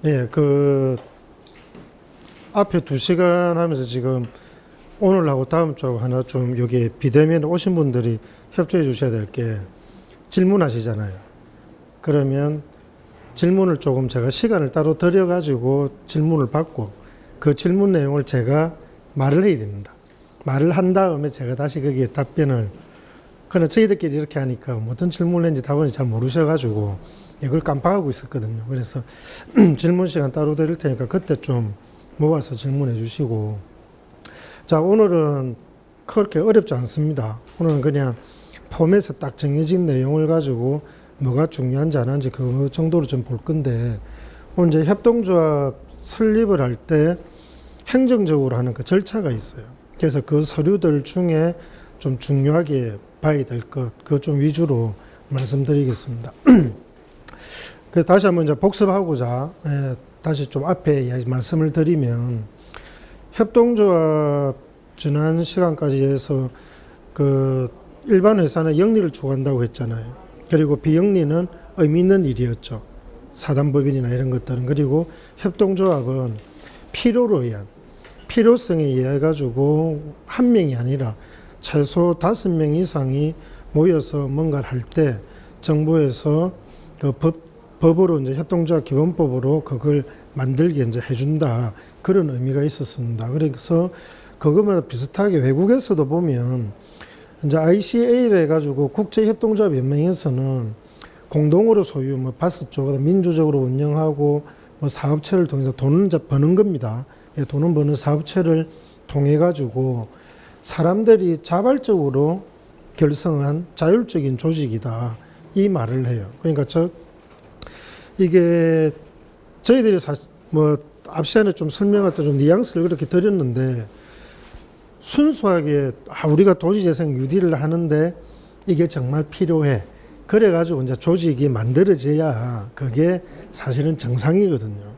예, 그 앞에 2시간 하면서 지금 오늘하고 다음 주 하나 좀 여기 비대면 오신 분들이 협조해 주셔야 될 게 질문하시잖아요. 그러면 질문을 조금 제가 시간을 따로 들여가지고 질문을 받고 그 질문 내용을 제가 말을 해야 됩니다. 말을 한 다음에 제가 다시 거기에 답변을. 그러나 저희들끼리 이렇게 하니까 어떤 질문을 했는지 답을 잘 모르셔가지고 이걸 깜빡하고 있었거든요. 그래서 질문 시간 따로 드릴 테니까 그때 좀 모아서 질문해 주시고. 자, 오늘은 그렇게 어렵지 않습니다. 오늘은 그냥 폼에서 딱 정해진 내용을 가지고 뭐가 중요한지 안 한지 그 정도로 좀 볼 건데, 오늘 이제 협동조합 설립을 할 때 행정적으로 하는 그 절차가 있어요. 그래서 그 서류들 중에 좀 중요하게 봐야 될 것, 그거 좀 위주로 말씀드리겠습니다. 다시 한번 이제 복습하고자, 다시 좀 앞에 말씀을 드리면, 협동조합 지난 시간까지 해서 그 일반 회사는 영리를 추구한다고 했잖아요. 그리고 비영리는 의미 있는 일이었죠. 사단법인이나 이런 것들은. 그리고 협동조합은 필요로 의한, 필요성에 의해 가지고 한 명이 아니라 최소 5명 이상이 모여서 뭔가를 할 때 정부에서 그 법으로 이제 협동조합 기본법으로 그걸 만들게 이제 해준다, 그런 의미가 있었습니다. 그래서 그거마다 비슷하게 외국에서도 보면 이제 ICA를 해가지고 국제협동조합연맹에서는 공동으로 소유, 뭐 바스쪽으로 민주적으로 운영하고 뭐 사업체를 통해서 돈을 이제 버는 겁니다. 돈을 버는 사업체를 통해 가지고 사람들이 자발적으로 결성한 자율적인 조직이다, 이 말을 해요. 그러니까 이게 저희들이 사실 뭐 앞 시간에 좀 설명할 때 좀 뉘앙스를 그렇게 드렸는데, 순수하게 우리가 도시재생 뉴딜을 하는데 이게 정말 필요해, 그래가지고 이제 조직이 만들어져야 그게 사실은 정상이거든요.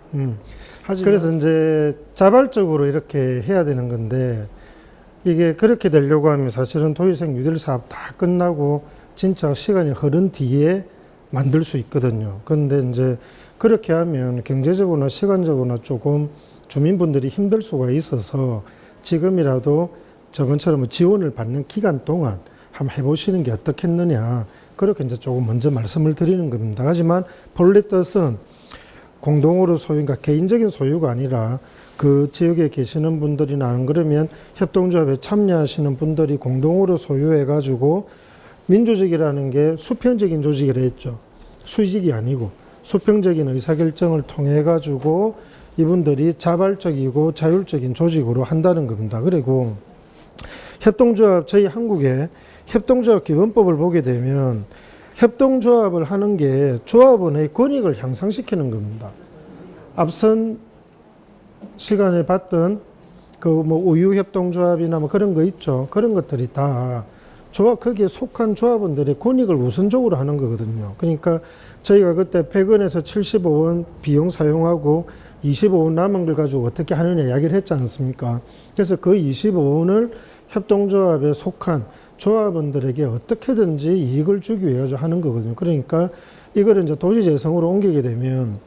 그래서 이제 자발적으로 이렇게 해야 되는 건데, 이게 그렇게 되려고 하면 사실은 도시재생 뉴딜 사업 다 끝나고 진짜 시간이 흐른 뒤에 만들 수 있거든요. 그런데 이제 그렇게 하면 경제적으로나 시간적으로나 조금 주민분들이 힘들 수가 있어서 지금이라도 저번처럼 지원을 받는 기간 동안 한번 해보시는 게 어떻겠느냐, 그렇게 이제 조금 먼저 말씀을 드리는 겁니다. 하지만 본래 뜻은 공동으로 소유, 그러니까 개인적인 소유가 아니라 그 지역에 계시는 분들이나 안 그러면 협동조합에 참여하시는 분들이 공동으로 소유해가지고, 민주적이라는 게 수평적인 조직이라 했죠. 수직이 아니고 수평적인 의사결정을 통해 가지고 이분들이 자발적이고 자율적인 조직으로 한다는 겁니다. 그리고 협동조합, 저희 한국에 협동조합 기본법을 보게 되면 협동조합을 하는 게 조합원의 권익을 향상시키는 겁니다. 앞선 시간에 봤던 그 뭐 우유협동조합이나 뭐 그런 거 있죠. 그런 것들이 다 거기에 속한 조합원들의 권익을 우선적으로 하는 거거든요. 그러니까 저희가 그때 100원에서 75원 비용 사용하고 25원 남은 걸 가지고 어떻게 하느냐 이야기를 했지 않습니까? 그래서 그 25원을 협동조합에 속한 조합원들에게 어떻게든지 이익을 주기 위해서 하는 거거든요. 그러니까 이거를 이제 도시재생으로 옮기게 되면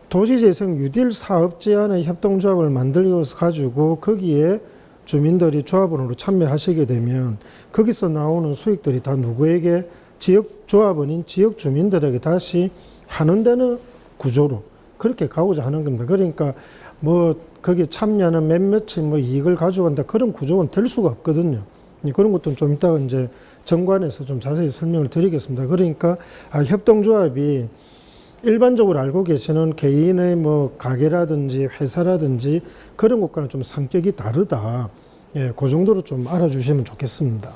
도시재생 뉴딜 사업 제안의 협동조합을 만들어서 가지고 거기에 주민들이 조합원으로 참여하시게 되면 거기서 나오는 수익들이 다 누구에게? 지역 조합원인 지역 주민들에게 다시 환원되는 구조로 그렇게 가고자 하는 겁니다. 그러니까 뭐 거기에 참여하는 몇몇이 뭐 이익을 가져간다, 그런 구조는 될 수가 없거든요. 그런 것도 좀 이따가 이제 정관에서 좀 자세히 설명을 드리겠습니다. 그러니까 협동조합이 일반적으로 알고 계시는 개인의 뭐 가게라든지 회사라든지 그런 것과는 좀 성격이 다르다. 그 정도로 좀 알아주시면 좋겠습니다.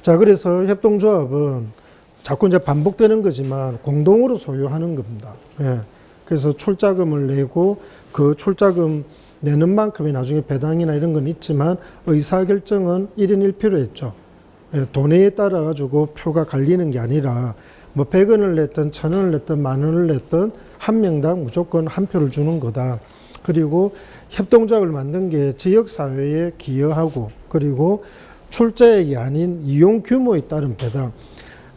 자, 그래서 협동조합은 자꾸 이제 반복되는 거지만 공동으로 소유하는 겁니다. 그래서 출자금을 내고 그 출자금 내는 만큼의 나중에 배당이나 이런 건 있지만 의사결정은 1인 1표로 했죠. 돈에 따라 가지고 표가 갈리는 게 아니라 뭐 100원을 냈든 1000원을 냈든 10,000원을 냈든 한 명당 무조건 한 표를 주는 거다. 그리고 협동조합을 만든 게 지역사회에 기여하고, 그리고 출자액이 아닌 이용 규모에 따른 배당.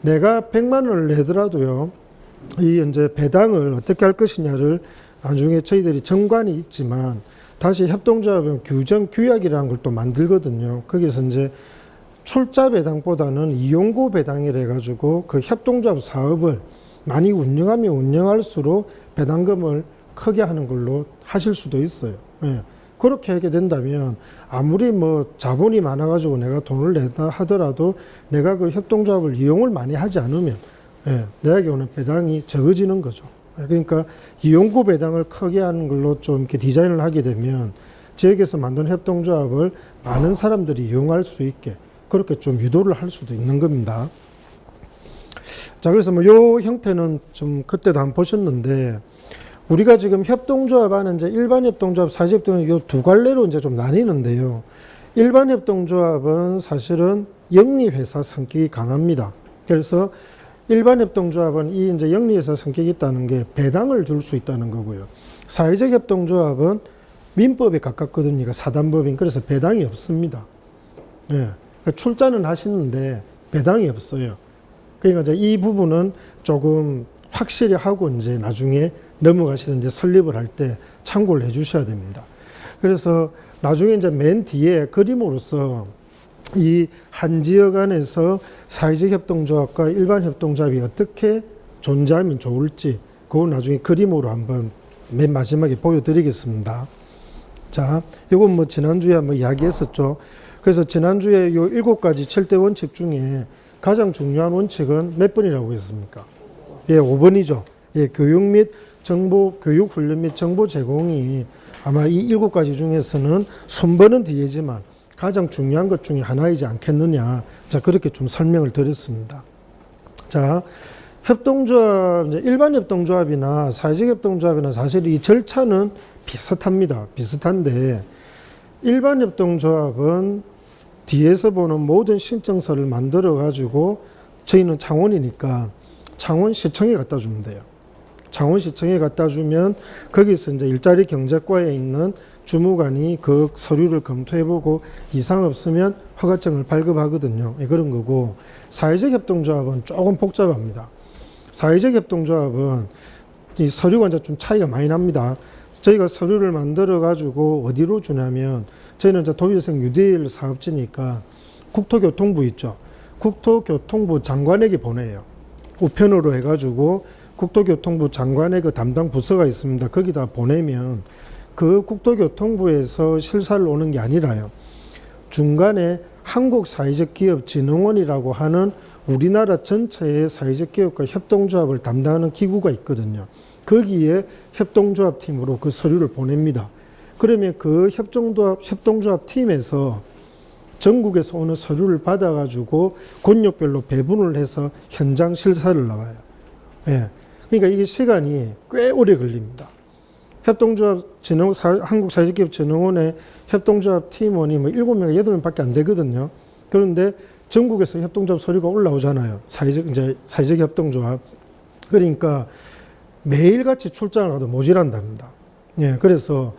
내가 100만 원을 내더라도요, 이 이제 배당을 어떻게 할 것이냐를 나중에 저희들이 정관이 있지만 다시 협동조합은 규정 규약이라는 걸 또 만들거든요. 거기서 이제 출자 배당보다는 이용고 배당이라 해가지고 그 협동조합 사업을 많이 운영하면 운영할수록 배당금을 크게 하는 걸로 하실 수도 있어요. 예. 그렇게 하게 된다면 아무리 뭐 자본이 많아가지고 내가 돈을 내다 하더라도 내가 그 협동조합을 이용을 많이 하지 않으면 예, 내게 오는 배당이 적어지는 거죠. 예, 그러니까 이용고 배당을 크게 하는 걸로 좀 이렇게 디자인을 하게 되면 지역에서 만든 협동조합을 많은 사람들이 이용할 수 있게 그렇게 좀 유도를 할 수도 있는 겁니다. 자, 그래서 뭐 요 형태는 좀 그때도 한번 보셨는데 우리가 지금 협동조합 안에 이제 일반 협동조합, 사지 협동조합 요 두 갈래로 이제 좀 나뉘는데요. 일반 협동조합은 사실은 영리회사 성격이 강합니다. 그래서 일반 협동조합은 이 이제 영리회사 성격이 있다는 게 배당을 줄 수 있다는 거고요. 사회적 협동조합은 민법에 가깝거든요. 그러니까 사단법인 그래서 배당이 없습니다. 예. 그러니까 출자는 하시는데 배당이 없어요. 그러니까 이제 이 부분은 조금 확실히 하고 이제 나중에 넘어가시든 이제 설립을 할 때 참고를 해 주셔야 됩니다. 그래서 나중에 이제 맨 뒤에 그림으로서 이 한 지역 안에서 사회적 협동조합과 일반 협동조합이 어떻게 존재하면 좋을지 그거 나중에 그림으로 한번 맨 마지막에 보여드리겠습니다. 자, 이건 뭐 지난주에 한번 이야기했었죠. 그래서 지난주에 요 7가지 7대 원칙 중에 가장 중요한 원칙은 몇 번이라고 했습니까? 예, 5번이죠. 예, 교육 및 정보, 교육 훈련 및 정보 제공이 아마 이 7가지 중에서는 순번은 뒤에지만 가장 중요한 것 중에 하나이지 않겠느냐. 자, 그렇게 좀 설명을 드렸습니다. 자, 협동조합, 이제 일반 협동조합이나 사회적 협동조합이나 사실 이 절차는 비슷합니다. 비슷한데 일반 협동조합은 뒤에서 보는 모든 신청서를 만들어 가지고 저희는 창원이니까 창원시청에 갖다 주면 돼요. 창원시청에 갖다 주면 거기서 이제 일자리 경제과에 있는 주무관이 그 서류를 검토해보고 이상 없으면 허가증을 발급하거든요. 그런 거고 사회적 협동조합은 조금 복잡합니다. 사회적 협동조합은 이 서류가 이제 좀 차이가 많이 납니다. 저희가 서류를 만들어 가지고 어디로 주냐면 저희는 이제 도의재생 뉴딜 사업지니까 국토교통부 있죠. 국토교통부 장관에게 보내요. 우편으로 해가지고 국토교통부 장관의 그 담당 부서가 있습니다. 거기다 보내면 그 국토교통부에서 실사를 오는 게 아니라요. 중간에 한국사회적기업진흥원이라고 하는 우리나라 전체의 사회적 기업과 협동조합을 담당하는 기구가 있거든요. 거기에 협동조합 팀으로 그 서류를 보냅니다. 그러면 그 협동조합 팀에서 전국에서 오는 서류를 받아가지고 권역별로 배분을 해서 현장 실사를 나와요. 예. 그러니까 이게 시간이 꽤 오래 걸립니다. 한국사회적기업진흥원의 협동조합 팀원이 뭐 7명, 8명밖에 안 되거든요. 그런데 전국에서 협동조합 서류가 올라오잖아요. 사회적 협동조합. 그러니까 매일같이 출장을 가도 모자란답니다. 예, 그래서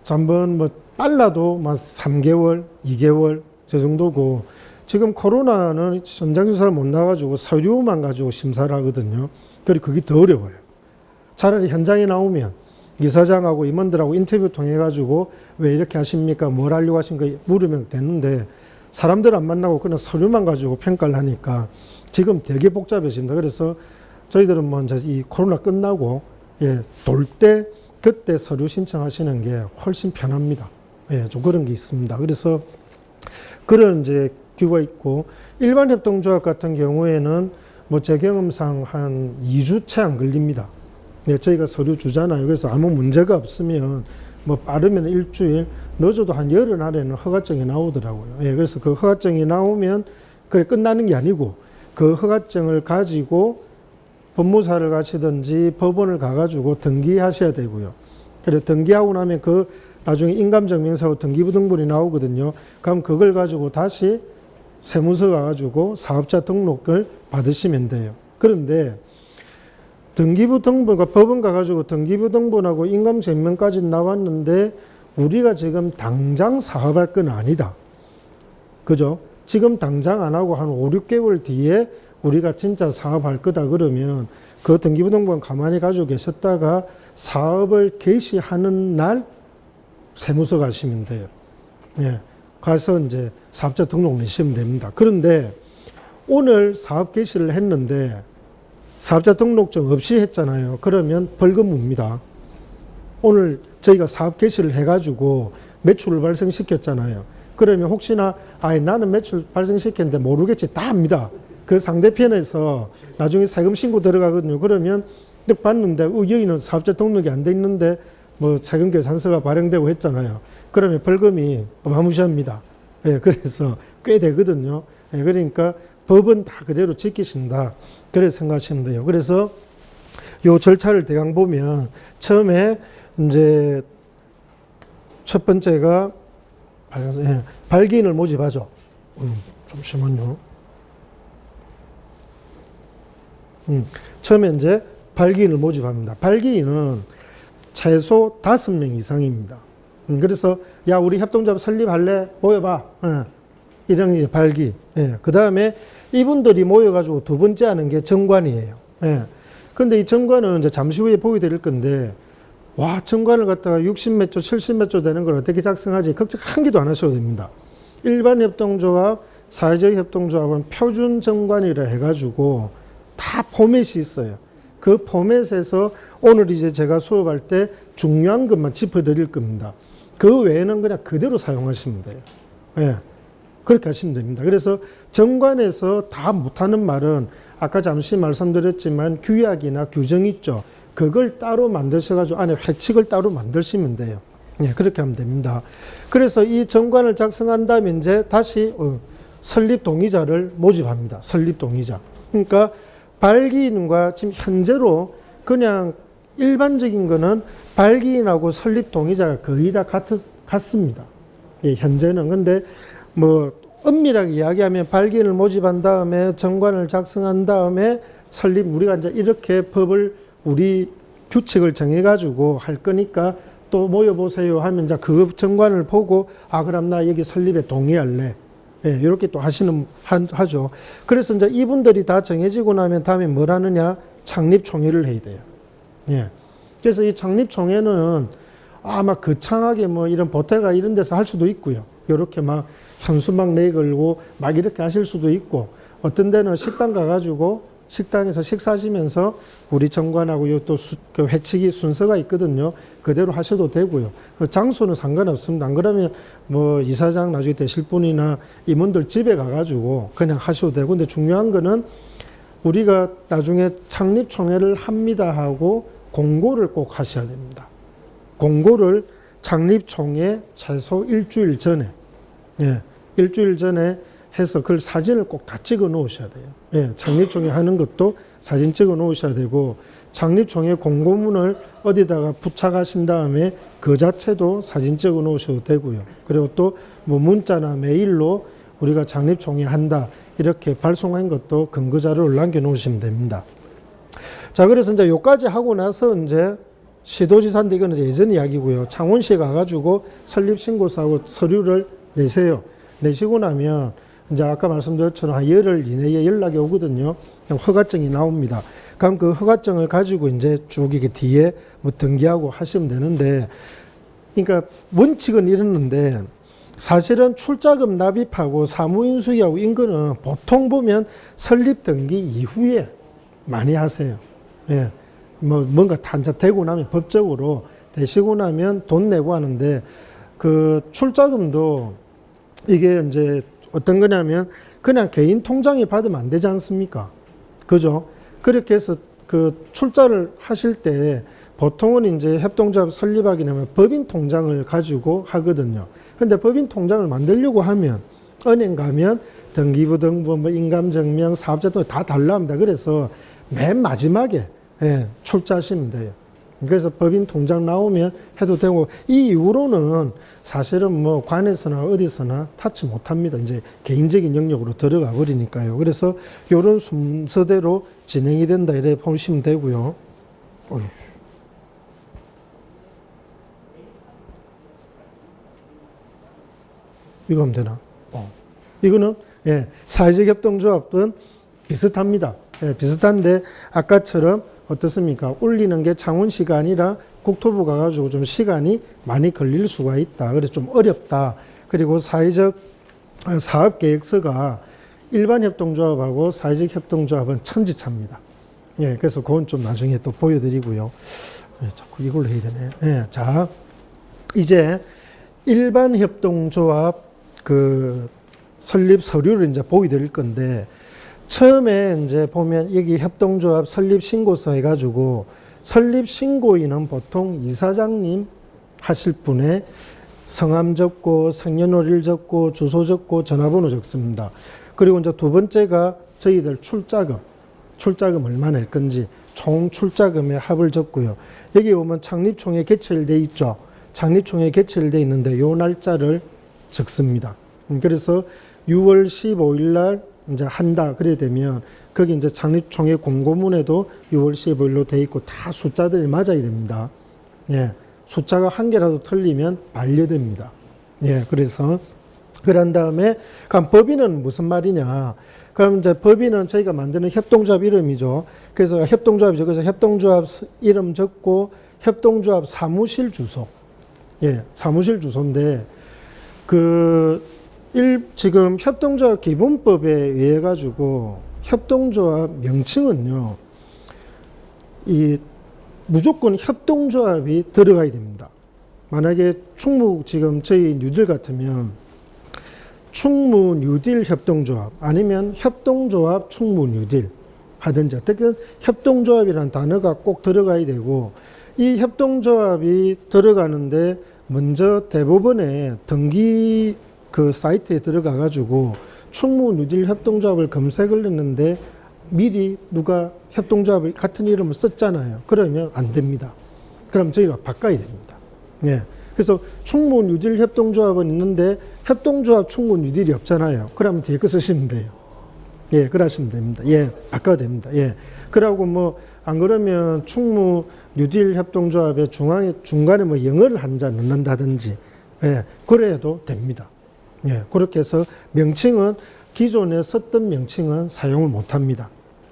한번 뭐 빨라도 막 3개월, 2개월 저 정도고 지금 코로나는 현장조사를 못 나가지고 서류만 가지고 심사를 하거든요. 그리고 그게 더 어려워요. 차라리 현장에 나오면 이사장하고 임원들하고 인터뷰 통해 가지고 왜 이렇게 하십니까? 뭘 하려고 하십니까? 물으면 되는데 사람들 안 만나고 그냥 서류만 가지고 평가를 하니까 지금 되게 복잡해집니다. 그래서 저희들은 뭐 이제 이 코로나 끝나고 예, 돌 때 그때 서류 신청하시는 게 훨씬 편합니다. 예, 좀 그런 게 있습니다. 그래서 그런 이제 규가 있고 일반 협동조합 같은 경우에는 뭐 제 경험상 한 2주 채 안 걸립니다. 예, 저희가 서류 주잖아요. 그래서 아무 문제가 없으면 뭐 빠르면 일주일, 늦어도 한 열흘 안에는 허가증이 나오더라고요. 예, 그래서 그 허가증이 나오면 그래 끝나는 게 아니고 그 허가증을 가지고 법무사를 가시든지 법원을 가가지고 등기하셔야 되고요. 그래 등기하고 나면 그 나중에 인감증명서하고 등기부등본이 나오거든요. 그럼 그걸 가지고 다시 세무서 가가지고 사업자 등록을 받으시면 돼요. 그런데 등기부등본과 법원 가가지고 등기부등본하고 인감증명까지 나왔는데 우리가 지금 당장 사업할 건 아니다. 그죠? 지금 당장 안 하고 한 5, 6개월 뒤에 우리가 진짜 사업할 거다 그러면 그 등기부등본 가만히 가지고 계셨다가 사업을 개시하는 날 세무서 가시면 돼요. 예. 가서 이제 사업자 등록 내시면 됩니다. 그런데 오늘 사업 개시를 했는데 사업자 등록증 없이 했잖아요. 그러면 벌금 묻니다. 오늘 저희가 사업 개시를 해가지고 매출을 발생시켰잖아요. 그러면 혹시나 나는 매출 발생시켰는데 모르겠지 다 합니다. 그 상대편에서 나중에 세금 신고 들어가거든요. 그러면 딱 봤는데 여기는 사업자 등록이 안 돼 있는데 뭐 세금 계산서가 발행되고 했잖아요. 그러면 벌금이 어마무시합니다. 예, 그래서 꽤 되거든요. 예, 그러니까 법은 다 그대로 지키신다. 그래서 생각하시면 돼요. 그래서 요 절차를 대강 보면 처음에 이제 첫 번째가 발기인을 모집하죠. 잠시만요. 처음에 이제 발기인을 모집합니다. 발기인은 최소 5명 이상입니다. 그래서 야 우리 협동조합 설립할래? 모여봐. 이런 게 발기. 그 다음에 이분들이 모여가지고 두 번째 하는 게 정관이에요. 근데 이 정관은 이제 잠시 후에 보게 될 건데 와 정관을 갖다가 60몇 조, 70몇 조 되는 걸 어떻게 작성하지? 걱정 한 개도 안 하셔도 됩니다. 일반 협동조합, 사회적 협동조합은 표준 정관이라 해가지고 다 포맷이 있어요. 그 포맷에서 오늘 이제 제가 수업할 때 중요한 것만 짚어드릴 겁니다. 그 외에는 그냥 그대로 사용하시면 돼요. 예. 그렇게 하시면 됩니다. 그래서 정관에서 다 못하는 말은 아까 잠시 말씀드렸지만 규약이나 규정 있죠. 그걸 따로 만드셔가지고 안에 회칙을 따로 만드시면 돼요. 예, 그렇게 하면 됩니다. 그래서 이 정관을 작성한 다음에 이제 다시 설립 동의자를 모집합니다. 설립 동의자. 그러니까 발기인과 지금 현재로 그냥 일반적인 거는 발기인하고 설립 동의자가 거의 다 같습니다. 예, 현재는. 근데 뭐 엄밀하게 이야기하면 발기인을 모집한 다음에 정관을 작성한 다음에 설립, 우리가 이제 이렇게 법을 우리 규칙을 정해가지고 할 거니까 또 모여보세요 하면 이제 그 정관을 보고 그럼 나 여기 설립에 동의할래. 예, 이렇게 또 하죠. 그래서 이제 이분들이 다 정해지고 나면 다음에 뭘 하느냐? 창립총회를 해야 돼요. 예. 그래서 이 창립총회는 막 거창하게 뭐 이런 보태가 이런 데서 할 수도 있고요. 이렇게 막 현수막 내걸고 막 이렇게 하실 수도 있고, 어떤 데는 식당 가가지고 식당에서 식사하시면서 우리 정관하고 요 또 그 회칙이 순서가 있거든요. 그대로 하셔도 되고요. 그 장소는 상관없습니다. 안 그러면 뭐 이사장 나중에 되실 분이나 임원들 집에 가가지고 그냥 하셔도 되고, 근데 중요한 거는 우리가 나중에 창립총회를 합니다 하고 공고를 꼭 하셔야 됩니다. 공고를 창립총회 최소 일주일 전에, 예, 일주일 전에 해서 그걸 사진을 꼭 다 찍어 놓으셔야 돼요. 예, 창립총회 하는 것도 사진 찍어 놓으셔야 되고, 창립총회 공고문을 어디다가 부착하신 다음에 그 자체도 사진 찍어 놓으셔도 되고요. 그리고 또 뭐 문자나 메일로 우리가 창립총회 한다 이렇게 발송한 것도 근거 자료를 남겨 놓으시면 됩니다. 자, 그래서 이제 요까지 하고 나서 이제 시도지사인데 이거는 예전 이야기고요. 창원시에 가가지고 설립신고서하고 서류를 내세요. 내시고 나면 이제 아까 말씀드렸처럼 한 열흘 이내에 연락이 오거든요. 허가증이 나옵니다. 그럼 그 허가증을 가지고 이제 쭉 이게 뒤에 뭐 등기하고 하시면 되는데, 그러니까 원칙은 이랬는데 사실은 출자금 납입하고 사무인수하고 인거는 보통 보면 설립 등기 이후에 많이 하세요. 예. 뭐 뭔가 탄자되고 나면 법적으로 되시고 나면 돈 내고 하는데, 그 출자금도 이게 이제 어떤 거냐면 그냥 개인 통장에 받으면 안 되지 않습니까? 그죠? 그렇게 해서 그 출자를 하실 때 보통은 이제 협동조합 설립하기 되면 법인 통장을 가지고 하거든요. 근데 법인 통장을 만들려고 하면 은행 가면 등기부 등본, 뭐 인감증명, 사업자 등 다 달라합니다. 그래서 맨 마지막에 출자하시면 돼요. 그래서 법인 통장 나오면 해도 되고, 이 이후로는 사실은 뭐 관에서나 어디서나 타치 못합니다. 이제 개인적인 영역으로 들어가 버리니까요. 그래서 이런 순서대로 진행이 된다 이래 보시면 되고요. 이거 하면 되나? 이거는 사회적 협동조합은 비슷합니다. 비슷한데 아까처럼 어떻습니까? 올리는 게 창원시가 아니라 국토부 가가지고 좀 시간이 많이 걸릴 수가 있다. 그래서 좀 어렵다. 그리고 사회적 사업계획서가 일반 협동조합하고 사회적 협동조합은 천지차입니다. 예, 그래서 그건 좀 나중에 또 보여드리고요. 예, 자꾸 이걸로 해야 되네. 예, 자, 이제 일반 협동조합 그 설립 서류를 이제 보여드릴 건데, 처음에 이제 보면 여기 협동조합 설립 신고서 해가지고 설립 신고인은 보통 이사장님 하실 분의 성함 적고 생년월일 적고 주소 적고 전화번호 적습니다. 그리고 이제 두 번째가 저희들 출자금 얼마 낼 건지 총 출자금의 합을 적고요. 여기 보면 창립총회 개최일돼 있죠. 창립총회 개최일돼 있는데 요 날짜를 적습니다. 그래서 6월 15일 날 이제 한다 그래 되면 거기 이제 창립총회 공고문에도 6월 15일로 돼 있고 다 숫자들이 맞아야 됩니다. 예. 숫자가 한 개라도 틀리면 반려됩니다. 예. 그래서 그런 다음에 그럼 법인은 무슨 말이냐? 그럼 이제 법인은 저희가 만드는 협동조합 이름이죠. 그래서 협동조합이죠. 그래서 협동조합 이름 적고 협동조합 사무실 주소. 예. 사무실 주소인데 지금 협동조합 기본법에 의해 가지고 협동조합 명칭은요, 무조건 협동조합이 들어가야 됩니다. 만약에 지금 저희 뉴딜 같으면 충무 뉴딜 협동조합 아니면 협동조합 충무 뉴딜 하든지 어떻게 협동조합이라는 단어가 꼭 들어가야 되고, 이 협동조합이 들어가는데 먼저 대법원에 등기 그 사이트에 들어가 가지고 충무 뉴딜 협동조합을 검색을 했는데 미리 누가 협동조합을 같은 이름을 썼잖아요. 그러면 안 됩니다. 그럼 저희가 바꿔야 됩니다. 예. 그래서 충무 뉴딜 협동조합은 있는데 협동조합 충무 뉴딜이 없잖아요. 그러면 뒤에 거 쓰시면 돼요. 예, 그러시면 됩니다. 예, 바꿔야 됩니다. 예. 그러고 안 그러면 충무 뉴딜 협동조합의 중간에 영어를 한 자 넣는다든지, 예, 그래도 됩니다. 예, 그렇게 해서 명칭은 기존에 썼던 명칭은 사용을 못 합니다.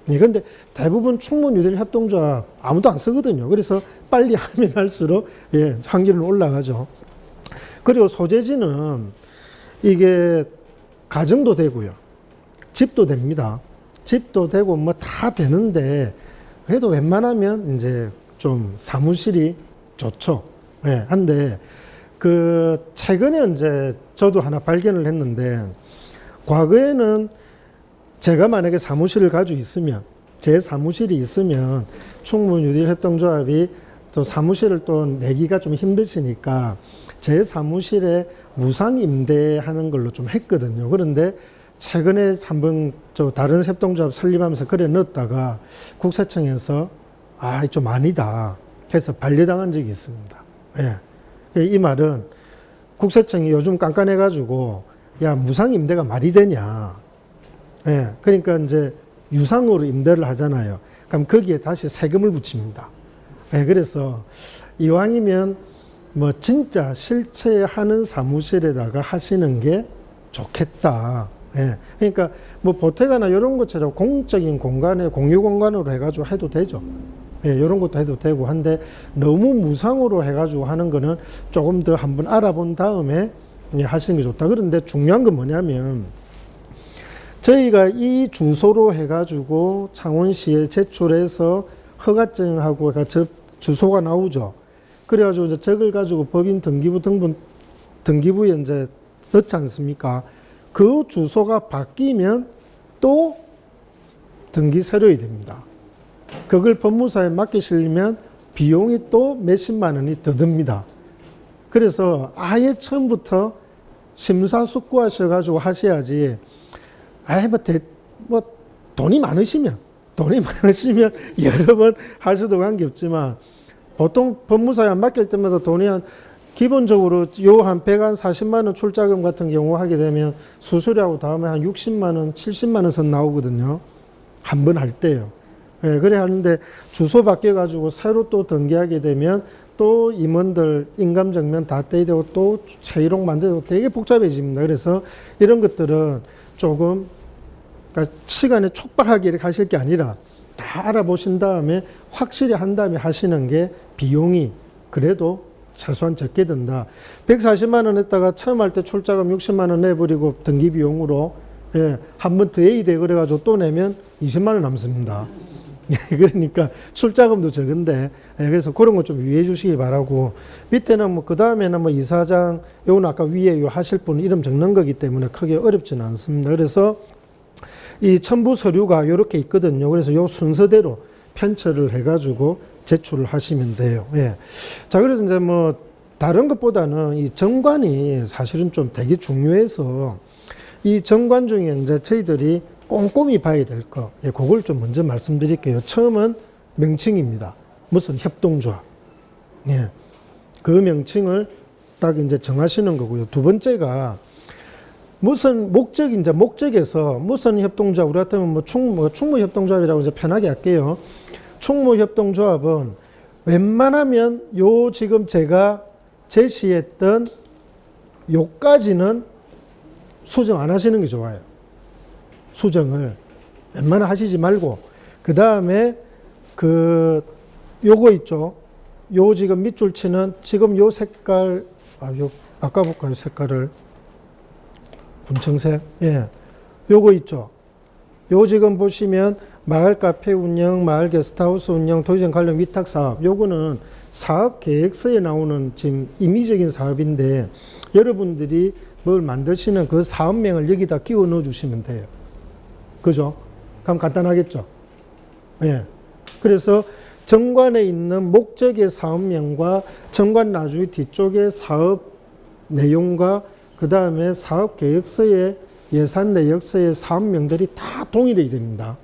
예, 근데 대부분 충무 뉴딜 협동조합 아무도 안 쓰거든요. 그래서 빨리 하면 할수록, 예, 확률은 올라가죠. 그리고 소재지는 이게 가정도 되고요. 집도 됩니다. 집도 되고 다 되는데, 그래도 웬만하면 이제 좀 사무실이 좋죠. 예, 한데, 최근에 이제 저도 하나 발견을 했는데, 과거에는 제가 만약에 사무실을 가지고 있으면, 제 사무실이 있으면 충무 뉴딜 협동조합이 또 사무실을 또 내기가 좀 힘드시니까 제 사무실에 무상 임대하는 걸로 좀 했거든요. 그런데 최근에 한번 다른 협동조합 설립하면서 그래 넣었다가 국세청에서 좀 아니다 해서 반려당한 적이 있습니다. 예. 이 말은 국세청이 요즘 깐깐해가지고 야, 무상 임대가 말이 되냐. 예. 그러니까 이제 유상으로 임대를 하잖아요. 그럼 거기에 다시 세금을 붙입니다. 예. 그래서 이왕이면 진짜 실체 하는 사무실에다가 하시는 게 좋겠다. 예. 그러니까 보태가나 이런 것처럼 공적인 공간에 공유 공간으로 해가지고 해도 되죠. 예, 이런 것도 해도 되고 한데 너무 무상으로 해가지고 하는 거는 조금 더 한번 알아본 다음에 하시는 게 좋다. 그런데 중요한 건 뭐냐면 저희가 이 주소로 해가지고 창원시에 제출해서 허가증하고 주소가 나오죠. 그래가지고 이제 저걸 가지고 법인 등기부에 이제 넣지 않습니까? 그 주소가 바뀌면 또 등기 새로야 됩니다. 그걸 법무사에 맡기시려면 비용이 또 몇십만 원이 더 듭니다. 그래서 아예 처음부터 심사숙고하셔가지고 하셔야지. 돈이 많으시면 여러 번 하셔도 관계없지만 보통 법무사에 맡길 때마다 돈이 기본적으로 한 140만 원 출자금 같은 경우 하게 되면 수수료하고 다음에 한 60만 원, 70만 원 선 나오거든요. 한 번 할 때요. 예, 그래 하는데 주소 바뀌어가지고 새로 또 등기하게 되면 또 임원들 인감증명 다 떼야 되고 또 최일록 만들고 되게 복잡해집니다. 그래서 이런 것들은 조금 시간에 촉박하게 이렇게 하실 게 아니라 다 다 알아보신 다음에 확실히 한 다음에 하시는 게 비용이 그래도 최소한 적게 든다. 140만 원 했다가 처음 할 때 출자금 60만 원 내버리고 등기 비용으로 예, 한 번 더 해야 돼 그래가지고 또 내면 20만 원 남습니다. 그러니까 출자금도 적은데 예, 그래서 그런 거 좀 유의해 주시기 바라고 밑에는 뭐 그 다음에는 뭐 이사장 요건 아까 위에 요 하실 분 이름 적는 거기 때문에 크게 어렵지는 않습니다. 그래서 이 첨부 서류가 이렇게 있거든요. 그래서 요 순서대로 편철을 해가지고 제출을 하시면 돼요. 예. 자, 그래서 이제 뭐 다른 것보다는 이 정관이 사실은 좀 되게 중요해서 이 정관 중에 이제 저희들이 꼼꼼히 봐야 될 거, 예, 그걸 좀 먼저 말씀드릴게요. 처음은 명칭입니다. 무슨 협동조합. 예. 그 명칭을 딱 이제 정하시는 거고요. 두 번째가 무슨 목적인지 목적에서 무슨 협동조합, 우리 같으면 뭐 충무협동조합이라고 이제 편하게 할게요. 충무협동조합은 웬만하면 요 지금 제가 제시했던 요까지는 수정 안 하시는 게 좋아요. 수정을 웬만하면 하시지 말고 그 다음에 그 요거 있죠. 요 지금 밑줄 치는 지금 요 색깔 요 아까 볼까요 색깔을 분청색 예 요거 있죠. 요 지금 보시면 마을 카페 운영, 마을 게스트하우스 운영, 도시정 관련 위탁 사업 요거는 사업 계획서에 나오는 지금 임의적인 사업인데 여러분들이 뭘 만드시는 그 사업명을 여기다 끼워 넣어 주시면 돼요. 그죠? 그럼 간단하겠죠? 예. 그래서 정관에 있는 목적의 사업명과 정관 나중에 뒤쪽에 사업 내용과 그 다음에 사업 계획서의 예산 내역서의 사업명들이 다 동일해야 됩니다.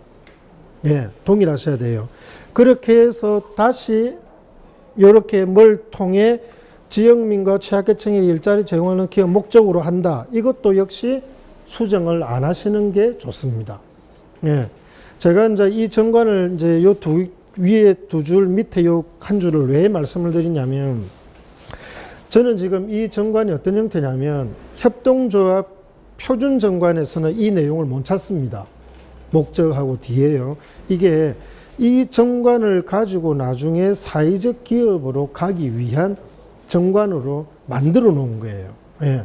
예, 동일하셔야 돼요. 그렇게 해서 다시 이렇게 뭘 통해 지역민과 취약계층의 일자리 제공하는 기업 목적으로 한다. 이것도 역시 수정을 안 하시는 게 좋습니다. 예. 제가 이제 이 정관을 이제 요 위에 두 줄, 밑에 요 한 줄을 왜 말씀을 드리냐면, 저는 지금 이 정관이 어떤 형태냐면, 협동조합 표준 정관에서는 이 내용을 못 찾습니다. 목적하고 뒤에요. 이게 이 정관을 가지고 나중에 사회적 기업으로 가기 위한 정관으로 만들어 놓은 거예요. 예.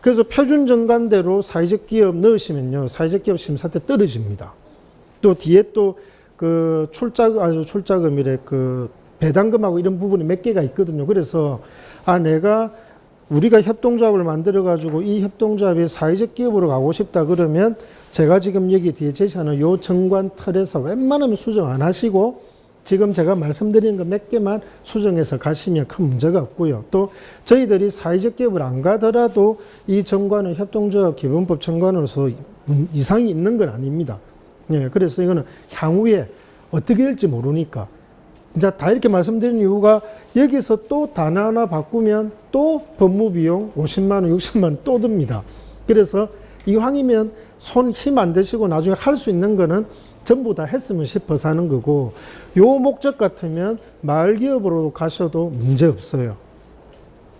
그래서 표준 정관대로 사회적 기업 넣으시면요, 사회적 기업 심사 때 떨어집니다. 또 뒤에 또 그 출자금이래 그 배당금하고 이런 부분이 몇 개가 있거든요. 그래서 내가 우리가 협동조합을 만들어 가지고 이 협동조합이 사회적 기업으로 가고 싶다 그러면 제가 지금 여기 뒤에 제시하는 요 정관 틀에서 웬만하면 수정 안 하시고 지금 제가 말씀드린 거 몇 개만 수정해서 가시면 큰 문제가 없고요. 또 저희들이 사회적 기업을 안 가더라도 이 정관은 협동조합 기본법 정관으로서 이상이 있는 건 아닙니다. 예, 그래서 이거는 향후에 어떻게 될지 모르니까 이제 다 이렇게 말씀드린 이유가 여기서 또 단어 하나 바꾸면 또 법무비용 50만 원, 60만 원 또 듭니다. 그래서 이왕이면 손 힘 안 드시고 나중에 할 수 있는 거는 전부 다 했으면 싶어서 하는 거고, 요 목적 같으면 마을기업으로 가셔도 문제 없어요.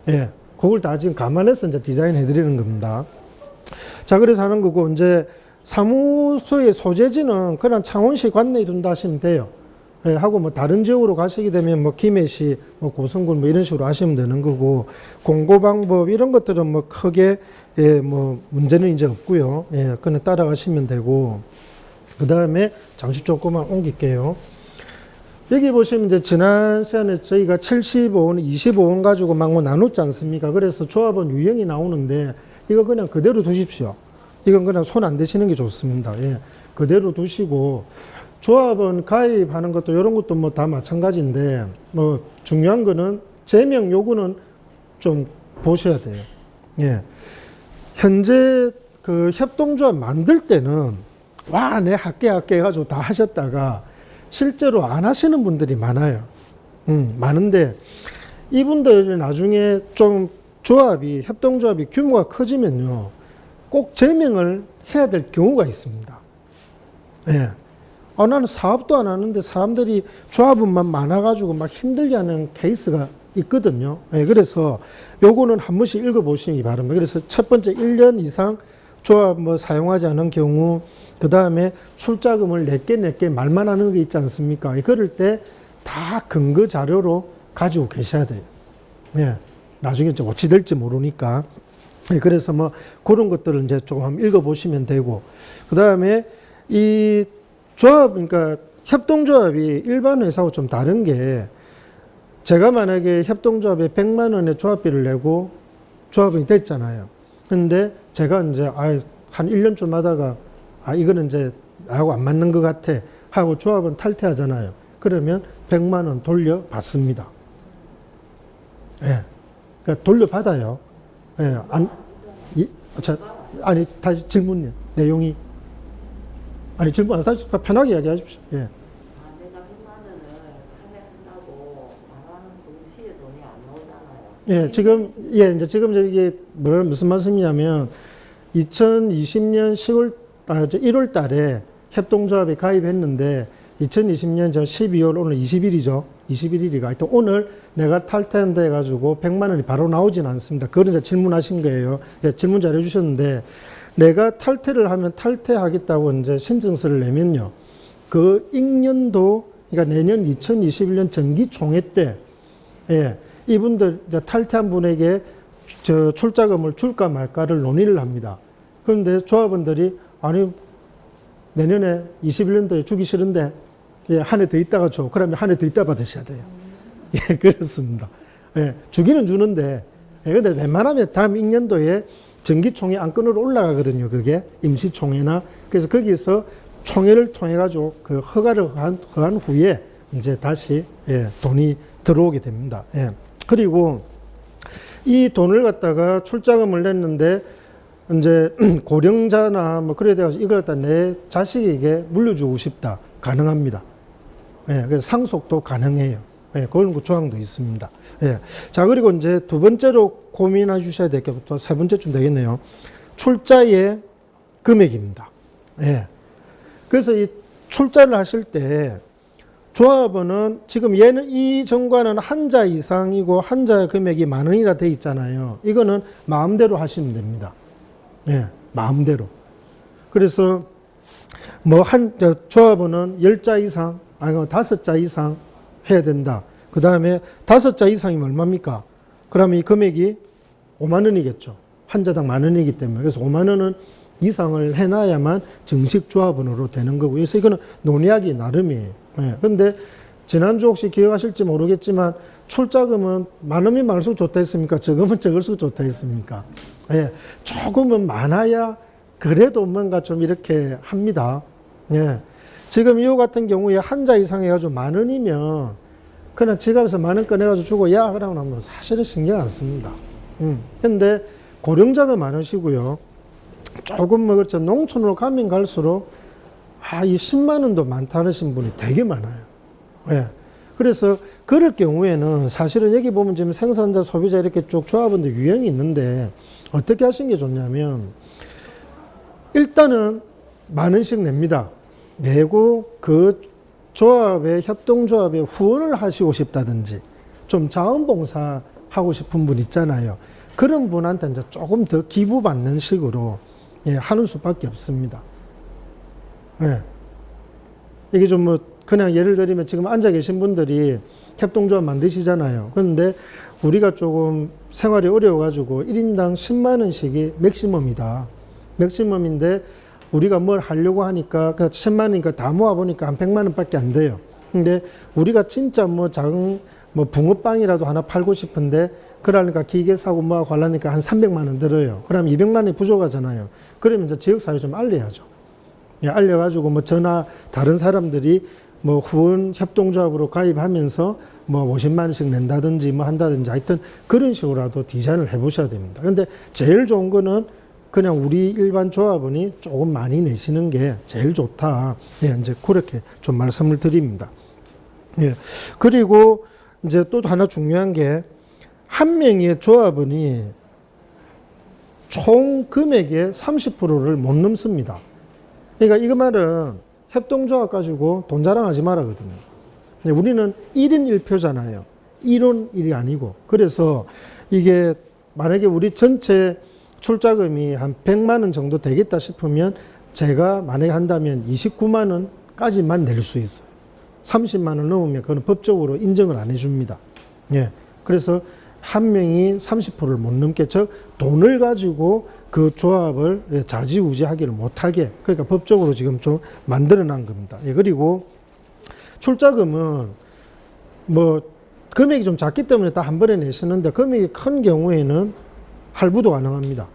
예, 그걸 다 지금 감안해서 이제 디자인 해드리는 겁니다. 자, 그래서 하는 거고, 이제 사무소의 소재지는 그냥 창원시 관내에 둔다 하시면 돼요. 예, 하고 뭐 다른 지역으로 가시게 되면 뭐 김해시, 뭐 고성군 뭐 이런 식으로 하시면 되는 거고, 공고 방법 이런 것들은 뭐 크게 예, 뭐 문제는 이제 없고요. 예, 그냥 따라가시면 되고, 그 다음에 잠시 조금만 옮길게요. 여기 보시면 이제 지난 시간에 저희가 75원, 25원 가지고 막 뭐 나눴지 않습니까? 그래서 조합원 유형이 나오는데 이거 그냥 그대로 두십시오. 이건 그냥 손 안 대시는 게 좋습니다. 예, 그대로 두시고, 조합원 가입하는 것도 이런 것도 뭐 다 마찬가지인데, 뭐 중요한 거는 제명 요구는 좀 보셔야 돼요. 예. 현재 그 협동조합 만들 때는 내 할게 해가지고 다 하셨다가 실제로 안 하시는 분들이 많아요. 많은데 이분들이 나중에 좀 협동조합이 규모가 커지면요, 꼭 제명을 해야 될 경우가 있습니다. 예. 나는 사업도 안 하는데 사람들이 조합원만 많아가지고 막 힘들게 하는 케이스가 있거든요. 예. 그래서 요거는 한 번씩 읽어보시기 바랍니다. 그래서 첫 번째 1년 이상 조합 뭐 사용하지 않은 경우, 그 다음에 출자금을 내게 말만 하는 게 있지 않습니까? 그럴 때 다 근거 자료로 가지고 계셔야 돼요. 예. 나중에 좀 어찌 될지 모르니까. 예. 그래서 뭐 그런 것들을 이제 조금 한번 읽어보시면 되고, 그 다음에 이 조합, 그러니까 협동조합이 일반 회사하고 좀 다른 게, 제가 만약에 협동조합에 100만 원의 조합비를 내고 조합원이 됐잖아요. 근데 제가 이제 한 1년쯤 하다가 이거는 이제 나하고 안 맞는 것 같아 하고 조합은 탈퇴하잖아요. 그러면 100만 원 돌려받습니다. 예. 그러니까 돌려받아요. 예. 아니, 다시 질문이요. 내용이. 아니, 질문, 다시 편하게 이야기하십시오. 예. 내가 100만 원을 판매한다고 말하는 동시에 돈이 안 나오잖아요. 예, 지금, 예, 이제 지금 이게 무슨 말씀이냐면, 2020년 1월 달에 협동조합에 가입했는데, 2020년 12월 오늘 20일이죠. 21일이가. 하여튼 오늘 내가 탈퇴한다 해가지고 100만 원이 바로 나오진 않습니다. 그걸 이제 질문하신 거예요. 예, 질문 잘 해주셨는데, 내가 탈퇴를 하면 탈퇴하겠다고 이제 신청서를 내면요. 그 익년도, 그러니까 내년 2021년 정기총회 때, 예, 이분들 탈퇴한 분에게 저 출자금을 줄까 말까를 논의를 합니다. 그런데 조합원들이 아니 내년에 21년도에 주기 싫은데 예, 한 해 더 있다가 줘. 그러면 한 해 더 있다 받으셔야 돼요. 예, 그렇습니다. 예, 주기는 주는데 예, 근데 웬만하면 다음 익년도에 정기총회 안건으로 올라가거든요. 그게 임시총회나. 그래서 거기서 총회를 통해 가지고 그 허가를 허한 후에 이제 다시 예, 돈이 들어오게 됩니다. 예. 그리고 이 돈을 갖다가 출자금을 냈는데 이제 고령자나 뭐 그래 돼가지고 이걸 갖다 내 자식에게 물려주고 싶다. 가능합니다. 예. 그래서 상속도 가능해요. 예. 그런 조항도 있습니다. 예. 자, 그리고 이제 두 번째로 고민해 주셔야 될 게 또 세 번째쯤 되겠네요. 출자의 금액입니다. 예. 그래서 이 출자를 하실 때 조합원은 지금 얘는 이 정관은 한자 이상이고 한자의 금액이 10,000원이라 돼 있잖아요. 이거는 마음대로 하시면 됩니다. 예, 마음대로. 그래서 뭐 조합원은 10자 이상, 아니면 5자 이상 해야 된다. 그 다음에 5자 이상이면 얼마입니까? 그러면 이 금액이 5만 원이겠죠. 한자당 10,000원이기 때문에. 그래서 5만 원은 이상을 해놔야만 정식 조합원으로 되는 거고. 그래서 이거는 논의하기 나름이에요. 예. 근데 지난주 혹시 기억하실지 모르겠지만 출자금은 많으면 많을수록 좋다 했습니까? 적으면 적을수록 좋다 했습니까? 예. 조금은 많아야 그래도 뭔가 좀 이렇게 합니다. 예. 지금 이거 같은 경우에 한자 이상 해가지고 10,000원이면 그냥 지갑에서 10,000원 꺼내가지고 주고 야 그러고 나면 사실은 신경 안 씁니다. 근데 고령자가 많으시고요. 조금 뭐 그렇죠. 농촌으로 가면 갈수록 이 10만 원도 많다는 분이 되게 많아요. 예. 그래서 그럴 경우에는 사실은 여기 보면 지금 생산자, 소비자 이렇게 쭉 조합원들 유형이 있는데 어떻게 하시는 게 좋냐면 일단은 10,000원씩 냅니다. 내고 그 조합에 협동조합에 후원을 하시고 싶다든지 좀 자원봉사 하고 싶은 분 있잖아요. 그런 분한테 이제 조금 더 기부받는 식으로 예, 하는 수밖에 없습니다. 예. 이게 좀 뭐 그냥 예를 들면 지금 앉아 계신 분들이 협동조합 만드시잖아요. 그런데 우리가 조금 생활이 어려워가지고 1인당 10만 원씩이 맥시멈이다. 맥시멈인데 우리가 뭘 하려고 하니까 그 10만 원이니까 다 모아보니까 한 100만 원밖에 안 돼요. 근데 우리가 진짜 뭐 작은 뭐 붕어빵이라도 하나 팔고 싶은데 그러니까 기계 사고 뭐 하고 하려니까 한 300만 원 들어요. 그러면 200만 원이 부족하잖아요. 그러면 이제 지역사회 좀 알려야죠. 예, 알려가지고 뭐 전화 다른 사람들이 뭐 후원 협동조합으로 가입하면서 뭐 50만 원씩 낸다든지 뭐 한다든지 하여튼 그런 식으로라도 디자인을 해보셔야 됩니다. 근데 제일 좋은 거는 그냥 우리 일반 조합원이 조금 많이 내시는 게 제일 좋다. 예, 이제 그렇게 좀 말씀을 드립니다. 예. 그리고 이제 또 하나 중요한 게 한 명의 조합원이 총 금액의 30%를 못 넘습니다. 그러니까 이거 말은 협동조합 가지고 돈 자랑하지 말아거든요. 우리는 1인 1표잖아요. 1원 1이 아니고. 그래서 이게 만약에 우리 전체 출자금이 한 100만 원 정도 되겠다 싶으면 제가 만약에 한다면 29만 원까지만 낼 수 있어요. 30만 원 넘으면 그건 법적으로 인정을 안 해줍니다. 예. 그래서 한 명이 30%를 못 넘게, 즉 돈을 가지고 그 조합을 좌지우지하기를 못하게, 그러니까 법적으로 지금 좀 만들어 놓은 겁니다. 예. 그리고 출자금은 뭐 금액이 좀 작기 때문에 다 한 번에 내시는데, 금액이 큰 경우에는 할부도 가능합니다.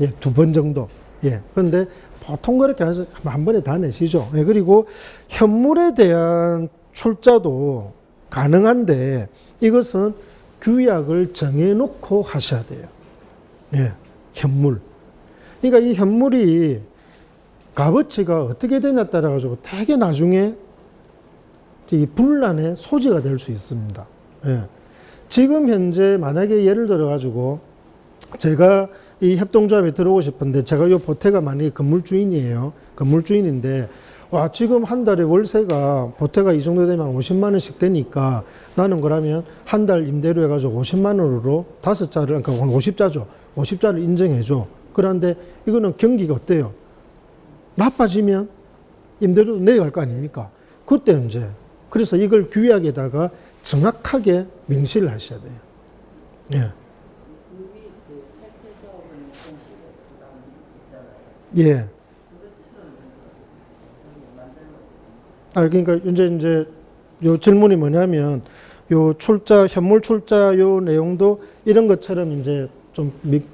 예, 2번 정도. 예. 그런데 보통 그렇게 안 해서 한 번에 다 내시죠. 예. 그리고 현물에 대한 출자도 가능한데, 이것은 규약을 정해놓고 하셔야 돼요. 예. 현물. 그러니까 이 현물이 값어치가 어떻게 되냐에 따라 가지고 되게 나중에 이 분란의 소지가 될 수 있습니다. 예. 지금 현재 만약에 예를 들어 가지고 제가 이 협동조합에 들어오고 싶은데, 제가 이 보태가 만약에 건물주인이에요. 건물주인인데, 와, 지금 한 달에 월세가 보태가 이 정도 되면 50만 원씩 되니까 나는 그러면 한 달 임대료 해가지고 50만 원으로 5자를, 그러니까 50자죠. 50자를 인정해줘. 그런데 이거는 경기가 어때요? 나빠지면 임대료도 내려갈 거 아닙니까? 그때는 이제, 그래서 이걸 규약에다가 정확하게 명시를 하셔야 돼요. 예. 예. 그러니까 이제 요 질문이 뭐냐면, 요 출자, 현물 출자 요 내용도 이런 것처럼 이제 좀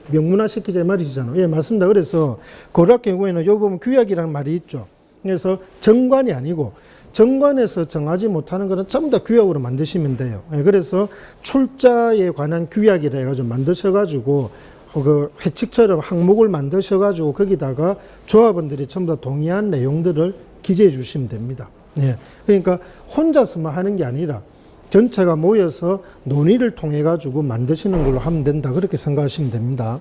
명문화 시키자 말이잖아요. 예, 맞습니다. 그래서 고락 경우에는 요 보면 규약이라는 말이 있죠. 그래서 정관이 아니고, 정관에서 정하지 못하는 것은 전부 다 규약으로 만드시면 돼요. 예, 그래서 출자에 관한 규약이라 해가지고 만드셔가지고, 그 회칙처럼 항목을 만드셔가지고 거기다가 조합원들이 전부 다 동의한 내용들을 기재해 주시면 됩니다. 예. 그러니까 혼자서만 하는 게 아니라 전체가 모여서 논의를 통해 가지고 만드시는 걸로 하면 된다. 그렇게 생각하시면 됩니다.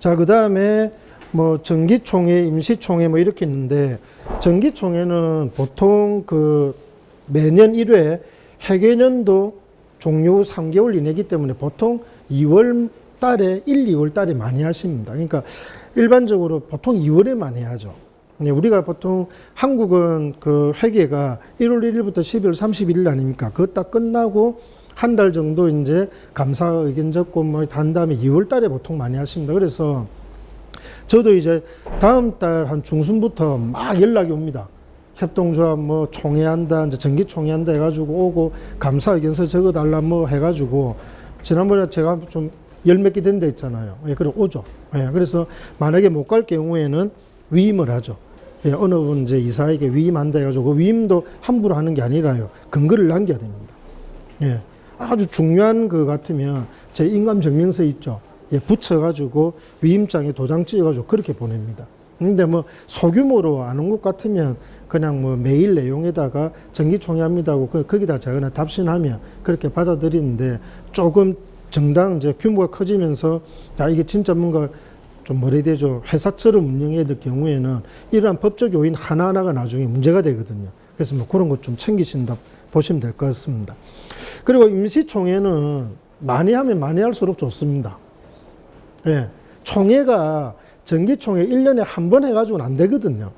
자, 그 다음에 뭐 정기총회, 임시총회 뭐 이렇게 있는데, 정기총회는 보통 그 매년 1회 회계년도 종료 후 3개월 이내이기 때문에 보통 2월 달에 1, 2월 달에 많이 하십니다. 그러니까 일반적으로 보통 2월에 많이 하죠. 우리가 보통 한국은 그 회계가 1월 1일부터 12월 31일 아닙니까? 그거 딱 끝나고 한 달 정도 이제 감사 의견 적고 뭐 한 다음에 2월 달에 보통 많이 하십니다. 그래서 저도 이제 다음 달 한 중순부터 막 연락이 옵니다. 협동조합 뭐 총회한다, 이제 정기 총회한다 해가지고 오고, 감사 의견서 적어달라 뭐 해가지고, 지난번에 제가 좀 열 몇 개 된 데 있잖아요. 예, 그럼 오죠. 예, 그래서 만약에 못 갈 경우에는 위임을 하죠. 예, 어느 분 이제 이사에게 위임한다 해가지고, 그 위임도 함부로 하는 게 아니라요. 근거를 남겨야 됩니다. 예, 아주 중요한 거 같으면 제 인감증명서 있죠. 예, 붙여가지고 위임장에 도장 찍어가지고 그렇게 보냅니다. 근데 뭐 소규모로 안 온 것 같으면 그냥 뭐 메일 내용에다가 정기총회합니다 하고 거기다 제가 답신하면 그렇게 받아들이는데, 조금 정당 이제 규모가 커지면서 이게 진짜 뭔가 좀 뭐라 해야 되죠? 회사처럼 운영해야 될 경우에는 이러한 법적 요인 하나하나가 나중에 문제가 되거든요. 그래서 뭐 그런 것 좀 챙기신다 보시면 될 것 같습니다. 그리고 임시총회는 많이 하면 많이 할수록 좋습니다. 예. 총회가 정기총회 1년에 한 번 해가지고는 안 되거든요.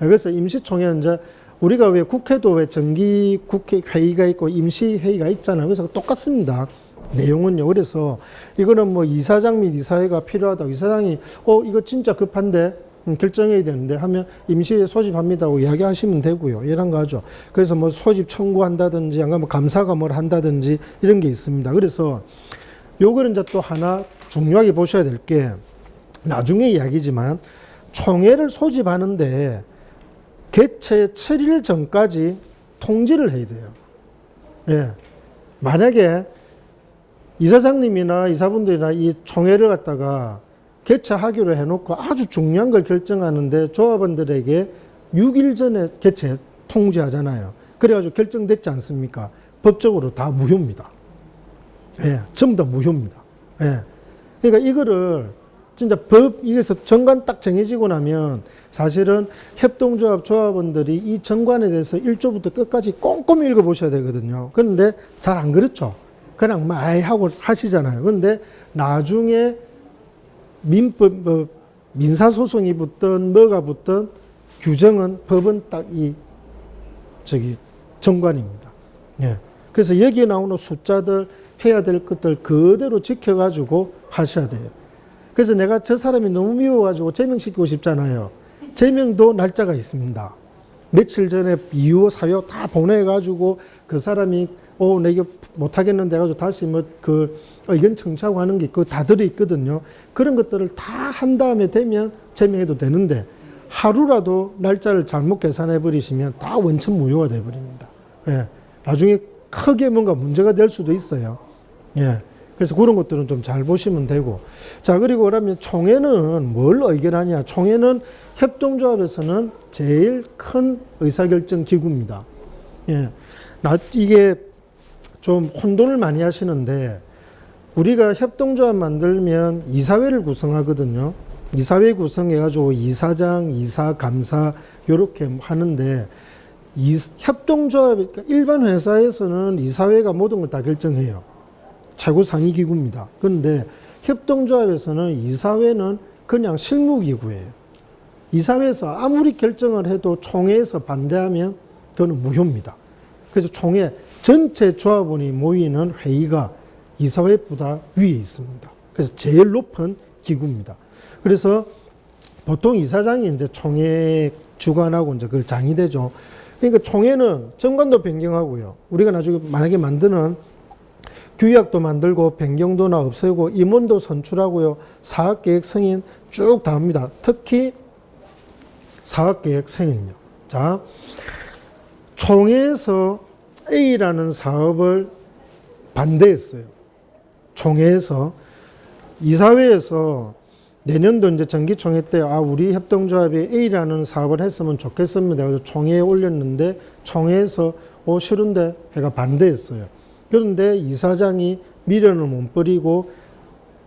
그래서 임시총회는 이제 우리가 왜 국회도 왜 정기 국회 회의가 있고 임시회의가 있잖아요. 그래서 똑같습니다. 내용은요. 그래서 이거는 뭐 이사장 및 이사회가 필요하다고, 이사장이 이거 진짜 급한데 결정해야 되는데 하면 임시회의 소집합니다 하고 이야기하시면 되고요. 이런 거 하죠. 그래서 뭐 소집 청구한다든지 아니면 뭐 감사가 뭘 한다든지 이런 게 있습니다. 그래서 요거는 이제 또 하나 중요하게 보셔야 될 게, 나중에 이야기지만 총회를 소집하는데 개최 7일 전까지 통지를 해야 돼요. 예. 만약에 이사장님이나 이사분들이나 이 총회를 갖다가 개최하기로 해놓고 아주 중요한 걸 결정하는데 조합원들에게 6일 전에 개최 통지하잖아요. 그래가지고 결정됐지 않습니까? 법적으로 다 무효입니다. 예, 전부 다 무효입니다. 예. 그러니까 이거를 진짜 이게서 정관 딱 정해지고 나면 사실은 협동조합 조합원들이 이 정관에 대해서 1조부터 끝까지 꼼꼼히 읽어보셔야 되거든요. 그런데 잘 안 그렇죠. 그냥 많이 하고 하시잖아요. 그런데 나중에 민법, 민사소송이 붙든 뭐가 붙든 규정은 법은 딱 정관입니다. 예. 그래서 여기에 나오는 숫자들 해야 될 것들 그대로 지켜가지고 하셔야 돼요. 그래서 내가 저 사람이 너무 미워가지고 제명시키고 싶잖아요. 제명도 날짜가 있습니다. 며칠 전에 이유 사유 다 보내가지고 그 사람이 나 이거 못하겠는데 해가지고 다시 의견 청취하고 하는 게 다 들어있거든요. 그런 것들을 다 한 다음에 되면 제명해도 되는데 하루라도 날짜를 잘못 계산해 버리시면 다 원천 무효가 돼 버립니다. 예. 나중에 크게 뭔가 문제가 될 수도 있어요. 예. 그래서 그런 것들은 좀 잘 보시면 되고. 자, 그리고 그러면 총회는 뭘 의결하냐? 총회는 협동조합에서는 제일 큰 의사결정 기구입니다. 예. 이게 좀 혼돈을 많이 하시는데, 우리가 협동조합 만들면 이사회를 구성하거든요. 이사회 구성해가지고 이사장, 이사감사, 요렇게 하는데, 협동조합, 그러니까 일반 회사에서는 이사회가 모든 걸 다 결정해요. 최고 상위 기구입니다. 그런데 협동조합에서는 이사회는 그냥 실무기구예요. 이사회에서 아무리 결정을 해도 총회에서 반대하면 그거는 무효입니다. 그래서 총회 전체 조합원이 모이는 회의가 이사회보다 위에 있습니다. 그래서 제일 높은 기구입니다. 그래서 보통 이사장이 이제 총회 주관하고 이제 그걸 장이 되죠. 그러니까 총회는 정관도 변경하고요. 우리가 나중에 만약에 만드는 규약도 만들고 변경도나 없애고 임원도 선출하고요. 사업계획 승인 쭉 다 합니다. 특히 사업계획 승인요. 자, 총회에서 A라는 사업을 반대했어요. 총회에서 이사회에서 내년도 이제 정기총회 때 우리 협동조합이 A라는 사업을 했으면 좋겠습니다. 그래서 총회에 올렸는데 총회에서 싫은데 해가 반대했어요. 그런데 이사장이 미련을 못 버리고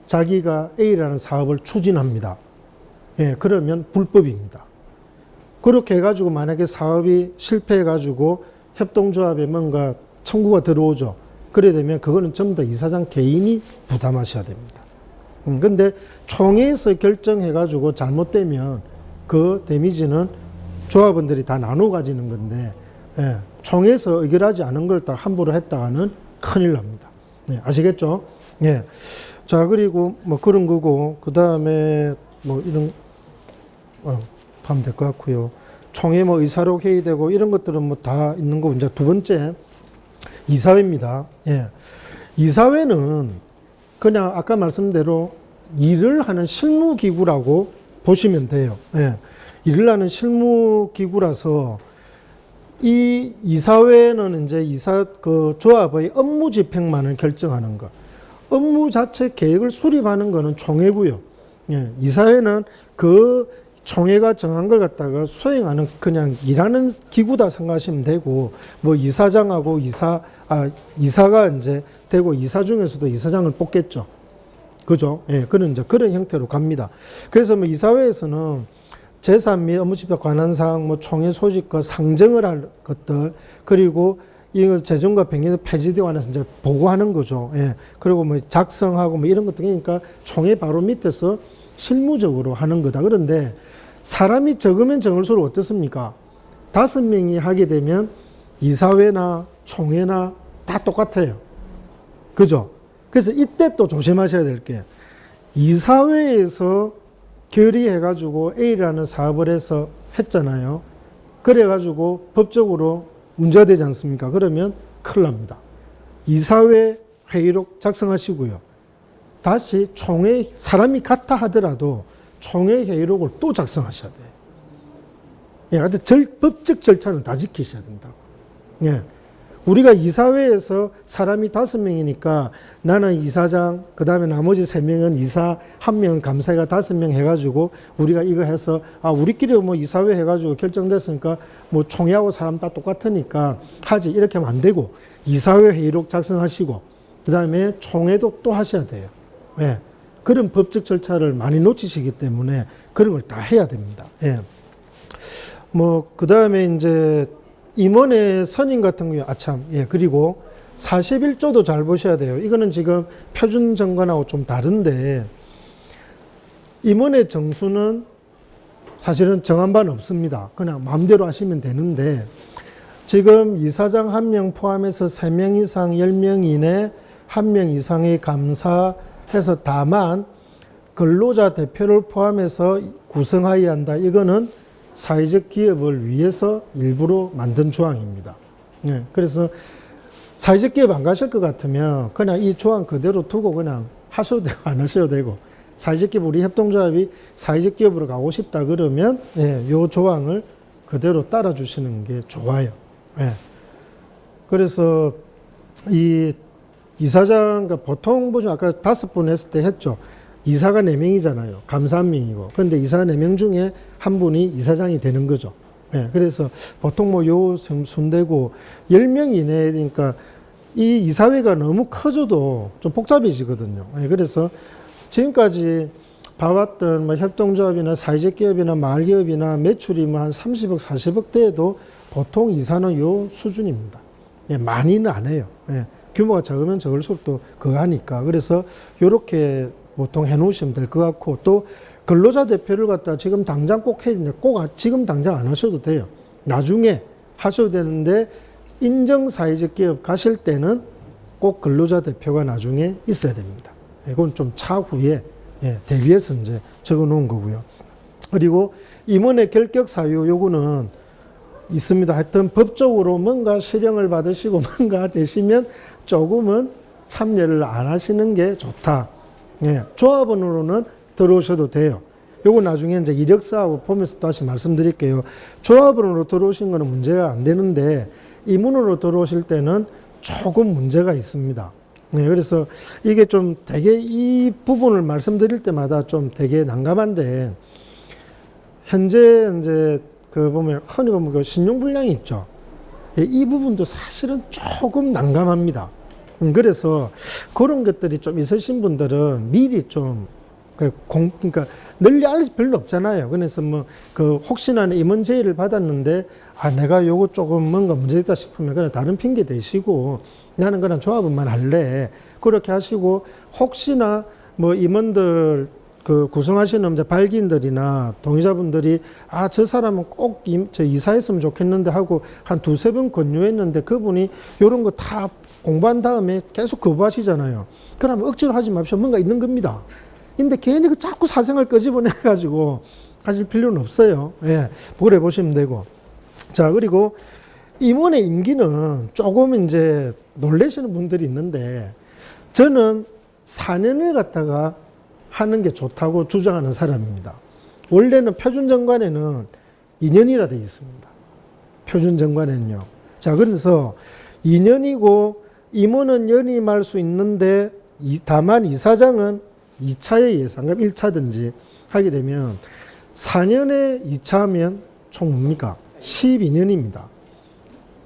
자기가 A라는 사업을 추진합니다. 예, 그러면 불법입니다. 그렇게 해가지고 만약에 사업이 실패해가지고 협동조합에 뭔가 청구가 들어오죠. 그래 되면 그거는 전부 다 이사장 개인이 부담하셔야 됩니다. 근데 총회에서 결정해가지고 잘못되면 그 데미지는 조합원들이 다 나눠 가지는 건데, 예, 총회에서 의결하지 않은 걸 딱 함부로 했다가는 큰일 납니다. 예, 아시겠죠? 예. 자, 그리고 그런 거고, 그 다음에 이런, 하면 될 것 같고요. 총회 의사록 회의되고 이런 것들은 다 있는 거고, 이제 두 번째, 이사회입니다. 예. 이사회는 그냥 아까 말씀대로 일을 하는 실무기구라고 보시면 돼요. 예. 일을 하는 실무기구라서 이 이사회는 이제 조합의 업무 집행만을 결정하는 것. 업무 자체 계획을 수립하는 거는 총회고요. 예. 이사회는 그 총회가 정한 걸 갖다가 수행하는 그냥 일하는 기구다 생각하시면 되고, 이사장하고 이사가 이제 되고, 이사 중에서도 이사장을 뽑겠죠. 그죠? 예, 그런 이제 그런 형태로 갑니다. 그래서 이사회에서는 재산 및 업무 집행 관한 사항, 총회 소집과 상정을 할 것들, 그리고 이거 재정과 변경 폐지되어 안에서 이제 보고하는 거죠. 예. 그리고 작성하고 이런 것들, 그러니까 총회 바로 밑에서 실무적으로 하는 거다. 그런데 사람이 적으면 적을수록 어떻습니까? 5명이 하게 되면 이사회나 총회나 다 똑같아요. 그죠? 그래서 이때 또 조심하셔야 될 게, 이사회에서 결의해가지고 A라는 사업을 해서 했잖아요. 그래가지고 법적으로 문제가 되지 않습니까? 그러면 큰일 납니다. 이사회 회의록 작성하시고요. 다시 총회, 사람이 같아 하더라도 총회 회의록을 또 작성하셔야 돼요. 예, 하여튼 법적 절차는 다 지키셔야 된다고. 예. 우리가 이사회에서 사람이 5명이니까 나는 이사장, 그 다음에 나머지 3명은 이사, 1명은 감사가 5명 해가지고 우리가 이거 해서, 우리끼리 이사회 해가지고 결정됐으니까 총회하고 사람 다 똑같으니까 하지. 이렇게 하면 안 되고, 이사회 회의록 작성하시고, 그 다음에 총회도 또 하셔야 돼요. 예. 그런 법적 절차를 많이 놓치시기 때문에 그런 걸 다 해야 됩니다. 예. 그 다음에 이제 임원의 선임 같은 경우에, 예. 그리고 41조도 잘 보셔야 돼요. 이거는 지금 표준 정관하고 좀 다른데, 임원의 정수는 사실은 정한 바는 없습니다. 그냥 마음대로 하시면 되는데 지금 이사장 1명 포함해서 3명 이상 10명 이내 1명 이상의 감사해서 다만 근로자 대표를 포함해서 구성하여야 한다. 이거는 사회적 기업을 위해서 일부러 만든 조항입니다. 예, 그래서 사회적 기업 안 가실 것 같으면 그냥 이 조항 그대로 두고 그냥 하셔도 되고 안 하셔도 되고 사회적 기업 우리 협동조합이 사회적 기업으로 가고 싶다 그러면 요 조항을 그대로 따라 주시는 게 좋아요. 예. 그래서 이 이사장 보통 보시면 아까 5분 했을 때 했죠. 이사가 4명이잖아요. 감사 1명이고. 근데 이사 4명 중에 한 분이 이사장이 되는 거죠. 예. 그래서 보통 요 순대고 10명 이내니까 이 이사회가 너무 커져도 좀 복잡해지거든요. 예. 그래서 지금까지 봐왔던 협동조합이나 사회적 기업이나 마을기업이나 매출이 한 30억, 40억 대에도 보통 이사는 요 수준입니다. 예, 많이는 안 해요. 예, 규모가 적으면 적을수록 또 그거 하니까. 그래서 요렇게 보통 해 놓으시면 될 것 같고 또 근로자 대표를 갖다 지금 당장 꼭 해야 되냐. 꼭 지금 당장 안 하셔도 돼요. 나중에 하셔도 되는데 인정 사회적 기업 가실 때는 꼭 근로자 대표가 나중에 있어야 됩니다. 이건 좀 차후에 대비해서 이제 적어 놓은 거고요. 그리고 임원의 결격 사유 요거는 있습니다. 하여튼 법적으로 뭔가 실형을 받으시고 뭔가 되시면 조금은 참여를 안 하시는 게 좋다. 예, 조합원으로는 들어오셔도 돼요. 요거 나중에 이제 이력서하고 보면서 다시 말씀드릴게요. 조합원으로 들어오신 거는 문제가 안 되는데 임원으로 들어오실 때는 조금 문제가 있습니다. 네, 그래서 이게 좀 되게 이 부분을 말씀드릴 때마다 좀 되게 난감한데 현재 이제 보면 흔히 보면 그 신용불량이 있죠. 이 부분도 사실은 조금 난감합니다. 그래서 그런 것들이 좀 있으신 분들은 미리 좀 그러니까 널리 알 별로 없잖아요. 그래서 혹시나 임원 제의를 받았는데 내가 요거 조금 뭔가 문제있다 싶으면 그냥 다른 핑계 대시고 나는 그냥 조합원만 할래. 그렇게 하시고 혹시나 임원들 구성하시는 발기인들이나 동의자분들이 저 사람은 꼭 저 이사했으면 좋겠는데 하고 한 2-3번 권유했는데 그분이 요런 거 다 공부한 다음에 계속 거부하시잖아요. 그러면 억지로 하지 마십시오. 뭔가 있는 겁니다. 근데 괜히 자꾸 사생활 끄집어내가지고 하실 필요는 없어요. 예, 그래 보시면 되고. 자, 그리고 임원의 임기는 조금 이제 놀라시는 분들이 있는데 저는 4년을 갖다가 하는 게 좋다고 주장하는 사람입니다. 원래는 표준정관에는 2년이라 되어 있습니다. 표준정관에는요. 자, 그래서 2년이고 임원은 연임할 수 있는데 다만 이사장은 2차에 의해서, 그러니까 1차든지 하게 되면 4년에 2차하면 총 뭡니까? 12년입니다.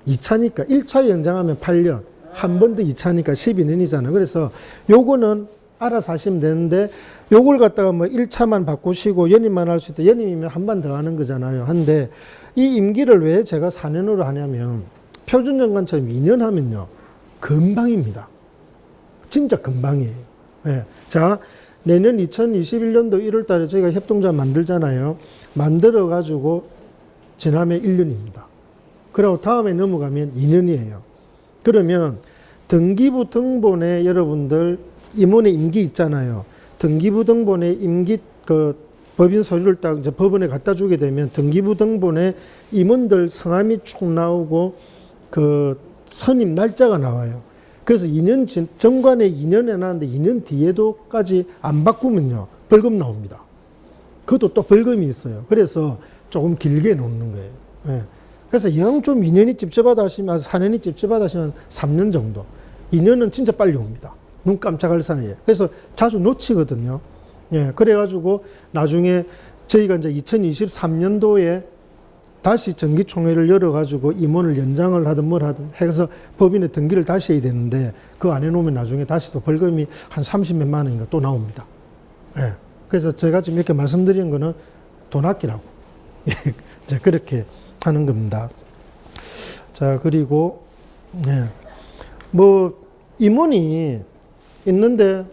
2차니까 1차 연장하면 8년, 한 번 더 2차니까 12년이잖아요. 그래서 요거는 알아서 하시면 되는데 요걸 갖다가 1차만 바꾸시고 연임만 할 수 있다. 연임이면 한 번 더 하는 거잖아요. 한데 이 임기를 왜 제가 4년으로 하냐면 표준정관처럼 2년 하면요. 금방입니다. 진짜 금방이에요. 네. 자, 내년 2021년도 1월 달에 저희가 협동조합 만들잖아요. 만들어가지고 지나면 1년입니다. 그리고 다음에 넘어가면 2년이에요. 그러면 등기부 등본에 여러분들 임원의 임기 있잖아요. 등기부 등본에 임기 법인 서류를 딱 이제 법원에 갖다 주게 되면 등기부 등본에 임원들 성함이 쭉 나오고 선임 날짜가 나와요. 그래서 2년 정관에 2년 해놨는데 2년 뒤에도까지 안 바꾸면요 벌금 나옵니다. 그것도 또 벌금이 있어요. 그래서 조금 길게 놓는 거예요. 예. 그래서 영 좀 2년이 찝찝하다 하시면 4년이 찝찝하다 하시면 3년 정도. 2년은 진짜 빨리 옵니다. 눈 깜짝할 사이에. 그래서 자주 놓치거든요. 예. 그래가지고 나중에 저희가 이제 2023년도에 다시 정기총회를 열어가지고 임원을 연장을 하든 뭘 하든 해서 법인의 등기를 다시 해야 되는데 그거 안 해놓으면 나중에 다시 또 벌금이 한 30몇만 원인가 또 나옵니다. 예. 그래서 제가 지금 이렇게 말씀드리는 거는 돈 아끼라고. 이제 그렇게 하는 겁니다. 자, 그리고, 임원이 있는데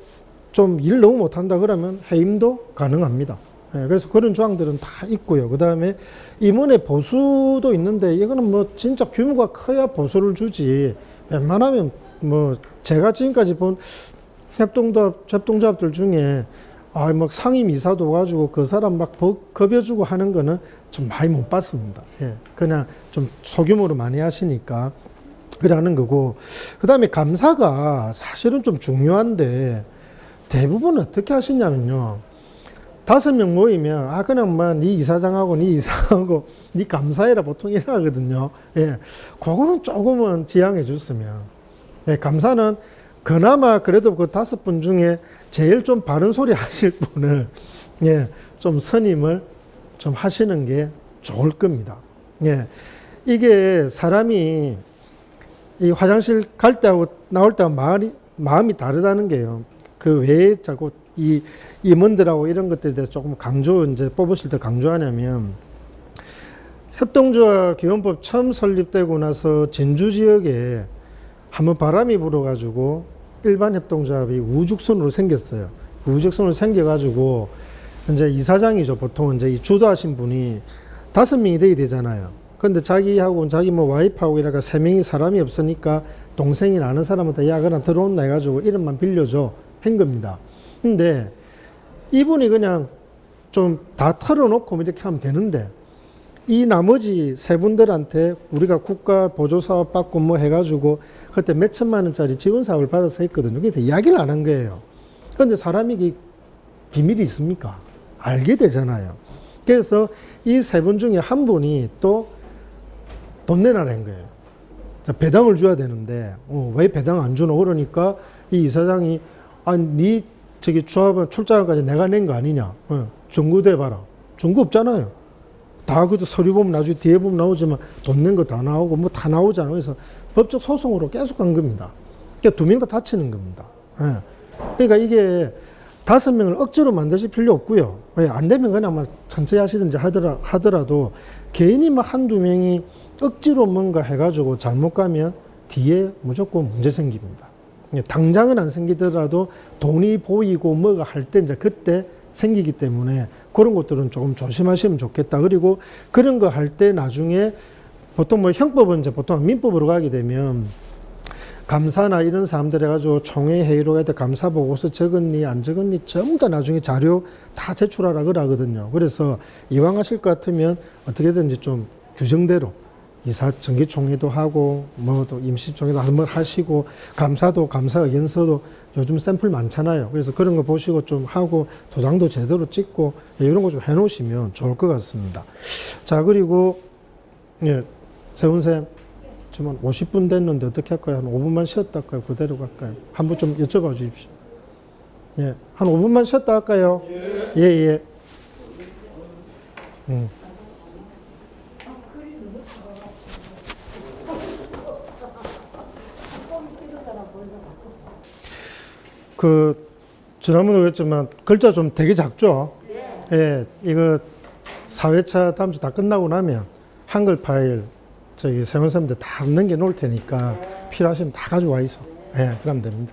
좀 일 너무 못한다 그러면 해임도 가능합니다. 예, 그래서 그런 조항들은 다 있고요. 그 다음에 임원의 보수도 있는데 이거는 뭐 진짜 규모가 커야 보수를 주지. 웬만하면 뭐 제가 지금까지 본 협동조합들 중에 뭐 상임 이사도 가지고 그 사람 막 겁여주고 하는 거는 좀 많이 못 봤습니다. 예, 그냥 좀 소규모로 많이 하시니까 그러는 거고. 그 다음에 감사가 사실은 좀 중요한데 대부분 어떻게 하시냐면요. 5명 모이면 그냥 네 이사장하고 네 이사하고 네 감사해라 보통 이래 하거든요. 예, 그거는 조금은 지양해 줬으면. 예, 감사는 그나마 그래도 그 5분 중에 제일 좀 바른 소리 하실 분을 예, 좀 선임을 좀 하시는 게 좋을 겁니다. 예, 이게 사람이 이 화장실 갈 때하고 나올 때하고 마음이 다르다는 게요. 그 왜 자꾸 이 임원들하고 이런 것들에 대해서 조금 이제 뽑으실 때 강조하냐면, 협동조합 기원법 처음 설립되고 나서 진주 지역에 한번 바람이 불어가지고 일반 협동조합이 우죽순으로 생겼어요. 우죽순으로 생겨가지고 이제 이사장이죠. 보통 이제 이 주도하신 분이 5명이 돼야 되잖아요. 근데 자기하고 자기 뭐 와이프하고 이래가 3명이 사람이 없으니까 동생이 아는 사람한테 그냥 들어온다 해가지고 이름만 빌려줘 한 겁니다. 근데 이분이 그냥 좀 다 털어놓고 이렇게 하면 되는데, 이 나머지 3분들한테 우리가 국가 보조사업 받고 뭐 해가지고 그때 몇 천만 원짜리 지원사업을 받아서 했거든요. 그래서 이야기를 안 한 거예요. 그런데 사람이 비밀이 있습니까? 알게 되잖아요. 그래서 이 3분 중에 한 분이 또 돈 내놔라는 거예요. 배당을 줘야 되는데 왜 배당 안 주노? 그러니까 이 이사장이 네 저기 조합은 출자금까지 내가 낸 거 아니냐? 정구대 봐라. 정구 없잖아요. 다 그저 서류 보면 나중에 뒤에 보면 나오지만 돈 낸 거 다 나오고 뭐 다 나오잖아요. 그래서 법적 소송으로 계속 간 겁니다. 그러니까 2명 다 다치는 겁니다. 그러니까 이게 5명을 억지로 만드실 필요 없고요. 안 되면 그냥 막 천천히 하시든지 하더라도 개인이 막 한두 명이 억지로 뭔가 해가지고 잘못 가면 뒤에 무조건 문제 생깁니다. 당장은 안 생기더라도 돈이 보이고 뭐가 할 때 이제 그때 생기기 때문에 그런 것들은 조금 조심하시면 좋겠다. 그리고 그런 거 할 때 나중에 보통 뭐 형법은 이제 보통 민법으로 가게 되면 감사나 이런 사람들 해가지고 총회 회의로 갈 때 감사 보고서 적었니 안 적었니 전부 다 나중에 자료 다 제출하라 그러거든요. 그래서 이왕 하실 것 같으면 어떻게든지 좀 규정대로 이사 정기총회도 하고 뭐 또 임시총회도 한번 하시고 감사도 감사 의견서도 요즘 샘플 많잖아요. 그래서 그런 거 보시고 좀 하고 도장도 제대로 찍고 이런 거 좀 해놓으시면 좋을 것 같습니다. 자, 그리고 세훈쌤 지금 50분 됐는데 어떻게 할까요? 한 5분만 쉬었다 할까요? 그대로 갈까요? 한번 좀 여쭤봐 주십시오. 한 5분만 쉬었다 할까요? 예. 지난번에 그랬지만 글자 좀 되게 작죠? 예, 이거 4회차 다음 주 다 끝나고 나면 한글 파일 저기 세원쌤들 다 넘겨 놓을 테니까 필요하시면 다 가져와 있어. 예, 그러면 됩니다.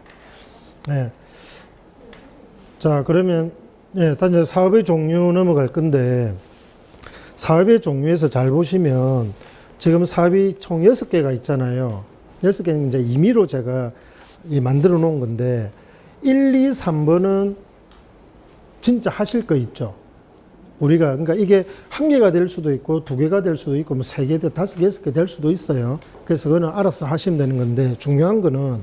예. 자, 그러면 단 이제 사업의 종류 넘어갈 건데, 사업의 종류에서 잘 보시면 지금 사업이 총 6개가 있잖아요. 6개는 이제 임의로 제가 만들어 놓은 건데 1, 2, 3번은 진짜 하실 거 있죠. 우리가, 그러니까 이게 1개가 될 수도 있고 2개가 될 수도 있고 뭐 3개, 5개, 6개 될 수도 있어요. 그래서 그거는 알아서 하시면 되는 건데, 중요한 거는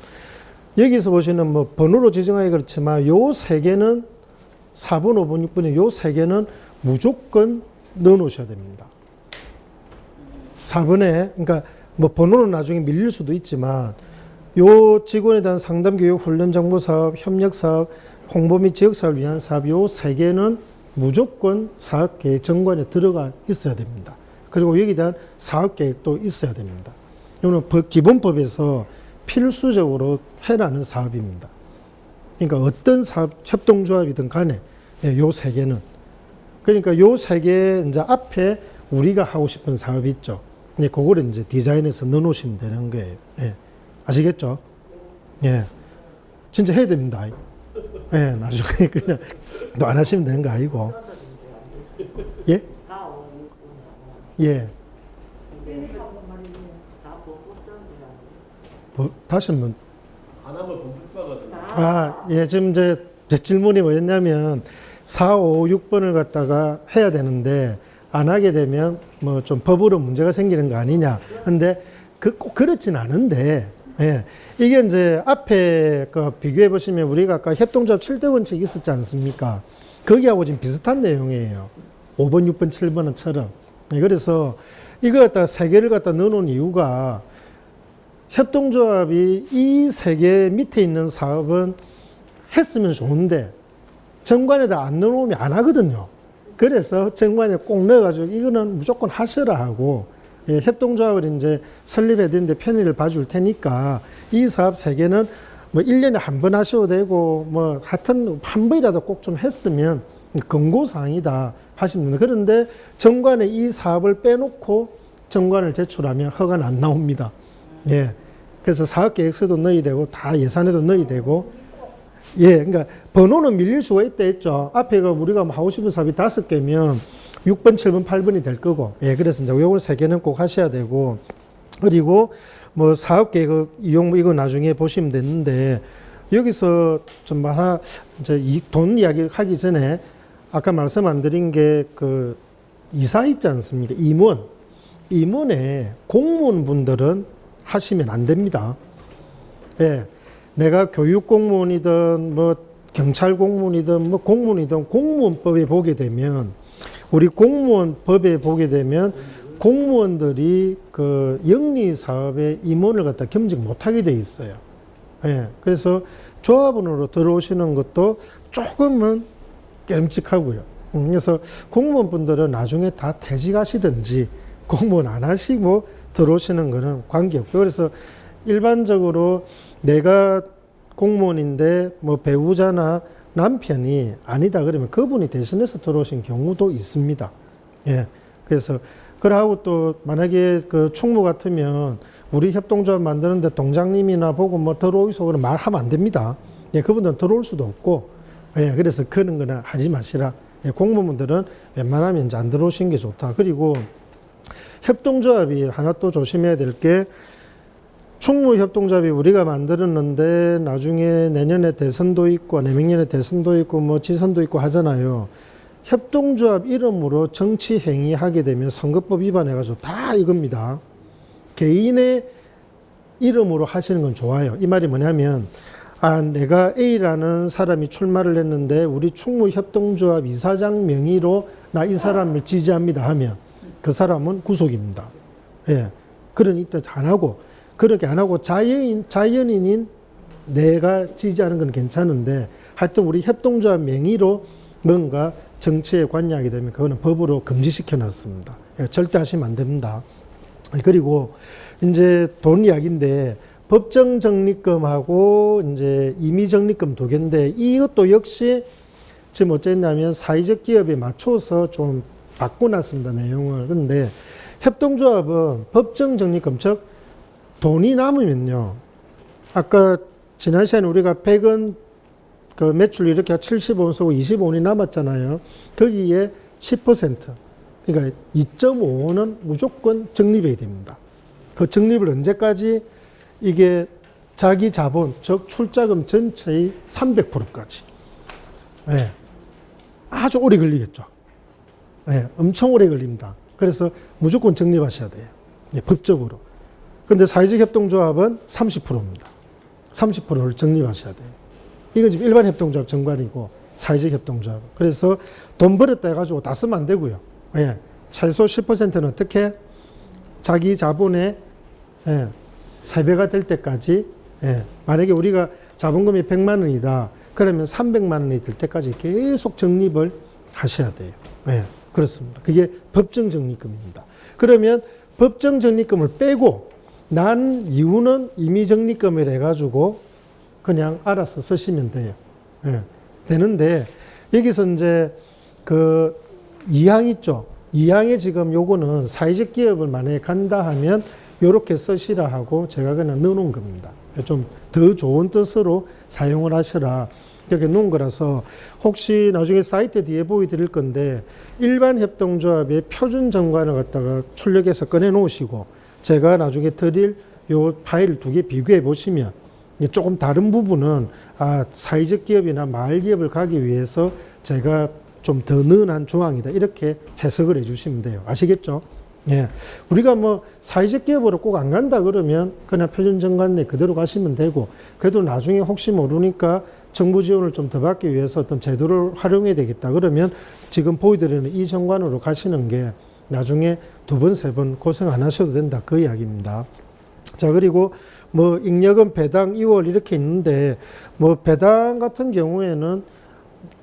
여기서 보시는 뭐 번호로 지정하기 그렇지만 요 3개는 4번, 5번, 6번에 요 3개는 무조건 넣어 놓으셔야 됩니다. 4번에, 그러니까 뭐 번호는 나중에 밀릴 수도 있지만 요 직원에 대한 상담 교육 훈련 정보 사업, 협력 사업, 홍보 및 지역 사업을 위한 사업, 요 3개는 무조건 사업 계획 정관에 들어가 있어야 됩니다. 그리고 여기에 대한 사업 계획도 있어야 됩니다. 이거는 기본법에서 필수적으로 해라는 사업입니다. 그러니까 어떤 사업, 협동조합이든 간에 요 3개는, 그러니까 요 3개 이제 앞에 우리가 하고 싶은 사업이 있죠. 그거를 이제 디자인해서 넣어 놓으시면 되는 거예요. 아시겠죠? 진짜 해야 됩니다. 예, 나중에 그냥 또 안 하시면 되는 거 아니고. 예? 4, 5, 6분 예. 이게 다 보급전이라는 뭐, 다시 한번. 안 하면 범법과거든요. 아, 예, 지금 이제 제 질문이 뭐였냐면 4, 5, 6번을 갖다가 해야 되는데 안 하게 되면 뭐 좀 법으로 문제가 생기는 거 아니냐. 근데 꼭 그렇진 않은데, 예. 이게 이제 앞에 그 비교해 보시면 우리가 아까 협동조합 7대 원칙이 있었지 않습니까? 거기하고 지금 비슷한 내용이에요. 5번, 6번, 7번은처럼. 예, 그래서 이거 갖다가 세 개를 갖다 넣어놓은 이유가 협동조합이 이 세 개 밑에 있는 사업은 했으면 좋은데 정관에다 안 넣어놓으면 안 하거든요. 그래서 정관에 꼭 넣어가지고 이거는 무조건 하셔라 하고, 예, 협동조합을 이제 설립해야 되는데 편의를 봐줄 테니까 이 사업 세 개는 뭐 1년에 한 번 하셔도 되고 뭐 하여튼 한 번이라도 꼭 좀 했으면 권고사항이다 하시면 됩니다. 그런데 정관에 이 사업을 빼놓고 정관을 제출하면 허가는 안 나옵니다. 예. 그래서 사업계획서도 넣어야 되고 다 예산에도 넣어야 되고, 예, 그러니까 번호는 밀릴 수가 있다 했죠. 앞에가 우리가 하고 싶은 사업이 5개면 6번, 7번, 8번이 될 거고, 예, 그래서 이제 요걸 3개는 꼭 하셔야 되고, 그리고 뭐 사업계획 이용 이거 나중에 보시면 되는데 여기서 좀 하나 이제 이 돈 이야기 하기 전에 아까 말씀 안 드린 게 그 이사 있지 않습니까? 임원에 공무원분들은 하시면 안 됩니다. 예. 내가 교육 공무원이든 뭐 경찰 공무원이든 뭐 공무원이든 공무원법에 보게 되면 우리 공무원법에 보게 되면 공무원들이 그 영리 사업에 임원을 갖다 겸직 못하게 돼 있어요. 예. 그래서 조합원으로 들어오시는 것도 조금은 깨름직하고요. 그래서 공무원분들은 나중에 다 퇴직하시든지 공무원 안 하시고 들어오시는 거는 관계없고요. 그래서 일반적으로 내가 공무원인데 뭐 배우자나 남편이 아니다 그러면 그분이 대신해서 들어오신 경우도 있습니다. 예. 그래서 그러고 또 만약에 그 충무 같으면 우리 협동조합 만드는데 동장님이나 보고 뭐 들어오이소 그러면 말하면 안 됩니다. 예. 그분들은 들어올 수도 없고, 예. 그래서 그런 거는 하지 마시라. 예. 공무원들은 웬만하면 이제 안 들어오시는 게 좋다. 그리고 협동조합이 하나 또 조심해야 될 게 충무협동조합이 우리가 만들었는데 나중에 내년에 대선도 있고 내명년에 대선도 있고 뭐 지선도 있고 하잖아요. 협동조합 이름으로 정치 행위하게 되면 선거법 위반해가지고 다 이겁니다. 개인의 이름으로 하시는 건 좋아요. 이 말이 뭐냐면 내가 A라는 사람이 출마를 했는데 우리 충무협동조합 이사장 명의로 나 이 사람을 지지합니다 하면 그 사람은 구속입니다. 예. 그러니까 안 하고 그렇게 안 하고 자연인인 내가 지지하는 건 괜찮은데 하여튼 우리 협동조합 명의로 뭔가 정치에 관여하게 되면 그거는 법으로 금지시켜 놨습니다. 절대 하시면 안 됩니다. 그리고 이제 돈 이야기인데 법정 적립금하고 이제 임의 적립금 두 개인데 이것도 역시 지금 어쨌냐면 사회적 기업에 맞춰서 좀 바꿔놨습니다. 내용을. 그런데 협동조합은 법정 적립금 즉 돈이 남으면요. 아까 지난 시간에 우리가 100원 그 매출 이렇게 70원 쓰고 25원이 남았잖아요. 거기에 10% 그러니까 2.5원은 무조건 적립해야 됩니다. 그 적립을 언제까지? 이게 자기 자본 즉 출자금 전체의 300%까지. 예. 아주 오래 걸리겠죠. 예. 엄청 오래 걸립니다. 그래서 무조건 적립하셔야 돼요. 예. 법적으로. 근데 사회적 협동조합은 30%입니다. 30%를 적립하셔야 돼요. 이건 지금 일반 협동조합 정관이고 사회적 협동조합. 그래서 돈 벌었다 해가지고 다 쓰면 안 되고요. 예. 최소 10%는 어떻게? 자기 자본의 3배가 될 때까지, 만약에 우리가 자본금이 100만 원이다. 그러면 300만 원이 될 때까지 계속 적립을 하셔야 돼요. 그렇습니다. 그게 법정 적립금입니다. 그러면 법정 적립금을 빼고 난 이유는 임의 적립금을 해가지고 그냥 알아서 쓰시면 돼요. 되는데 여기서 이제 그 2항 있죠. 2항에 지금 요거는 사회적 기업을 만약에 간다 하면 요렇게 쓰시라 하고 제가 그냥 넣어놓은 겁니다. 좀 더 좋은 뜻으로 사용을 하셔라. 이렇게 놓은 거라서 혹시 나중에 사이트 뒤에 보여드릴 건데 일반 협동조합의 표준 정관을 갖다가 출력해서 꺼내 놓으시고 제가 나중에 드릴 요 파일 두 개 비교해 보시면 조금 다른 부분은 사회적 기업이나 마을 기업을 가기 위해서 제가 좀 더 느긋한 조항이다 이렇게 해석을 해주시면 돼요. 아시겠죠? 예, 우리가 뭐 사회적 기업으로 꼭 안 간다 그러면 그냥 표준 정관 내 그대로 가시면 되고 그래도 나중에 혹시 모르니까 정부 지원을 좀 더 받기 위해서 어떤 제도를 활용해야 되겠다 그러면 지금 보여드리는 이 정관으로 가시는 게 나중에 두 번, 세 번 고생 안 하셔도 된다 그 이야기입니다. 자, 그리고 뭐 잉여금 배당 2월 이렇게 있는데 뭐 배당 같은 경우에는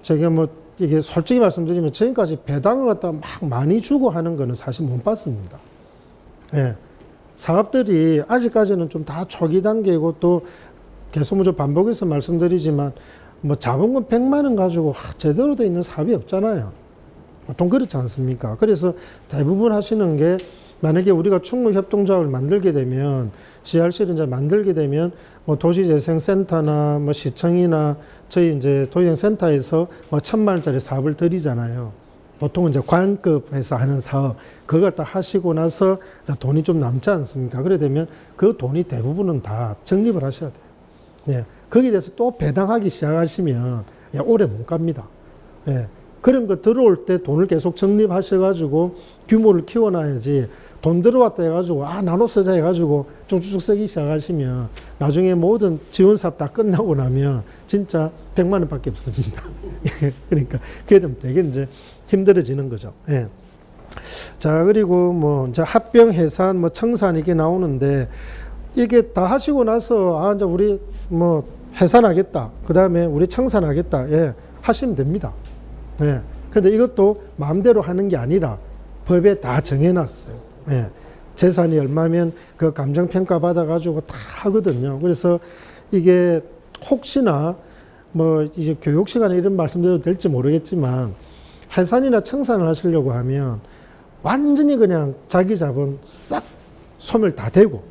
제가 뭐 이게 솔직히 말씀드리면 지금까지 배당을 갖다가 막 많이 주고 하는 거는 사실 못 봤습니다. 예. 사업들이 아직까지는 좀 다 초기 단계이고 또 계속 뭐 반복해서 말씀드리지만 뭐 자본금 100만 원 가지고 제대로 돼 있는 사업이 없잖아요. 보통 그렇지 않습니까? 그래서 대부분 하시는 게 만약에 우리가 충무협동조합을 만들게 되면 CRC를 이제 만들게 되면 뭐 도시재생센터나 뭐 시청이나 저희 이제 도시재생센터에서 뭐 1,000만 원짜리 사업을 드리잖아요. 보통은 이제 관급해서 하는 사업 그거 갖다 하시고 나서 돈이 좀 남지 않습니까? 그래 되면 그 돈이 대부분은 다 적립을 하셔야 돼요. 예. 거기에 대해서 또 배당하기 시작하시면 오래 못 갑니다. 예. 그런 거 들어올 때 돈을 계속 적립하셔가지고 규모를 키워놔야지 돈 들어왔다 해가지고 나눠 쓰자 해가지고 쭉쭉 쓰기 시작하시면 나중에 모든 지원 사업 다 끝나고 나면 진짜 100만 원밖에 없습니다. 그러니까 그게 되면 되게 이제 힘들어지는 거죠. 예. 자, 그리고 뭐 이제 합병, 해산, 뭐 청산 이게 나오는데 이게 다 하시고 나서 이제 우리 뭐 해산하겠다. 그 다음에 우리 청산하겠다. 예. 하시면 됩니다. 예. 근데 이것도 마음대로 하는 게 아니라 법에 다 정해놨어요. 예. 재산이 얼마면 그 감정평가 받아가지고 다 하거든요. 그래서 이게 혹시나 뭐 이제 교육 시간에 이런 말씀드려도 될지 모르겠지만 해산이나 청산을 하시려고 하면 완전히 그냥 자기 자본 싹 소멸 다 되고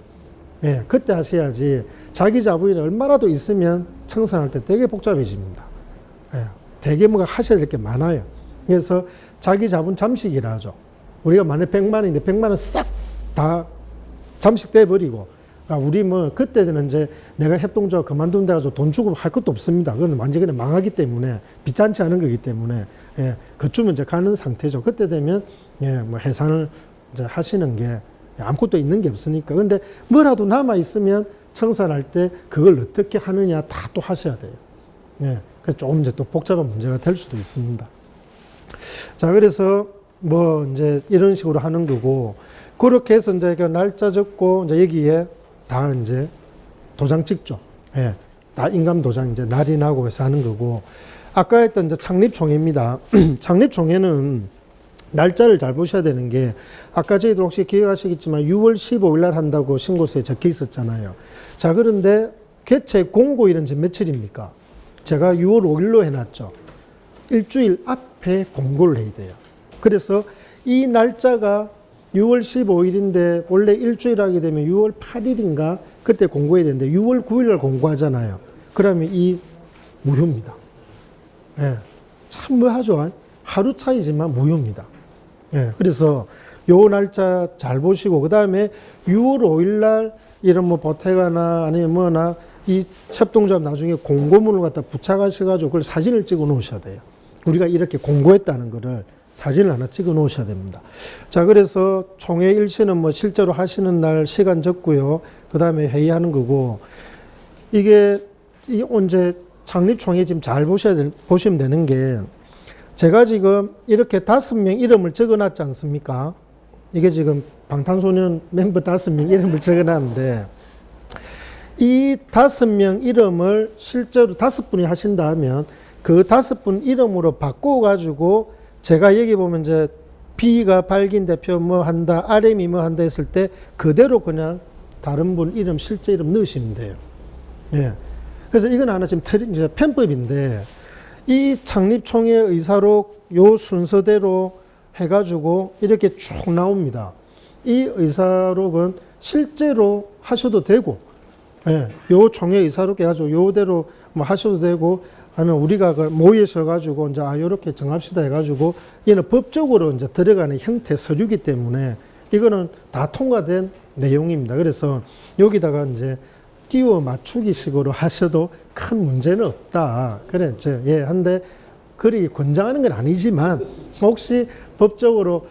예. 그때 하셔야지 자기 자본이 얼마라도 있으면 청산할 때 되게 복잡해집니다. 예. 되게 뭔가 하셔야 될 게 많아요. 그래서 자기 자본 잠식이라 하죠. 우리가 만약 100만 원인데 100만 원 싹 다 잠식돼 버리고 우리 뭐 그때는 이제 내가 협동조합 그만둔다 가지고 돈 주고 할 것도 없습니다. 그건 완전히 그냥 망하기 때문에 비싼치 않은 거기 때문에 예, 그쯤은 이제 가는 상태죠. 그때 되면 예, 뭐 해산을 이제 하시는 게 아무것도 있는 게 없으니까. 근데 뭐라도 남아 있으면 청산할 때 그걸 어떻게 하느냐 다 또 하셔야 돼요. 예, 그래서 조금 이제 또 복잡한 문제가 될 수도 있습니다. 자, 그래서 뭐 이제 이런 식으로 하는 거고 그렇게 해서 이제 그 날짜 적고 이제 여기에 다 이제 도장 찍죠. 예, 다 인감 도장 이제 날인하고 해서 하는 거고 아까 했던 이제 창립총회입니다. 창립총회는 날짜를 잘 보셔야 되는 게 아까 저희들 혹시 기억하시겠지만 6월 15일 날 한다고 신고서에 적혀 있었잖아요. 자, 그런데 개최 공고일은 지금 며칠입니까? 제가 6월 5일로 해놨죠. 일주일 앞에 공고를 해야 돼요. 그래서 이 날짜가 6월 15일인데 원래 일주일 하게 되면 6월 8일인가 그때 공고해야 되는데 6월 9일날 공고하잖아요. 그러면 이 무효입니다. 예, 참 뭐하죠? 하루 차이지만 무효입니다. 예, 그래서 요 날짜 잘 보시고 그 다음에 6월 5일날 이런 뭐 보태가나 아니면 뭐나 이 협동조합 나중에 공고문을 갖다 부착하셔가지고 그걸 사진을 찍어 놓으셔야 돼요. 우리가 이렇게 공고했다는 거를 사진을 하나 찍어 놓으셔야 됩니다. 자, 그래서 총회 일시는 뭐 실제로 하시는 날 시간 적고요. 그 다음에 회의하는 거고 이게 언제 창립총회 지금 잘 보시면 되는 게 제가 지금 이렇게 5명 이름을 적어 놨지 않습니까? 이게 지금 방탄소년 멤버 5명 이름을 적어 놨는데 이 5명 이름을 실제로 5분이 하신다 하면 그 5분 이름으로 바꿔가지고 제가 여기 보면 이제 B가 발긴 대표 뭐 한다, RM이 뭐 한다 했을 때 그대로 그냥 다른 분 이름, 실제 이름 넣으시면 돼요. 예. 그래서 이건 하나 지금 이제 편법인데 이 창립총회 의사록 요 순서대로 해가지고 이렇게 쭉 나옵니다. 이 의사록은 실제로 하셔도 되고, 예. 요 총회 의사록 해가지고 요대로 뭐 하셔도 되고, 하면 우리가 그걸 모여서 가지고 이제 요렇게 정합시다 해가지고 얘는 법적으로 이제 들어가는 형태 서류기 때문에 이거는 다 통과된 내용입니다. 그래서 여기다가 이제 끼워 맞추기 식으로 하셔도 큰 문제는 없다. 그래, 예, 한데 그리 권장하는 건 아니지만 혹시 법적으로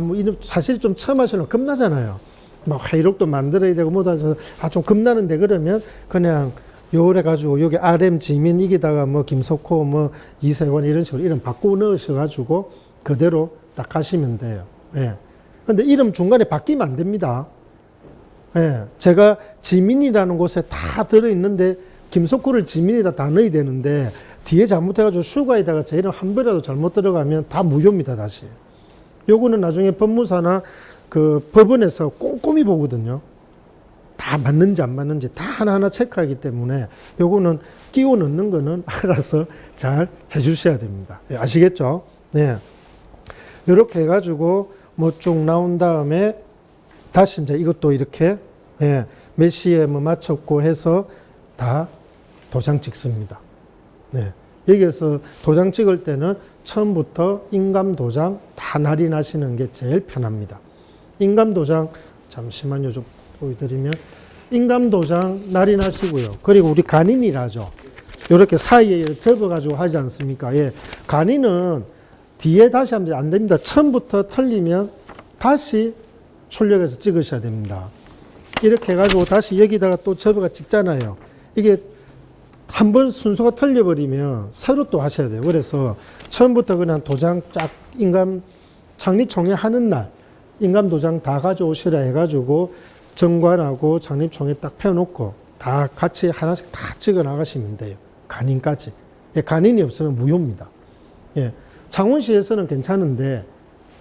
뭐 이런 사실 좀 처음 하시면 겁나잖아요. 막 회의록도 만들어야 되고 뭐다 해서 좀 겁나는데 그러면 그냥 요래 가지고 여기 RM 지민 이기다가 뭐 김석호 뭐 이세원 이런 식으로 이름 바꾸어 넣으셔 가지고 그대로 딱 하시면 돼요. 예. 근데 이름 중간에 바뀌면 안 됩니다. 예. 제가 지민이라는 곳에 다 들어 있는데 김석호를 지민에다 다 넣어야 되는데 뒤에 잘못해 가지고 슈가에다가 제 이름 한 번이라도 잘못 들어가면 다 무효입니다, 다시. 요거는 나중에 법무사나 그 법원에서 꼼꼼히 보거든요. 다 맞는지 안 맞는지 다 하나하나 체크하기 때문에 요거는 끼워 넣는 거는 알아서 잘 해주셔야 됩니다. 예, 아시겠죠? 네. 요렇게 해가지고 뭐 쭉 나온 다음에 다시 이제 이것도 이렇게 예, 몇 시에 뭐 마쳤고 해서 다 도장 찍습니다. 네. 여기에서 도장 찍을 때는 처음부터 인감 도장 다 날인하시는 게 제일 편합니다. 인감 도장 잠시만요, 좀 보여드리면 인감 도장 날인하시고요. 그리고 우리 간인이라죠. 이렇게 사이에 접어가지고 하지 않습니까? 예, 간인은 뒤에 다시 하면 안 됩니다. 처음부터 틀리면 다시 출력해서 찍으셔야 됩니다. 이렇게 해가지고 다시 여기다가 또 접어가 찍잖아요. 이게 한번 순서가 틀려버리면 새로 또 하셔야 돼요. 그래서 처음부터 그냥 도장 쫙 인감 창립총회 하는 날 인감 도장 다 가져오시라 해가지고 정관하고 창립총회 딱 펴놓고 다 같이 하나씩 다 찍어 나가시면 돼요. 간인까지. 예, 간인이 없으면 무효입니다. 예, 창원시에서는 괜찮은데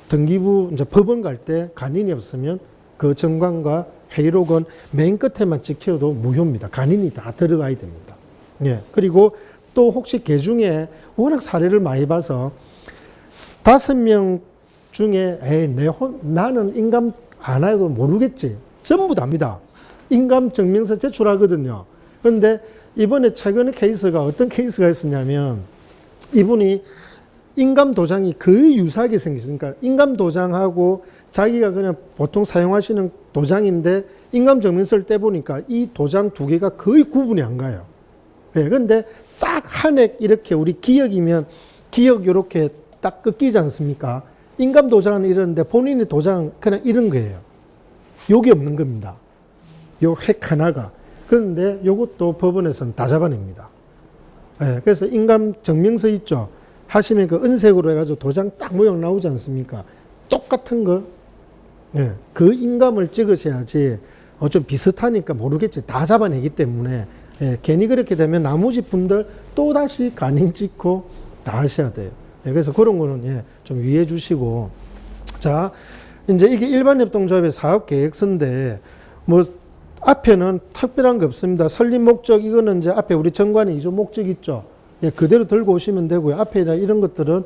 등기부 이제 법원 갈 때 간인이 없으면 그 정관과 회의록은 맨 끝에만 찍혀도 무효입니다. 간인이 다 들어가야 됩니다. 예, 그리고 또 혹시 개 중에 워낙 사례를 많이 봐서 5명 중에 나는 인감 안 해도 모르겠지. 전부 다입니다. 인감 증명서 제출하거든요. 그런데 이번에 최근에 케이스가 어떤 케이스가 있었냐면 이분이 인감 도장이 거의 유사하게 생겼으니까 인감 도장하고 자기가 그냥 보통 사용하시는 도장인데 인감 증명서를 떼보니까 이 도장 두 개가 거의 구분이 안 가요. 예, 근데 딱 한 획 이렇게 우리 기억이면 기억 이렇게 딱 꺾이지 않습니까? 인감 도장은 이러는데 본인의 도장 그냥 이런 거예요. 요게 없는 겁니다. 요 획 하나가. 그런데 요것도 법원에서는 다 잡아냅니다. 예, 그래서 인감 증명서 있죠. 하시면 그 은색으로 해가지고 도장 딱 모양 나오지 않습니까? 똑같은 거. 예, 그 인감을 찍으셔야지. 좀 비슷하니까 모르겠지. 다 잡아내기 때문에. 예, 괜히 그렇게 되면 나머지 분들 또 다시 간인 찍고 다 하셔야 돼요. 예, 그래서 그런 거는 예, 좀 유의해 주시고. 자, 이제 이게 일반 협동조합의 사업 계획서인데 뭐 앞에는 특별한 거 없습니다. 설립 목적 이거는 이제 앞에 우리 정관에 이조 목적 있죠. 예, 그대로 들고 오시면 되고요. 앞에 이런 것들은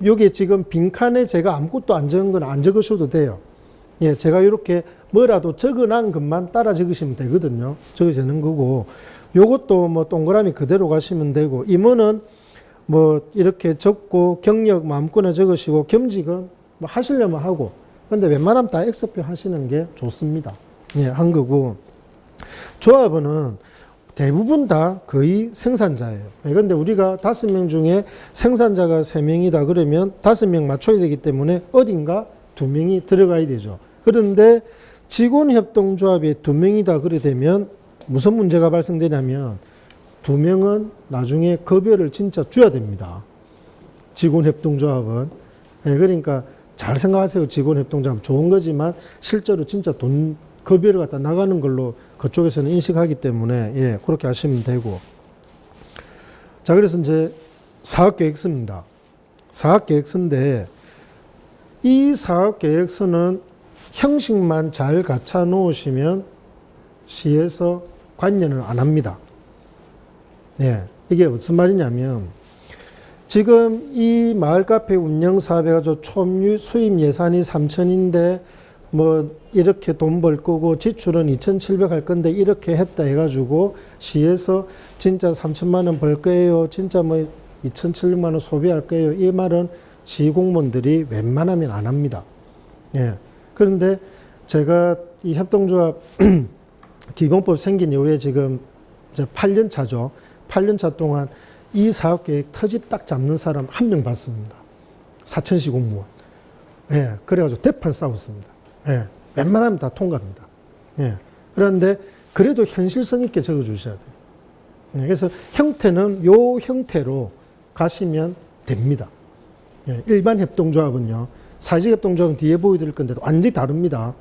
여기 지금 빈칸에 제가 아무것도 안 적은 건 안 적으셔도 돼요. 예, 제가 이렇게 뭐라도 적어놓은 것만 따라 적으시면 되거든요. 적으시는 거고. 요것도 뭐 동그라미 그대로 가시면 되고, 임원은 뭐 이렇게 적고, 경력 마음껏 적으시고, 겸직은 뭐 하시려면 하고, 근데 웬만하면 다 X표 하시는 게 좋습니다. 예, 한 거고. 조합원은 대부분 다 거의 생산자예요. 그런데 우리가 5명 중에 생산자가 3명이다 그러면 5명 맞춰야 되기 때문에 어딘가 2명이 들어가야 되죠. 그런데 직원협동조합에 2명이다 그래 되면 무슨 문제가 발생되냐면 2명은 나중에 급여를 진짜 줘야 됩니다. 직원협동조합은. 네, 그러니까 잘 생각하세요. 직원협동조합 좋은 거지만 실제로 진짜 돈 급여를 갖다 나가는 걸로 그쪽에서는 인식하기 때문에 예, 그렇게 하시면 되고. 자, 그래서 이제 사업계획서입니다. 사업계획서인데 이 사업계획서는 형식만 잘 갖춰 놓으시면 시에서 관여는 안 합니다. 예, 이게 무슨 말이냐면 지금 이 마을카페 운영 사업에 가지고 총 수입 예산이 3천인데 뭐 이렇게 돈 벌 거고 지출은 2,700 할 건데 이렇게 했다 해가지고 시에서 진짜 3천만 원 벌 거예요. 진짜 뭐 2,700만 원 소비할 거예요. 이 말은 시공무원들이 웬만하면 안 합니다. 예. 그런데 제가 이 협동조합 기본법 생긴 이후에 지금 이제 8년 차죠. 8년 차 동안 이 사업계획 터집 딱 잡는 사람 한 명 봤습니다. 사천시 공무원. 예. 그래가지고 대판 싸웠습니다. 예. 웬만하면 다 통과합니다. 예. 그런데 그래도 현실성 있게 적어주셔야 돼요. 예. 그래서 형태는 요 형태로 가시면 됩니다. 예. 일반 협동조합은요. 사회적 협동조합은 뒤에 보여드릴 건데도 완전히 다릅니다.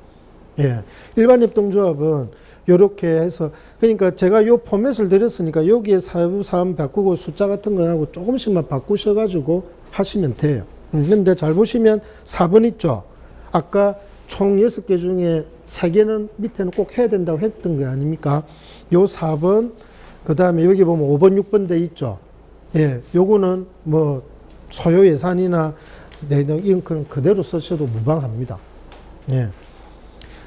예. 일반 협동조합은 요렇게 해서 그러니까 제가 요 포맷을 드렸으니까 여기에 사업 바꾸고 숫자 같은 거하고 조금씩만 바꾸셔가지고 하시면 돼요. 근데 잘 보시면 4번 있죠. 아까 총 6개 중에 3개는 밑에는 꼭 해야 된다고 했던 거 아닙니까? 요 4번, 그 다음에 여기 보면 5번, 6번 돼 있죠. 예, 요거는 뭐 소요 예산이나 내용 이런 건 그대로 쓰셔도 무방합니다. 예.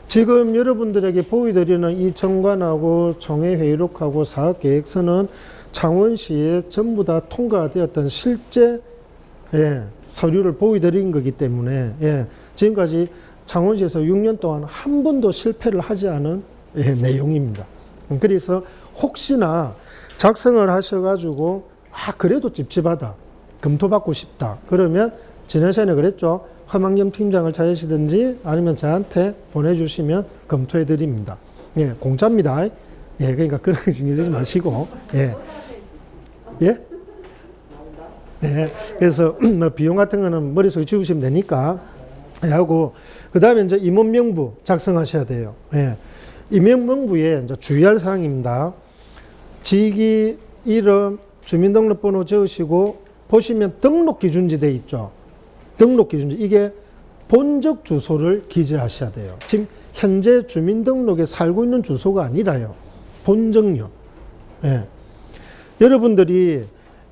지금 여러분들에게 보여드리는 이 정관하고 총회회의록하고 사업계획서는 창원시에 전부 다 통과되었던 실제 예, 서류를 보여드린 거기 때문에 예, 지금까지 창원시에서 6년 동안 한 번도 실패를 하지 않은 예, 내용입니다. 그래서 혹시나 작성을 하셔가지고 그래도 찝찝하다, 검토받고 싶다 그러면 지난 시간에 그랬죠. 화망겸 팀장을 찾으시든지 아니면 저한테 보내주시면 검토해 드립니다. 예, 공짜입니다. 예, 그러니까 그런 거 신경 쓰지 마시고. 예. 예? 예. 그래서 뭐 비용 같은 거는 머릿속에 지우시면 되니까 하고, 그 다음에 이제 임원명부 작성하셔야 돼요. 예. 임원명부에 이제 주의할 사항입니다. 직위, 이름, 주민등록번호 적으시고 보시면 등록기준지 돼 있죠. 등록기준지, 이게 본적 주소를 기재하셔야 돼요. 지금 현재 주민등록에 살고 있는 주소가 아니라요. 본적요. 예. 여러분들이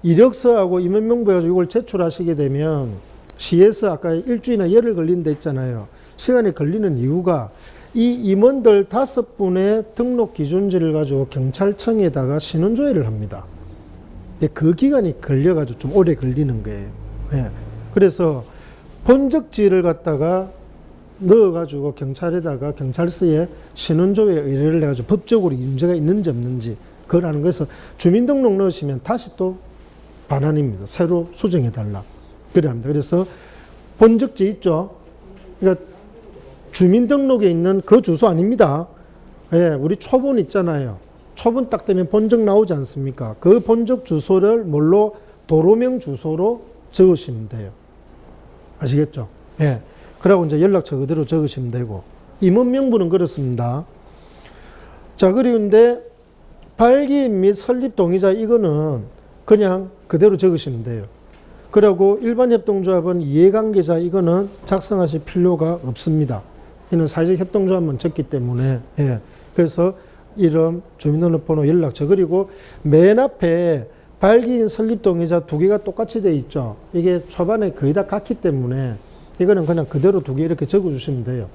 이력서하고 임원명부해가지고 이걸 제출하시게 되면 시에서 아까 일주일이나 열흘 걸린다 했잖아요. 시간이 걸리는 이유가 이 임원들 5분의 등록기준지를 가지고 경찰청에다가 신원조회를 합니다. 그 기간이 걸려가지고 좀 오래 걸리는 거예요. 예. 그래서 본적지를 갖다가 넣어가지고 경찰에다가 경찰서에 신원조회 의뢰를 해가지고 법적으로 문제가 있는지 없는지 그걸 하는 거에서 주민등록 넣으시면 다시 또 반환입니다. 새로 수정해달라. 그래야 합니다. 그래서 본적지 있죠? 그러니까 주민등록에 있는 그 주소 아닙니다. 예, 우리 초본 있잖아요. 초본 딱 되면 본적 나오지 않습니까? 그 본적 주소를 뭘로? 도로명 주소로 적으시면 돼요. 아시겠죠? 예. 그러고 이제 연락처 그대로 적으시면 되고. 임원명부는 그렇습니다. 자, 그리운데 발기인 및 설립 동의자 이거는 그냥 그대로 적으시면 돼요. 그리고 일반 협동조합은 이해관계자 이거는 작성하실 필요가 없습니다. 이는 사회적 협동조합만 적기 때문에 예. 그래서 이름, 주민등록번호, 연락처 그리고 맨 앞에 발기인 설립 동의자 2개가 똑같이 돼 있죠. 이게 초반에 거의 다 같기 때문에 이거는 그냥 그대로 2개 이렇게 적어 주시면 돼요.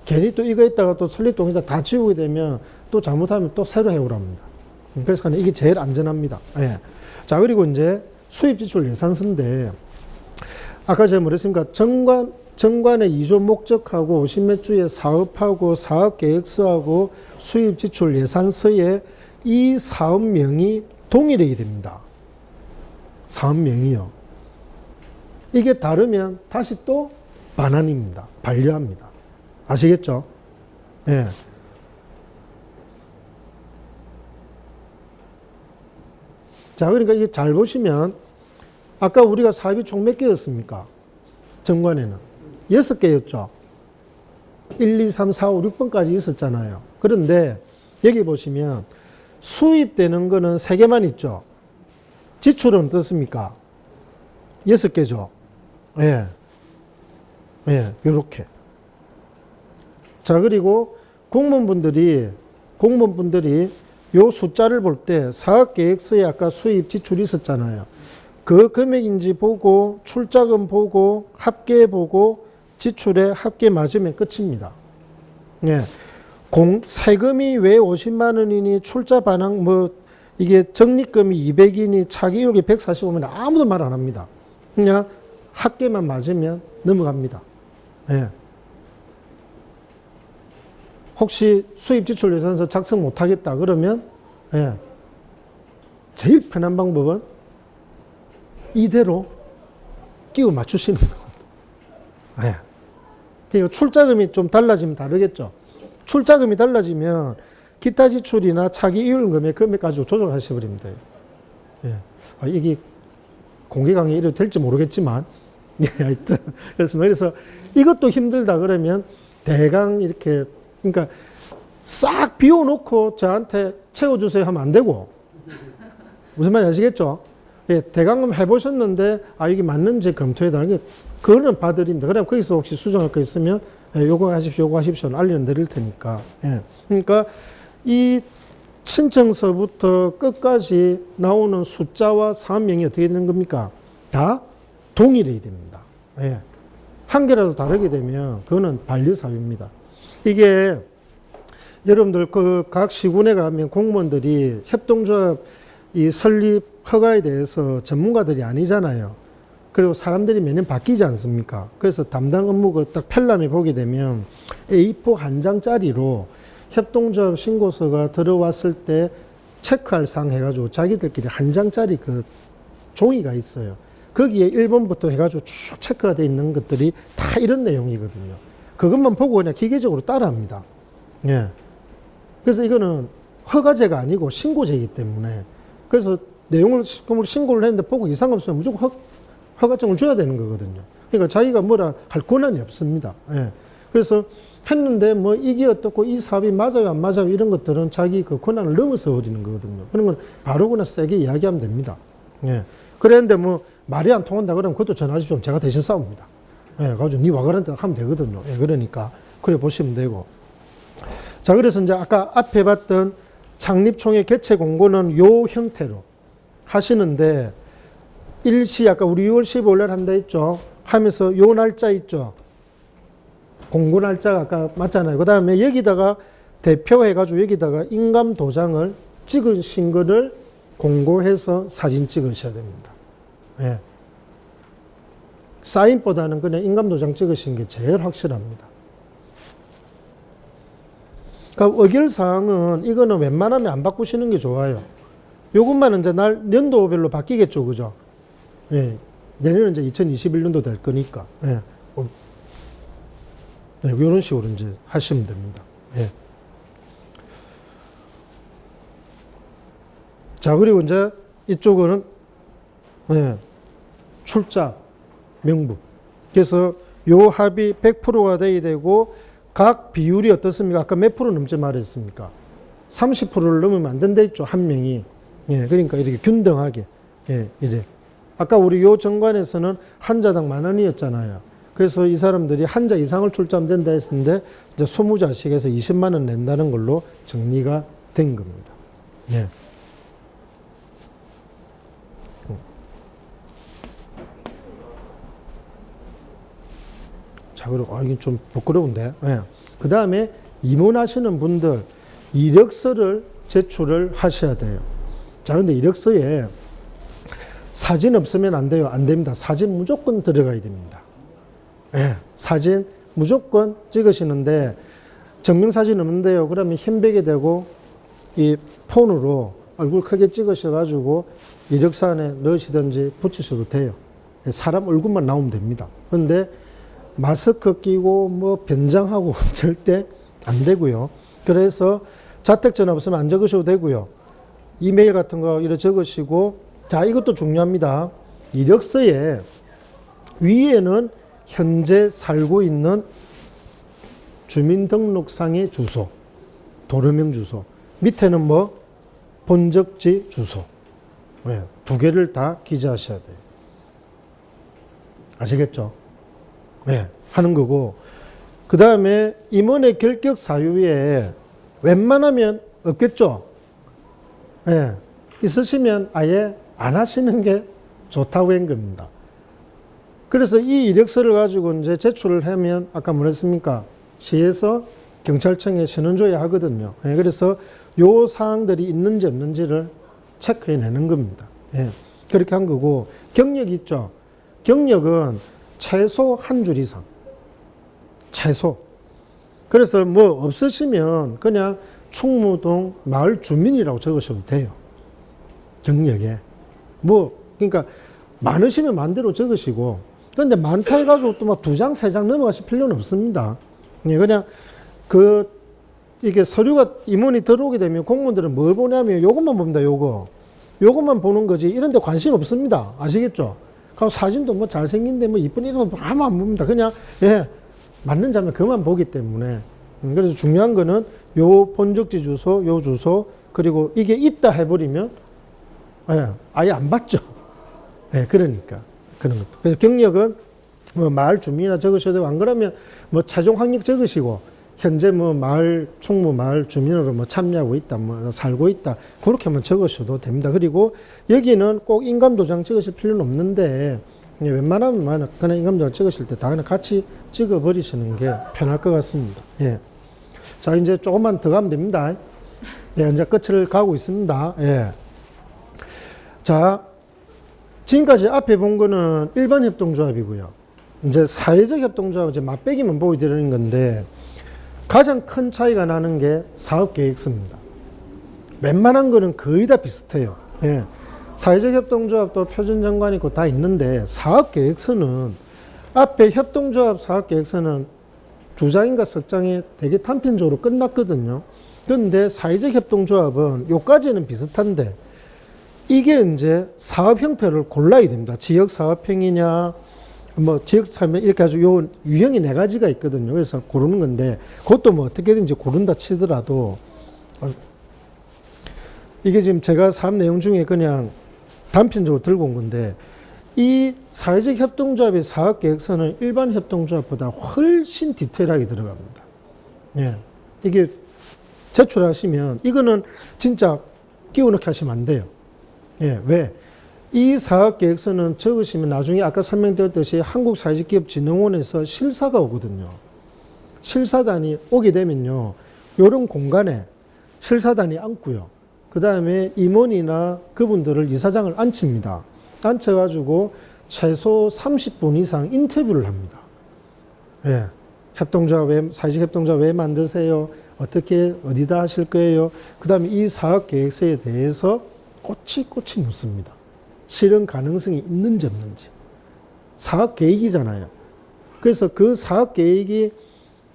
괜히 또 이거 있다가 또 설립 동의자 다 지우게 되면 또 잘못하면 또 새로 해오랍니다. 그래서 이게 제일 안전합니다. 예. 자, 그리고 이제 수입 지출 예산서인데 아까 제가 뭐랬습니까? 정관의 2조 목적하고 50몇 주의 사업하고 사업계획서하고 수입 지출 예산서에 이 사업명이 동일해야 됩니다. 사업명이요. 이게 다르면 다시 또 반환입니다. 반려합니다. 아시겠죠? 예. 자, 그러니까 이게 잘 보시면 아까 우리가 사업이 총 몇 개였습니까? 정관에는 6개였죠. 1, 2, 3, 4, 5, 6번까지 있었잖아요. 그런데 여기 보시면 수입되는 거는 3개만 있죠. 지출은 어떻습니까? 6개죠. 예. 예, 요렇게. 자, 그리고 공무원분들이 요 숫자를 볼 때 사업계획서에 아까 수입 지출이 있었잖아요. 그 금액인지 보고 출자금 보고 합계 보고 지출에 합계 맞으면 끝입니다. 예. 세금이 왜 50만 원이니 출자 반환 뭐 이게 적립금이 200이니 차기 이율이 145면 아무도 말 안 합니다. 그냥 합계만 맞으면 넘어갑니다. 예. 혹시 수입지출예산서 작성 못하겠다 그러면 예. 제일 편한 방법은 이대로 끼워 맞추시는 겁니다. 예. 그러니까 출자금이 좀 달라지면 다르겠죠. 출자금이 달라지면 기타 지출이나 차기 이율금의 금액 가지고 조절하셔버립니다. 예. 이게 공개 강의 이래도 될지 모르겠지만, 예, 하여튼. 그래서 이것도 힘들다 그러면 대강 이렇게, 그러니까 싹 비워놓고 저한테 채워주세요 하면 안 되고, 무슨 말인지 아시겠죠? 예, 대강금 해보셨는데, 이게 맞는지 검토해달라는 게, 그거는 봐드립니다. 그럼 거기서 혹시 수정할 거 있으면, 예, 요거 하십시오, 알려는 드릴 테니까. 예. 그러니까 이 신청서부터 끝까지 나오는 숫자와 사업명이 어떻게 되는 겁니까? 다 동일해야 됩니다. 예. 한 개라도 다르게 되면 그거는 반려사유입니다. 이게 여러분들 그 각 시군에 가면 공무원들이 협동조합 이 설립 허가에 대해서 전문가들이 아니잖아요. 그리고 사람들이 매년 바뀌지 않습니까? 그래서 담당 업무가 딱 편람에 보게 되면 A4 한 장짜리로 협동조합 신고서가 들어왔을 때 체크할 사항 해가지고 자기들끼리 한 장짜리 그 종이가 있어요. 거기에 1번부터 해가지고 쭉 체크가 돼 있는 것들이 다 이런 내용이거든요. 그것만 보고 그냥 기계적으로 따라합니다. 예. 그래서 이거는 허가제가 아니고 신고제이기 때문에 그래서 내용을 신고를 했는데 보고 이상 없으면 무조건 허가증을 줘야 되는 거거든요. 그러니까 자기가 뭐라 할 권한이 없습니다. 예. 그래서 했는데 뭐 이게 어떻고 이 사업이 맞아요 안 맞아요 이런 것들은 자기 그 권한을 넘어서 버리는 거거든요. 그런 건 바로 그냥 세게 이야기하면 됩니다. 예. 그랬는데 뭐 말이 안 통한다 그러면 그것도 전화하십시오. 제가 대신 싸웁니다. 예. 가지고 니 와가란데 하면 되거든요. 예. 그러니까 그래 보시면 되고. 자, 그래서 이제 아까 앞에 봤던 창립총회 개최 공고는 요 형태로 하시는데 일시 아까 우리 6월 15일 날 한다 했죠. 하면서 요 날짜 있죠. 공고 날짜가 아까 맞잖아요. 그 다음에 여기다가 대표해가지고 여기다가 인감 도장을 찍으신 거를 공고해서 사진 찍으셔야 됩니다. 예. 사인보다는 그냥 인감 도장 찍으신 게 제일 확실합니다. 그러니까 의결사항은 이거는 웬만하면 안 바꾸시는 게 좋아요. 요것만 이제 연도별로 바뀌겠죠. 그죠? 예. 내년은 이제 2021년도 될 거니까. 예. 네, 이런 식으로 이제 하시면 됩니다. 예. 자, 그리고 이제 이쪽은 예, 출자 명부. 그래서 요 합이 100%가 돼야 되고 각 비율이 어떻습니까? 아까 몇 프로 넘지 말했습니까? 30%를 넘으면 안 된다 했죠. 한 명이. 예, 그러니까 이렇게 균등하게. 예, 이래. 아까 우리 요 정관에서는 한 자당 10,000원이었잖아요. 그래서 이 사람들이 한 자 이상을 출자하면 된다 했는데 이제 20자씩 해서 20만 원 낸다는 걸로 정리가 된 겁니다. 예. 자, 그리고 이게 좀 부끄러운데. 예. 그 다음에 임원하시는 분들 이력서를 제출을 하셔야 돼요. 자, 근데 이력서에 사진 없으면 안 돼요. 안 됩니다. 사진 무조건 들어가야 됩니다. 예, 사진 무조건 찍으시는데 증명사진 없는데요. 그러면 흰백이 되고 이 폰으로 얼굴 크게 찍으셔가지고 이력서 안에 넣으시든지 붙이셔도 돼요. 사람 얼굴만 나오면 됩니다. 그런데 마스크 끼고 뭐 변장하고 절대 안 되고요. 그래서 자택전화 없으면 안 적으셔도 되고요. 이메일 같은 거 이렇게 적으시고, 자, 이것도 중요합니다. 이력서에 위에는 현재 살고 있는 주민등록상의 주소, 도로명 주소, 밑에는 뭐 본적지 주소, 네, 두 개를 다 기재하셔야 돼요. 아시겠죠? 네, 하는 거고. 그 다음에 임원의 결격 사유에 웬만하면 없겠죠? 네, 있으시면 아예 안 하시는 게 좋다고 한 겁니다. 그래서 이 이력서를 가지고 이제 제출을 하면 아까 뭐랬습니까? 시에서 경찰청에 신원 줘야 하거든요. 네, 그래서 요 사항들이 있는지 없는지를 체크해내는 겁니다. 예. 그렇게 한 거고, 경력 있죠? 경력은 최소 한 줄 이상. 최소. 그래서 뭐 없으시면 그냥 충무동 마을 주민이라고 적으셔도 돼요. 경력에. 뭐, 그러니까 많으시면 만대로 적으시고, 근데 많다 해가지고 또 막 2장, 3장 넘어가실 필요는 없습니다. 그냥 이게 서류가 임원이 들어오게 되면 공무원들은 뭘 보냐면 요것만 봅니다, 요것만 보는 거지 이런 데 관심 없습니다. 아시겠죠? 그럼 사진도 뭐 잘생긴데 뭐 이쁜 이런 거 아무 안 봅니다. 그냥, 예, 맞는 자면 그만 보기 때문에. 그래서 중요한 거는 요 본적지 주소, 요 주소, 그리고 이게 있다 해버리면, 예, 아예 안 받죠. 예, 그러니까. 그런 것도. 그래서 경력은 뭐 마을 주민이나 적으셔도 되고, 안 그러면 뭐 최종 학력 적으시고, 현재 뭐 충무 마을 주민으로 뭐 참여하고 있다, 뭐 살고 있다, 그렇게만 적으셔도 됩니다. 그리고 여기는 꼭 인감도장 찍으실 필요는 없는데, 웬만하면 그냥 인감도장 찍으실 때 다 그냥 같이 찍어버리시는 게 편할 것 같습니다. 예. 자, 이제 조금만 더 가면 됩니다. 예, 이제 끝을 가고 있습니다. 예. 자, 지금까지 앞에 본 거는 일반 협동조합이고요. 이제 사회적 협동조합 이제 맛배기만 보여드리는 건데, 가장 큰 차이가 나는 게 사업계획서입니다. 웬만한 거는 거의 다 비슷해요. 예. 사회적 협동조합도 표준정관이 있고 다 있는데, 사업계획서는 앞에 협동조합 사업계획서는 2장인가 석 장에 되게 단편적으로 끝났거든요. 그런데 사회적 협동조합은 요까지는 비슷한데, 이게 이제 사업 형태를 골라야 됩니다. 지역 사업형이냐, 뭐 지역 사업 이렇게 아주 요 유형이 4가지가 있거든요. 그래서 고르는 건데, 그것도 뭐 어떻게든지 고른다 치더라도, 이게 지금 제가 사업 내용 중에 그냥 단편적으로 들고 온 건데, 이 사회적 협동조합의 사업 계획서는 일반 협동조합보다 훨씬 디테일하게 들어갑니다. 예. 이게 제출하시면, 이거는 진짜 끼워넣기 하시면 안 돼요. 예, 왜? 이 사업계획서는 적으시면 나중에 아까 설명드렸듯이 한국사회적기업진흥원에서 실사가 오거든요. 실사단이 오게 되면요, 이런 공간에 실사단이 앉고요. 그 다음에 임원이나 그분들을 이사장을 앉힙니다. 앉혀가지고 최소 30분 이상 인터뷰를 합니다. 예, 협동조합 사회적 협동조합 왜 만드세요? 어떻게, 어디다 하실 거예요? 그 다음에 이 사업계획서에 대해서 꼬치꼬치 묻습니다. 실현 가능성이 있는지 없는지. 사업 계획이잖아요. 그래서 그 사업 계획이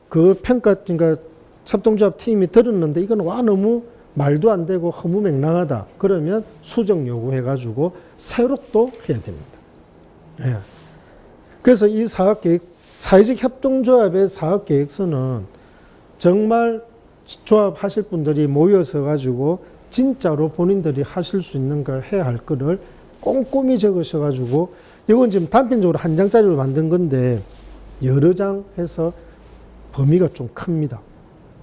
그 평가, 그러니까 협동조합 팀이 들었는데 이건 너무 말도 안 되고 허무맹랑하다. 그러면 수정 요구해가지고 새로 또 해야 됩니다. 예. 그래서 이 사업 계획, 사회적 협동조합의 사업 계획서는 정말 조합하실 분들이 모여서 가지고 진짜로 본인들이 하실 수 있는 걸 해야 할 거를 꼼꼼히 적으셔가지고, 이건 지금 단편적으로 1장짜리로 만든 건데 여러 장 해서 범위가 좀 큽니다.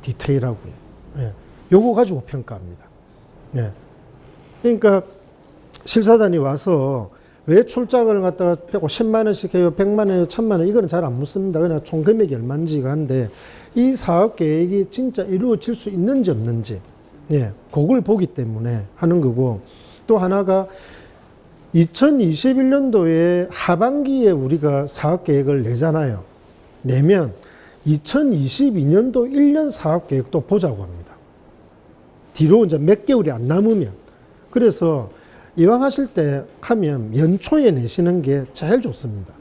디테일하고요. 예. 요거 가지고 평가합니다. 예. 그러니까 실사단이 와서 왜 출장을 갖다가 10만 원씩 해요, 100만 원이요, 1000만 원, 이거는 잘 안 묻습니다. 그냥 총 금액이 얼마인지가 하는데, 이 사업 계획이 진짜 이루어질 수 있는지 없는지, 예, 그걸 보기 때문에 하는 거고, 또 하나가 2021년도에 하반기에 우리가 사업계획을 내잖아요. 내면 2022년도 1년 사업계획도 보자고 합니다. 뒤로 이제 몇 개월이 안 남으면. 그래서 이왕 하실 때 하면 연초에 내시는 게 제일 좋습니다.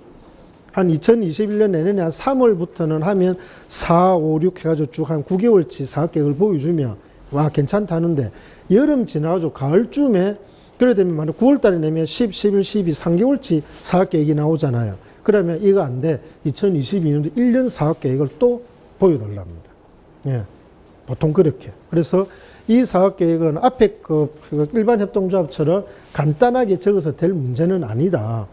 한 2021년 내년에 한 3월부터는 하면 4, 5, 6 해가지고 쭉 한 9개월치 사업계획을 보여주면 와 괜찮다는데, 여름 지나가지고 가을쯤에 그래 되면 만약 9월 달에 내면 10, 11, 12, 3개월치 사업계획이 나오잖아요. 그러면 이거 안 돼. 2022년도 1년 사업계획을 또 보여달랍니다. 예. 보통 그렇게. 그래서 이 사업계획은 앞에 그 일반 협동조합처럼 간단하게 적어서 될 문제는 아니다.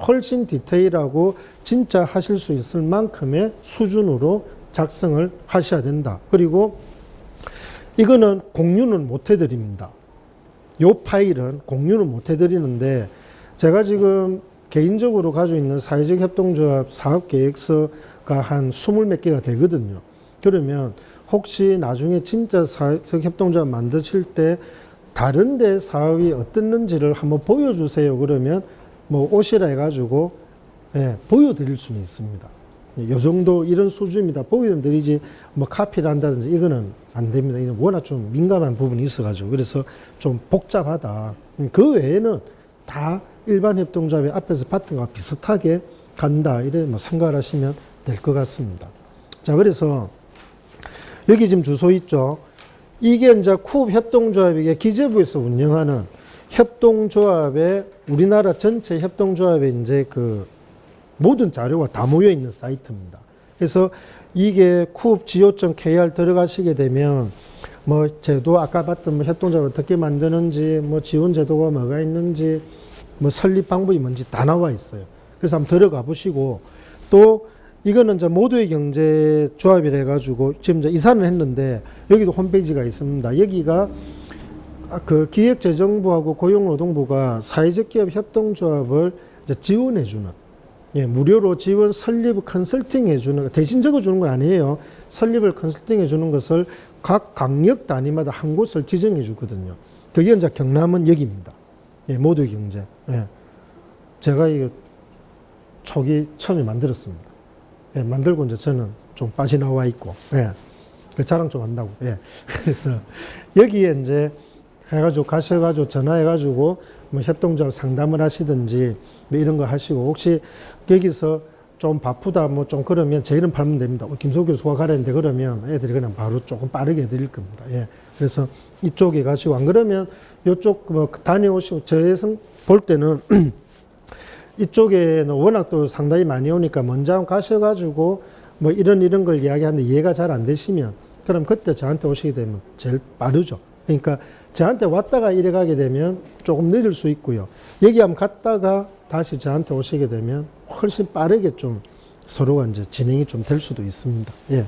훨씬 디테일하고 진짜 하실 수 있을 만큼의 수준으로 작성을 하셔야 된다. 그리고 이거는 공유는 못 해드립니다. 요 파일은 공유는 못 해드리는데, 제가 지금 개인적으로 가지고 있는 사회적 협동조합 사업계획서가 한 20몇 개가 되거든요. 그러면 혹시 나중에 진짜 사회적 협동조합 만드실 때 다른데 사업이 어떻는지를 한번 보여주세요. 그러면 뭐 오시라 해가지고 예, 보여드릴 수는 있습니다. 요 정도 이런 수준입니다. 보여드리지 뭐 카피를 한다든지 이거는 안 됩니다. 이건 워낙 좀 민감한 부분이 있어가지고 그래서 좀 복잡하다. 그 외에는 다 일반 협동조합의 앞에서 봤던 것과 비슷하게 간다. 이래 뭐 생각을 하시면 될 것 같습니다. 자, 그래서 여기 지금 주소 있죠. 이게 이제 쿠업 협동조합, 이게 기재부에서 운영하는 협동조합의 우리나라 전체 협동조합의 이제 그 모든 자료가 다 모여 있는 사이트입니다. 그래서 이게 coop.go.kr 들어가시게 되면 뭐 제도 아까 봤던 뭐 협동조합 어떻게 만드는지 뭐 지원 제도가 뭐가 있는지 뭐 설립 방법이 뭔지 다 나와 있어요. 그래서 한번 들어가 보시고 또 이거는 이제 모두의 경제 조합이라 해가지고 지금 이제 이사는 했는데 여기도 홈페이지가 있습니다. 여기가 그 기획재정부하고 고용노동부가 사회적 기업 협동조합을 이제 지원해주는, 예, 무료로 지원 설립 컨설팅 해주는, 대신 적어주는 건 아니에요. 설립을 컨설팅 해주는 것을 각 강력 단위마다 한 곳을 지정해 주거든요. 그게 이제 경남은 여기입니다. 예, 모두의 경제. 예. 제가 이거 초기 처음에 만들었습니다. 예, 만들고 이제 저는 좀 빠져나와 있고, 예, 그 자랑 좀 한다고, 예. 그래서 여기에 이제 해가지고 가셔가지고 전화해가지고 뭐 협동조합 상담을 하시든지 뭐 이런 거 하시고 혹시 여기서 좀 바쁘다 뭐 좀 그러면 제 이름 팔면 됩니다. 김소 교수가 가라는데 그러면 애들이 그냥 바로 조금 빠르게 해드릴 겁니다. 예. 그래서 이쪽에 가시고 안 그러면 이쪽 뭐 다녀오시고 저에서 볼 때는 이쪽에는 워낙 또 상당히 많이 오니까 먼저 한번 가셔가지고 뭐 이런 걸 이야기하는데 이해가 잘 안 되시면 그럼 그때 저한테 오시게 되면 제일 빠르죠. 그러니까 저한테 왔다가 이래 가게 되면 조금 늦을 수 있고요. 여기 한번 갔다가 다시 저한테 오시게 되면 훨씬 빠르게 좀 서로가 이제 진행이 좀 될 수도 있습니다. 예.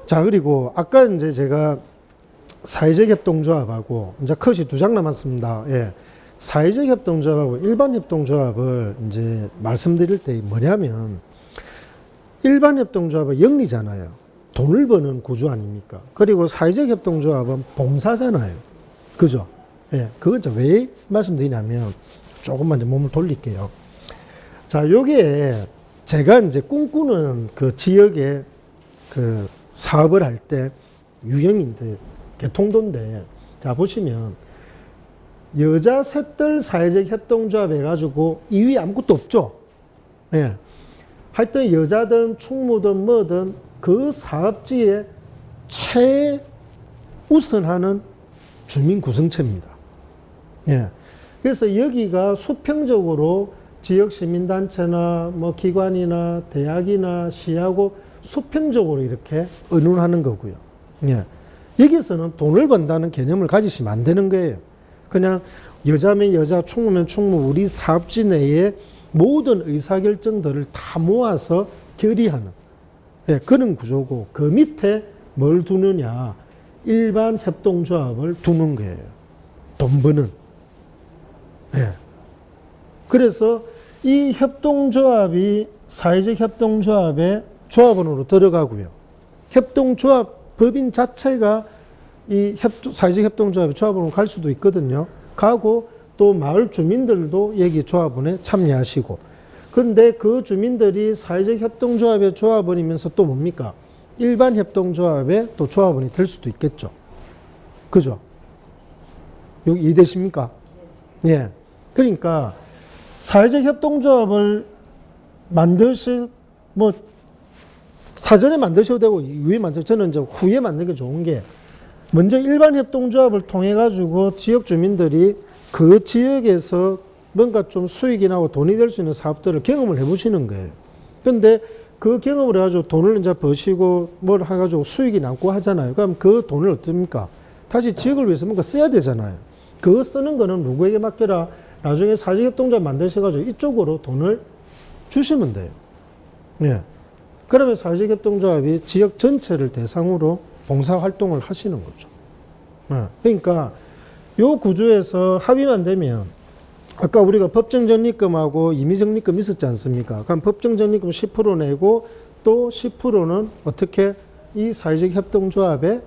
자, 그리고 아까 이제 제가 사회적 협동조합하고 이제 컷이 2장 남았습니다. 예. 사회적 협동조합하고 일반 협동조합을 이제 말씀드릴 때 뭐냐면 일반 협동조합은 영리잖아요. 돈을 버는 구조 아닙니까? 그리고 사회적 협동조합은 봉사잖아요. 그죠? 예. 그건 이제 왜 말씀드리냐면 조금만 이제 몸을 돌릴게요. 자, 요게 제가 이제 꿈꾸는 그 지역에 그 사업을 할 때 유형인데, 개통도인데, 자, 보시면 여자 셋들 사회적 협동조합 해가지고 이위 아무것도 없죠. 예. 하여튼 여자든 충무든 뭐든 그 사업지에 최우선하는 주민 구성체입니다. 예. 그래서 여기가 수평적으로 지역 시민단체나 뭐 기관이나 대학이나 시하고 수평적으로 이렇게 의논하는 거고요. 예. 여기서는 돈을 번다는 개념을 가지시면 안 되는 거예요. 그냥 여자면 여자, 충무면 충무, 우리 사업지 내에 모든 의사결정들을 다 모아서 결의하는, 예, 그런 구조고 그 밑에 뭘 두느냐, 일반 협동조합을 두는 거예요. 돈 버는. 예. 그래서 이 협동조합이 사회적 협동조합의 조합원으로 들어가고요. 협동조합 법인 자체가 이 사회적 협동조합의 조합원으로 갈 수도 있거든요. 가고 또 마을 주민들도 여기 조합원에 참여하시고. 그런데 그 주민들이 사회적 협동조합의 조합원이면서 또 뭡니까? 일반 협동조합의 또 조합원이 될 수도 있겠죠. 그죠? 여기 이해되십니까? 예. 그러니까 사회적 협동조합을 만드실, 뭐, 사전에 만드셔도 되고, 이후에 저는 이제 후에 만드는 게 좋은 게, 먼저 일반 협동조합을 통해가지고 지역 주민들이 그 지역에서 뭔가 좀 수익이 나고 돈이 될 수 있는 사업들을 경험을 해 보시는 거예요. 근데 그 경험을 해가지고 돈을 이제 버시고 뭘 해가지고 수익이 남고 하잖아요. 그럼 그 돈을 어떻습니까? 다시 지역을 위해서 뭔가 써야 되잖아요. 그거 쓰는 거는 누구에게 맡겨라? 나중에 사회적협동조합 만드셔가지고 이쪽으로 돈을 주시면 돼요. 예. 그러면 사회적협동조합이 지역 전체를 대상으로 봉사활동을 하시는 거죠. 예. 그러니까 요 구조에서 합의만 되면 아까 우리가 법정적립금하고 임의적립금 있었지 않습니까? 그럼 법정적립금 10% 내고 또 10%는 어떻게 이 사회적 협동조합에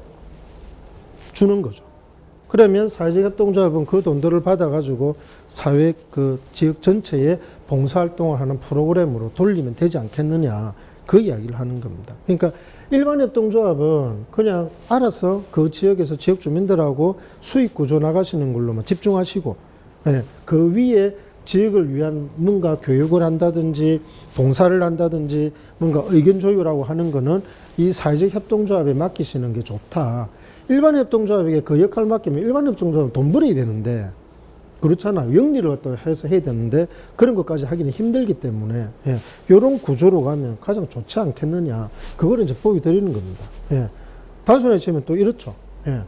주는 거죠. 그러면 사회적 협동조합은 그 돈들을 받아가지고 사회 그 지역 전체에 봉사활동을 하는 프로그램으로 돌리면 되지 않겠느냐. 그 이야기를 하는 겁니다. 그러니까 일반 협동조합은 그냥 알아서 그 지역에서 지역 주민들하고 수익 구조 나가시는 걸로만 집중하시고, 예, 그 위에 지역을 위한 뭔가 교육을 한다든지 봉사를 한다든지 뭔가 의견 조율하고 하는 거는 이 사회적 협동조합에 맡기시는 게 좋다. 일반 협동조합에게 그 역할을 맡기면 일반 협동조합은 돈 벌어야 되는데 그렇잖아요. 영리를 갖다 해서 해야 되는데 그런 것까지 하기는 힘들기 때문에 예, 이런 구조로 가면 가장 좋지 않겠느냐. 그걸 이제 보여 드리는 겁니다. 예, 단순해지면 또 이렇죠. 예,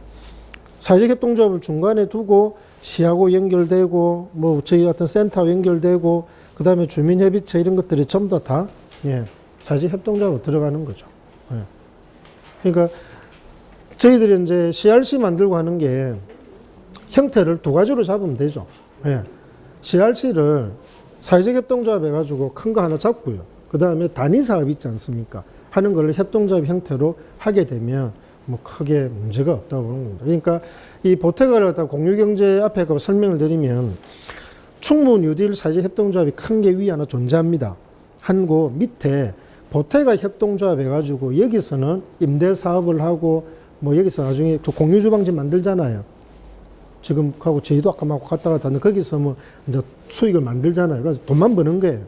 사회적 협동조합을 중간에 두고 시하고 연결되고 뭐 저희 같은 센터와 연결되고 그 다음에 주민협의체 이런 것들이 전부 다 예, 사회적 협동조합으로 들어가는 거죠. 예. 그러니까 저희들이 이제 CRC 만들고 하는 게 형태를 두 가지로 잡으면 되죠. 예. CRC를 사회적 협동조합 해가지고 큰 거 하나 잡고요. 그 다음에 단위사업 있지 않습니까? 하는 걸 협동조합 형태로 하게 되면 뭐 크게 문제가 없다고 보는 겁니다. 그러니까 이 보태가를 갖다 공유경제 앞에 그 설명을 드리면 충무 뉴딜 사회적 협동조합이 큰 게 위에 하나 존재합니다. 한고 밑에 보태가 협동조합 해가지고 여기서는 임대사업을 하고 뭐 여기서 나중에 공유주방지 만들잖아요. 지금 하고 저희도 아까 막 갔다 갔다 하는데 거기서 뭐 이제 수익을 만들잖아요. 그래서 돈만 버는 거예요.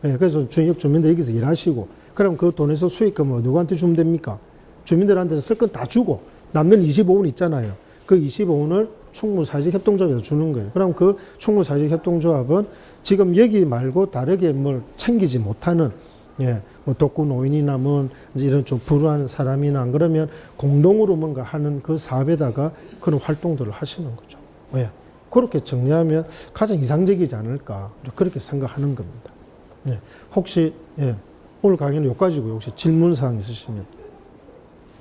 예, 그래서 지역 주민들 여기서 일하시고 그럼 그 돈에서 수익금을 누구한테 주면 됩니까? 주민들한테 쓸 건 다 주고 남는 25원 있잖아요. 그 25원을 충무 사회적 협동조합에서 주는 거예요. 그럼 그 충무 사회적 협동조합은 지금 여기 말고 다르게 뭘 챙기지 못하는 예, 뭐 독거 노인이나 뭐 이제 이런 좀 불우한 사람이나 안 그러면 공동으로 뭔가 하는 그 사업에다가 그런 활동들을 하시는 거죠. 예. 그렇게 정리하면 가장 이상적이지 않을까 그렇게 생각하는 겁니다. 예. 혹시 예. 오늘 강의는 여기까지고요. 혹시 질문 사항 있으시면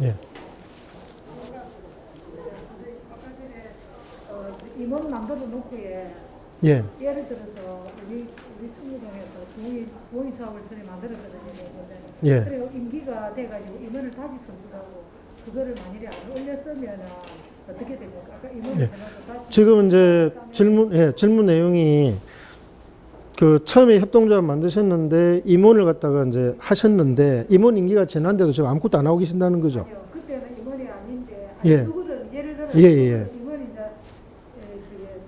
예. 임원 만들어 놓고에 예. 예를 들어서 우리 충무동에서 동의 사업을 전에 만들었거든요. 예. 그리고 임기가 돼가지고 임원을 다시 선출하고 그거를 만일에 안 올렸으면 어떻게 됩니까? 아까 임원을 예. 해놓고 다시 지금 이제 질문 내용이 그 처음에 협동조합 만드셨는데 임원을 갖다가 이제 하셨는데 임원 임기가 지난데도 지금 아무것도 안 하고 계신다는 거죠. 아니요. 그때는 임원이 아닌데 예. 누구든 예를 들어서 예, 예. 임원이 이제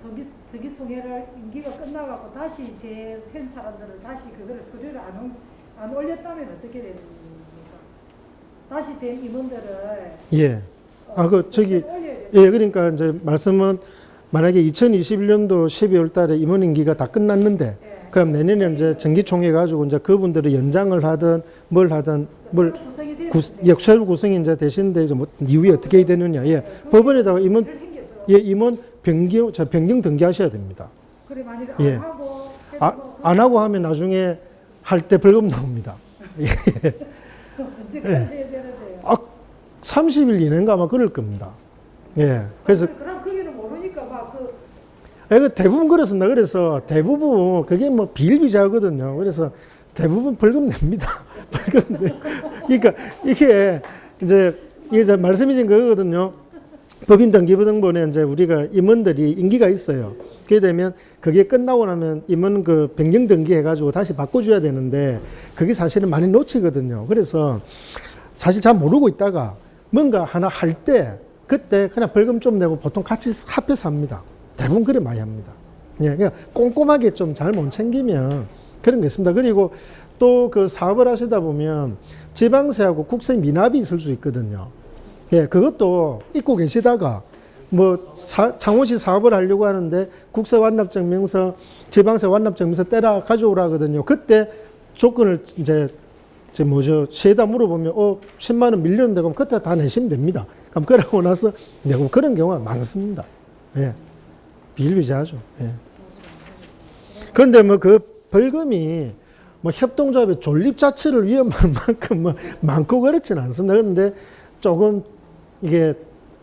정기 총회를 임기가 끝나가고 다시 재팬 사람들을 다시 그거를 서류를 안 올렸다면 어떻게 됩니까? 다시 된 임원들을 예. 저기 올려야 돼요. 예, 그러니까 이제 말씀은 만약에 2021년도 12월 달에 임원 임기가 다 끝났는데 예. 그럼 내년에 이제 정기총회 가지고 이제 그분들을 연장을 하든 뭘 하든 뭘 구성이 돼요. 역설 구성이 이제 되시는데 이제 뭐 이후에 어떻게 해야 되느냐. 예. 법원에다가 임원 예, 임원 변경 등기하셔야 됩니다. 그래 만약에 예. 안 하고 안 하고 하면 나중에 할 때 벌금 나옵니다. 예. 언제까지 해야 되는데요? 30일 이내인가 아마 그럴 겁니다. 예. 그래서 그럼 그게는 모르니까 막그 대부분 그렇습니다. 그래서 대부분 그게 뭐 비일비재하거든요. 그래서 대부분 벌금 냅니다. 벌금 내. 그러니까 이게 이제 말씀이신 거거든요. 법인 등기부등본에 이제 우리가 임원들이 임기가 있어요. 그게 되면 그게 끝나고 나면 임원 그 변경 등기해가지고 다시 바꿔줘야 되는데 그게 사실은 많이 놓치거든요. 그래서 사실 잘 모르고 있다가 뭔가 하나 할 때 그때 그냥 벌금 좀 내고 보통 같이 합해서 합니다. 대부분 그래 많이 합니다. 예, 그냥 꼼꼼하게 좀 잘 못 챙기면 그런 게 있습니다. 그리고 또 그 사업을 하시다 보면 지방세하고 국세 미납이 있을 수 있거든요. 예, 그것도 잊고 계시다가 뭐 창원시 사업을 하려고 하는데 국세 완납증명서, 지방세 완납증명서 떼라 가져오라 하거든요. 그때 조건을 이제 시에다 물어보면 10만 원 밀렸는데 그럼 그때 다 내시면 됩니다. 그럼 그러고 나서 내고 그런 경우가 많습니다. 예. 비일비재하죠. 예. 그런데 뭐 그 벌금이 뭐 협동조합의 존립 자체를 위험할 만큼 뭐 많고 그렇지는 않습니다. 그런데 조금 이게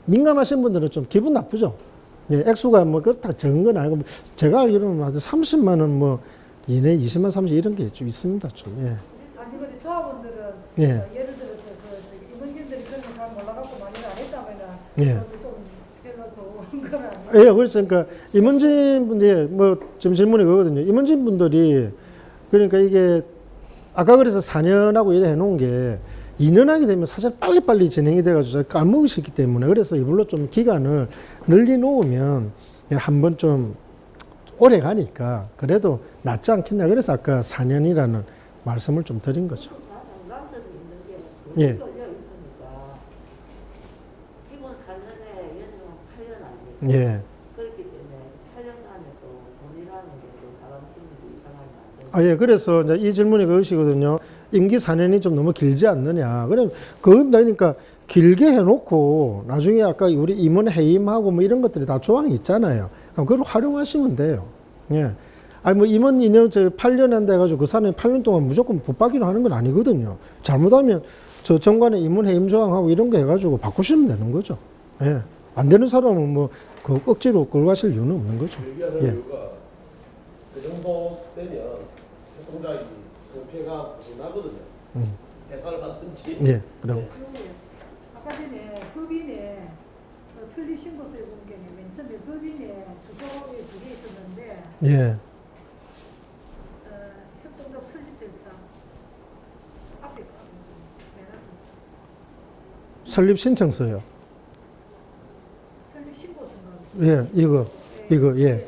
민감하신 분들은 좀 기분 나쁘죠. 예, 액수가 뭐 그렇다 적은 건 아니고 제가 알기로는 한 30만 원 뭐 이내 20만 30 이런 게 좀 있습니다. 좀 예. 아니 근데 조합원들은 예. 예를 들어서 그 임원진들이 그런 거 잘 몰라갖고 많이 안 했다면은 예. 좀 별로 좋은 건 예, 그래서 그러니까 임원진 분들이 뭐 지금 질문이 그거거든요. 임원진 분들이 그러니까 이게 아까 그래서 4년하고 이래 해놓은 게 2년 하게 되면 사실 빨리빨리 진행이 돼가지고 까먹으셨기 때문에 그래서 이걸로 좀 기간을 늘리 놓으면 한번 좀 오래 가니까 그래도 낫지 않겠냐. 그래서 아까 4년이라는 말씀을 좀 드린 거죠. 장단점이 있는 게 예. 열려 있으니까 기본 4년에 연장 8년 아니에요. 예. 그렇기 때문에 8년간에 또 돈이라는 게 또 사람 심리도 이상하게 안 되고. 아, 예. 그래서 이제 이 질문이 그것이거든요. 임기 4년이 좀 너무 길지 않느냐. 그럼 그러니까 길게 해놓고 나중에 아까 우리 임원 해임하고 뭐 이런 것들이 다 조항이 있잖아요. 그걸 활용하시면 돼요. 예. 아니 뭐 임원 2년, 8년 한다 해가지고 그 사람이 8년 동안 무조건 붙박이로 하는 건 아니거든요. 잘못하면 저 정관에 임원 해임 조항하고 이런 거 해가지고 바꾸시면 되는 거죠. 예. 안 되는 사람은 뭐 그 억지로 끌고 가실 이유는 없는 거죠. 얘기하는 예. 이유가 그 정도 되면 활동자의 성패가 훨씬 나거든요. 회사를 받든지. 예. 그럼 아까 전에 법인에 설립신고서에 보는 게 맨 처음에 법인에 주소에 두개 있었는데 예. 협동조합 설립 절차 앞에 내가 설립 신청서요. 설립 신고서인가? 예. 이거 예.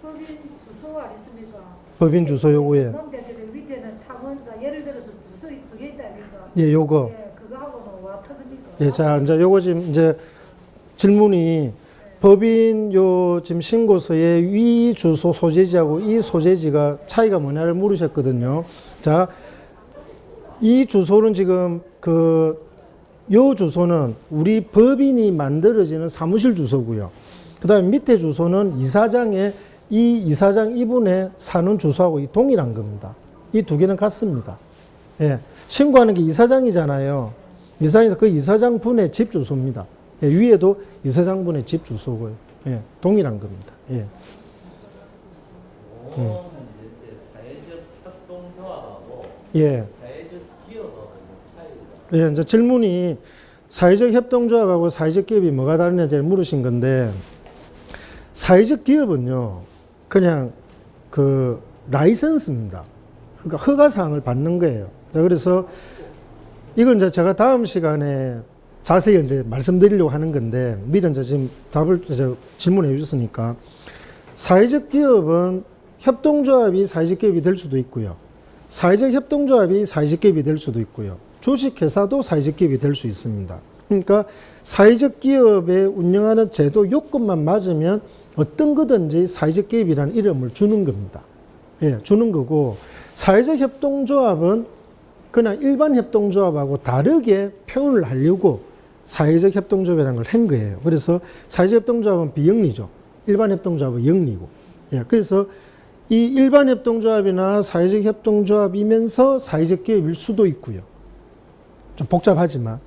법인 주소 아니습니까? 법인 주소 요거에 그런데 밑에는 차원자 예를 들어서 주소 두 개 있다 아닙니까? 예, 요거. 예, 그거하고는 와 터집니까? 예, 자, 이제 요거 지금 이제 질문이 법인 요 지금 신고서의 위 주소 소재지하고 이 소재지가 차이가 뭐냐를 물으셨거든요. 자, 이 주소는 지금 요 주소는 우리 법인이 만들어지는 사무실 주소고요. 그 다음에 밑에 주소는 이사장의 이 이사장 이분의 사는 주소하고 이 동일한 겁니다. 이 두 개는 같습니다. 예, 신고하는 게 이사장이잖아요. 이사장에서 그 이사장 분의 집 주소입니다. 예, 위에도 이사장 분의 집 주소고요. 예, 동일한 겁니다. 예. 사회적 협동조합하고 예. 사회적 기업하고 차이가 예, 이제 질문이 사회적 협동조합하고 사회적 기업이 뭐가 다르냐 물으신 건데, 사회적 기업은요, 그냥 그 라이선스입니다. 그러니까 허가사항을 받는 거예요. 자, 그래서 이건 이제 제가 다음 시간에 자세히 이제 말씀드리려고 하는 건데, 미리 이제 지금 답을 이제 질문해 주셨으니까, 사회적 기업은 협동조합이 사회적 기업이 될 수도 있고요. 사회적 협동조합이 사회적 기업이 될 수도 있고요. 주식회사도 사회적 기업이 될 수 있습니다. 그러니까 사회적 기업에 운영하는 제도 요건만 맞으면 어떤 거든지 사회적 기업이라는 이름을 주는 겁니다. 예, 주는 거고, 사회적 협동조합은 그냥 일반 협동조합하고 다르게 표현을 하려고 사회적 협동조합이라는 걸 한 거예요. 그래서 사회적 협동조합은 비영리죠. 일반 협동조합은 영리고. 예, 그래서 이 일반 협동조합이나 사회적 협동조합이면서 사회적 기업일 수도 있고요. 좀 복잡하지만,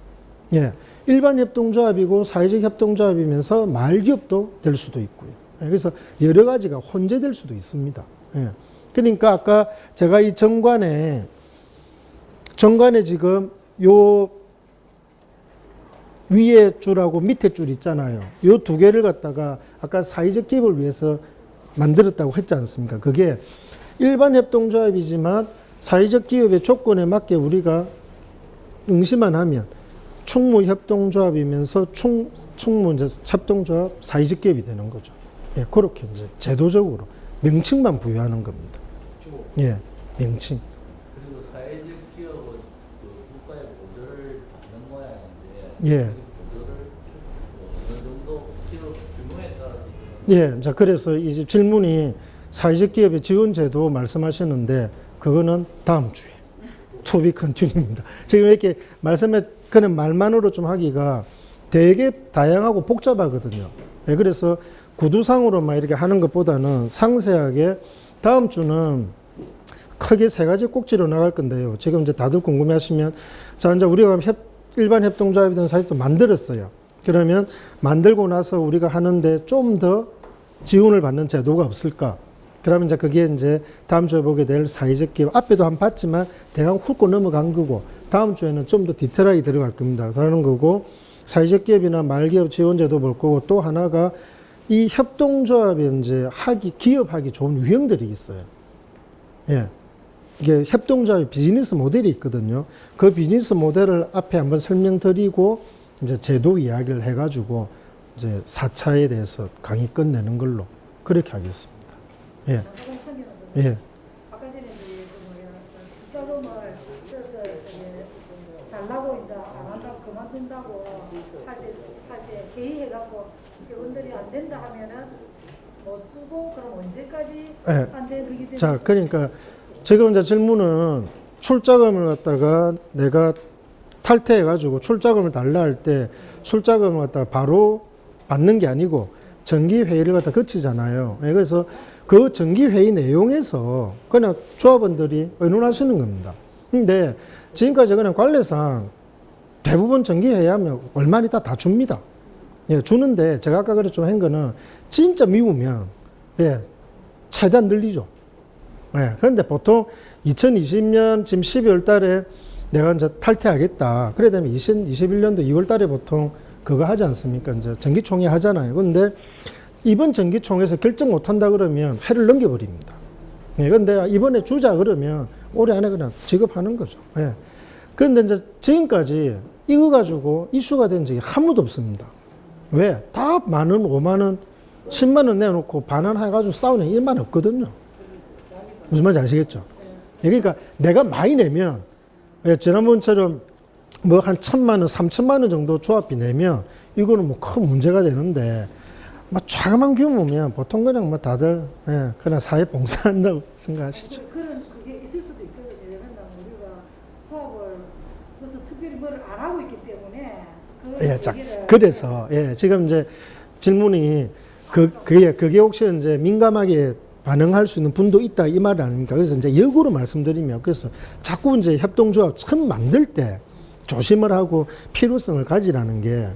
예, 일반 협동조합이고 사회적 협동조합이면서 말기업도 될 수도 있고요. 예, 그래서 여러 가지가 혼재될 수도 있습니다. 예. 그러니까 아까 제가 이 정관에 지금 요 위에 줄하고 밑에 줄 있잖아요. 요 두 개를 갖다가 아까 사회적 기업을 위해서 만들었다고 했지 않습니까? 그게 일반 협동조합이지만 사회적 기업의 조건에 맞게 우리가 응시만 하면 충무협동조합이면서 충무 이제 협동조합 사회적 기업이 되는 거죠. 예, 그렇게 이제 제도적으로 명칭만 부여하는 겁니다. 예, 명칭. 그리고 사회적 기업은 그 국가의 보조를 받는 모양인데 예. 그 보조를 어느 정도 기업 규모에 따라서 예, 자, 그래서 이제 질문이 사회적 기업의 지원 제도 말씀하셨는데, 그거는 다음 주에 투비 컨티뉴입니다. 지금 이렇게 말씀해, 그냥 말만으로 좀 하기가 되게 다양하고 복잡하거든요. 예, 그래서 구두상으로만 이렇게 하는 것보다는 상세하게 다음 주는 크게 세 가지 꼭지로 나갈 건데요. 지금 이제 다들 궁금해 하시면, 자, 이제 우리가 일반 협동조합이든 사회도 만들었어요. 그러면 만들고 나서 우리가 하는데 좀 더 지원을 받는 제도가 없을까? 그러면 이제 그게 이제 다음 주에 보게 될 사회적 기업, 앞에도 한 번 봤지만 대강 훑고 넘어간 거고, 다음 주에는 좀 더 디테일하게 들어갈 겁니다. 그러는 거고, 사회적 기업이나 말기업 지원 제도 볼 거고, 또 하나가 이 협동조합에 이제 기업하기 좋은 유형들이 있어요. 예. 이게 협동조합의 비즈니스 모델이 있거든요. 그 비즈니스 모델을 앞에 한번 설명드리고 이제 제도 이야기를 해가지고 이제 4차에 대해서 강의 끝내는 걸로 그렇게 하겠습니다. 예. 잠깐만 편견은 예. 아까 전에 이제 그 뭐야 출자금을 써서 이제 달라고 이제 안 한다고 그만둔다고 할 때 회의해갖고 회원들이 안 된다 하면은 못 주고 그럼 언제까지 예. 안 되는 그게 되는 자, 그러니까 지금 이제 질문은 출자금을 갖다가 내가 탈퇴해가지고 출자금을 달라 할 때 출자금을 갖다가 바로 받는 게 아니고 정기회의를 갖다 거치잖아요. 예, 그래서 그 정기회의 내용에서 그냥 조합원들이 의논하시는 겁니다. 근데 지금까지 그냥 관례상 대부분 정기회의 하면 얼마 있다 다 줍니다. 예, 주는데 제가 아까 그랬지만 한 거는 진짜 미우면 예, 최대한 늘리죠. 예, 그런데 보통 2020년 지금 12월 달에 내가 이제 탈퇴하겠다. 그래 되면 2021년도 2월 달에 보통 그거 하지 않습니까? 이제 정기총회 하잖아요. 그런데 이번 정기총회에서 결정 못 한다 그러면 해를 넘겨버립니다. 예, 근데 이번에 주자 그러면 올해 안에 그냥 지급하는 거죠. 예. 그런데 이제 지금까지 이거 가지고 이슈가 된 적이 한 번도 없습니다. 왜? 다 만원, 5만원, 10만원 내놓고 반환해가지고 싸우는 일만 없거든요. 무슨 말인지 아시겠죠? 그러니까 내가 많이 내면, 지난번처럼 뭐 한 1,000만원, 3,000만원 정도 조합비 내면 이거는 뭐 큰 문제가 되는데, 뭐 자그만 규모면 보통 그냥 뭐 다들, 그냥 사회 봉사한다고 생각하시죠. 그런 그게 있을 수도 있거든요. 왜냐면 우리가 수업을 그래서 특별히 뭐를 안 하고 있기 때문에 예, 자, 그래서, 지금 이제 질문이 그게 혹시 이제 민감하게 반응할 수 있는 분도 있다 이 말 아닙니까? 그래서 이제 역으로 말씀드리면 그래서 자꾸 이제 협동조합 처음 만들 때 조심을 하고 필요성을 가지라는 게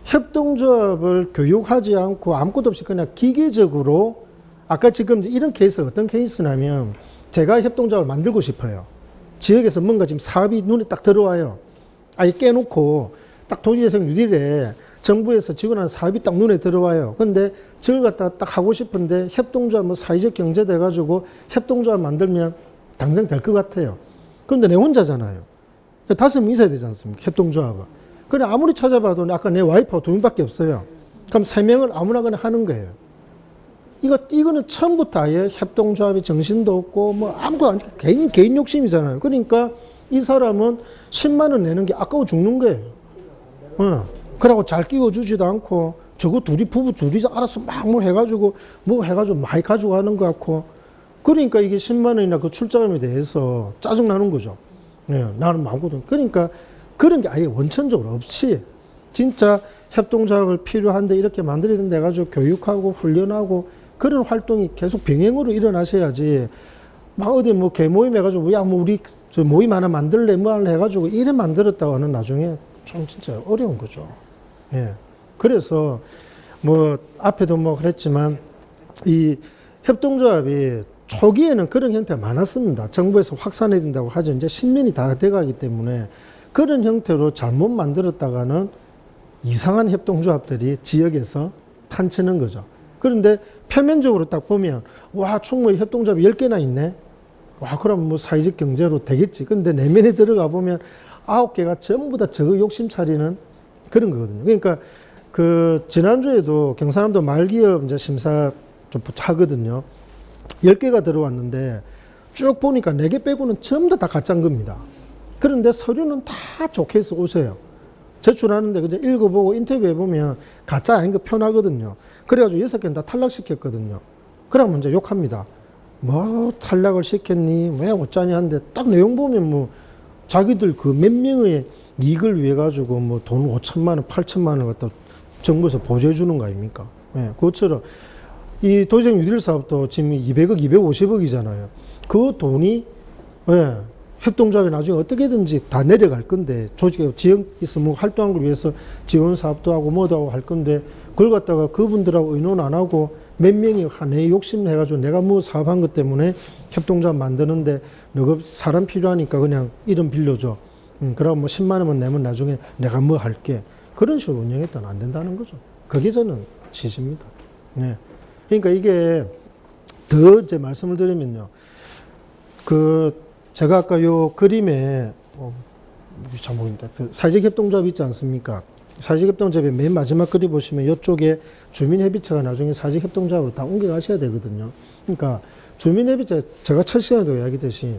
협동조합을 교육하지 않고 아무것도 없이 그냥 기계적으로 아까 지금 이제 이런 케이스 어떤 케이스냐면 제가 협동조합을 만들고 싶어요. 지역에서 뭔가 지금 사업이 눈에 딱 들어와요. 아예 깨놓고 딱 도시재생 뉴딜에 정부에서 지원하는 사업이 딱 눈에 들어와요. 근데 저걸 갖다가 딱 하고 싶은데 협동조합 뭐 사회적 경제 돼가지고 협동조합 만들면 당장 될 것 같아요. 그런데 내 혼자잖아요. 5명 있어야 되지 않습니까? 협동조합은. 그래 아무리 찾아봐도 아까 내 와이프하고 2명밖에 없어요. 그럼 3명을 아무나 그냥 하는 거예요. 이거는 처음부터 아예 협동조합의 정신도 없고 뭐 아무것도 안 개인 욕심이잖아요. 그러니까 이 사람은 10만 원 내는 게 아까워 죽는 거예요. 그러고 잘 끼워주지도 않고 저거 부부 둘이서 알아서 막 뭐 해가지고 많이 가지고 하는 것 같고 그러니까 이게 10만 원이나 그 출자금에 대해서 짜증나는 거죠. 나는 아무것도. 그러니까 그런 게 아예 원천적으로 없이 진짜 협동조합을 필요한데 이렇게 만들어야 된다 해가지고 교육하고 훈련하고 그런 활동이 계속 병행으로 일어나셔야지 막 어디 뭐 개모임 해가지고 야 뭐 우리 저 모임 하나 만들래 뭐 할래 해가지고 이래 만들었다고 하는 나중에 좀 진짜 어려운 거죠. 그래서 뭐 앞에도 뭐 그랬지만 이 협동조합이 초기에는 그런 형태가 많았습니다. 정부에서 확산해야 된다고 하죠. 이제 10년이 다 돼가기 때문에 그런 형태로 잘못 만들었다가는 이상한 협동조합들이 지역에서 탄치는 거죠. 그런데 표면적으로 딱 보면 와 충분히 협동조합이 10개나 있네. 와 그럼 뭐 사회적 경제로 되겠지. 근데 내면에 들어가 보면 9개가 전부 다 저거 욕심 차리는 그런 거거든요. 그러니까 그 지난주에도 경상남도 말기업 이제 심사 좀 하거든요. 10개가 들어왔는데 쭉 보니까 4개 빼고는 전부 다 가짜인 겁니다. 그런데 서류는 다 좋게 해서 오세요. 제출하는데 그저 읽어보고 인터뷰해보면 가짜 아닌 거 표나거든요. 그래가지고 6개는 다 탈락시켰거든요. 그러면 이제 욕합니다. 뭐 탈락을 시켰니? 왜 어쩌니 하는데 딱 내용 보면 뭐 자기들 그 몇 명의 이익을 위해 가지고 뭐 돈 5천만 원, 8천만 원을 갖다 정부에서 보조해 주는 거 아닙니까? 그것처럼 이 도시적 뉴딜 사업도 지금 200억, 250억이잖아요. 그 돈이 협동조합이 나중에 어떻게든지 다 내려갈 건데 조직에 지역에서 뭐 활동한 걸 위해서 지원 사업도 하고 뭐도 하고 할 건데 그걸 갖다가 그분들하고 의논 안 하고 몇 명이 내 욕심 해가지고 내가 뭐 사업한 것 때문에 협동조합 만드는데 너가 사람 필요하니까 그냥 이름 빌려줘. 그럼 뭐 10만 원만 내면 나중에 내가 뭐 할게. 그런 식으로 운영했다는 안 된다는 거죠. 그게 저는 지지입니다. 네. 그러니까 이게 더 이제 말씀을 드리면요. 제가 아까 요 그림에, 잘 모르겠다. 사회적 협동조합 있지 않습니까? 사회적 협동조합의 맨 마지막 그림 보시면 이쪽에 주민협의체가 나중에 사회적 협동조합으로 다 옮겨가셔야 되거든요. 그러니까 주민협의체, 제가 첫 시간에도 이야기했듯이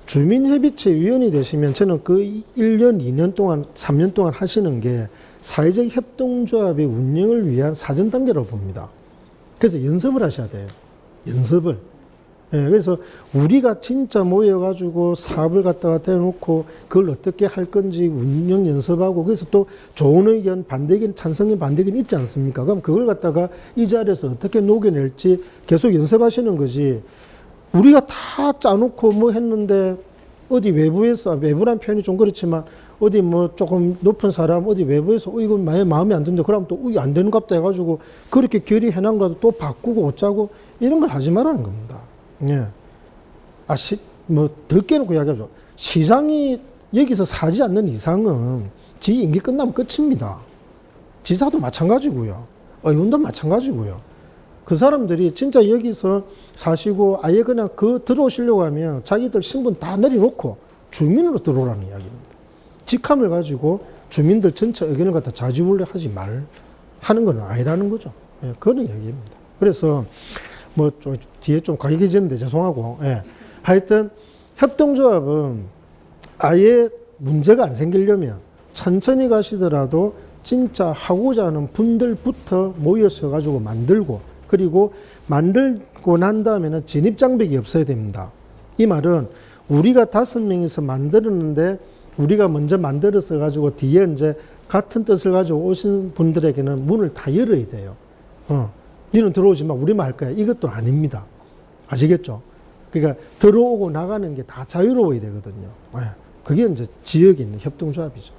주민협의체 위원이 되시면 저는 그 1년, 2년 동안, 3년 동안 하시는 게 사회적 협동조합의 운영을 위한 사전 단계라고 봅니다. 그래서 연습을 하셔야 돼요. 연습을. 예, 그래서 우리가 진짜 모여가지고 사업을 갖다가 대놓고 그걸 어떻게 할 건지 운영 연습하고, 그래서 또 좋은 의견, 반대 의견, 찬성 의견, 반대 의견 있지 않습니까? 그럼 그걸 갖다가 이 자리에서 어떻게 녹여낼지 계속 연습하시는 거지. 우리가 다 짜놓고 뭐 했는데 어디 외부에서, 외부란 표현이 좀 그렇지만 어디 뭐 조금 높은 사람 어디 외부에서 이거 마음에 안 든다 그러면 또 안 되는 갑다 해가지고 그렇게 결의해놓은 거라도 또 바꾸고 어쩌고 이런 걸 하지 말라는 겁니다. 예. 더 깨놓고 이야기하죠. 시장이 여기서 사지 않는 이상은 지 임기 끝나면 끝입니다. 지사도 마찬가지고요. 의원도 마찬가지고요. 그 사람들이 진짜 여기서 사시고 아예 그냥 들어오시려고 하면 자기들 신분 다 내려놓고 주민으로 들어오라는 이야기입니다. 직함을 가지고 주민들 전체 의견을 갖다 좌지우지하지 하는 건 아니라는 거죠. 예, 그런 이야기입니다. 그래서 뭐 좀 뒤에 좀 가격해지는데 죄송하고, 예. 하여튼 협동조합은 아예 문제가 안 생기려면 천천히 가시더라도 진짜 하고자 하는 분들부터 모여서 가지고 만들고, 그리고 만들고 난 다음에는 진입장벽이 없어야 됩니다. 이 말은 우리가 5명이서 만들었는데 우리가 먼저 만들어서 가지고 뒤에 이제 같은 뜻을 가지고 오신 분들에게는 문을 다 열어야 돼요. 니는 들어오지 마, 우리만 할 거야. 이것도 아닙니다. 아시겠죠? 그러니까 들어오고 나가는 게 다 자유로워야 되거든요. 그게 이제 지역에 있는 협동조합이죠.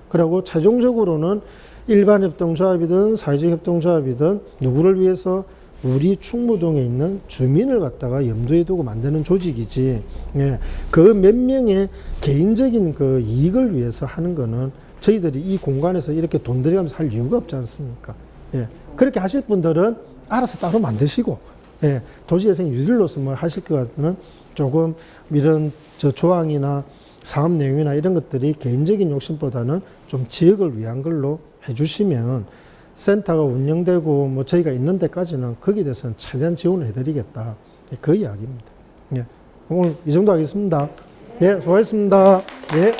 그리고 최종적으로는 일반 협동조합이든 사회적 협동조합이든 누구를 위해서 우리 충무동에 있는 주민을 갖다가 염두에 두고 만드는 조직이지, 그 몇 명의 개인적인 그 이익을 위해서 하는 거는 저희들이 이 공간에서 이렇게 돈 들여가면서 할 이유가 없지 않습니까? 그렇게 하실 분들은 알아서 따로 만드시고, 도시재생 유들로서 뭐 하실 것 같으면 조금 이런 조항이나 사업 내용이나 이런 것들이 개인적인 욕심보다는 좀 지역을 위한 걸로 해주시면 센터가 운영되고 뭐 저희가 있는 데까지는 거기에 대해서는 최대한 지원을 해드리겠다. 그 이야기입니다. 오늘 이 정도 하겠습니다. 네, 수고하셨습니다. 네.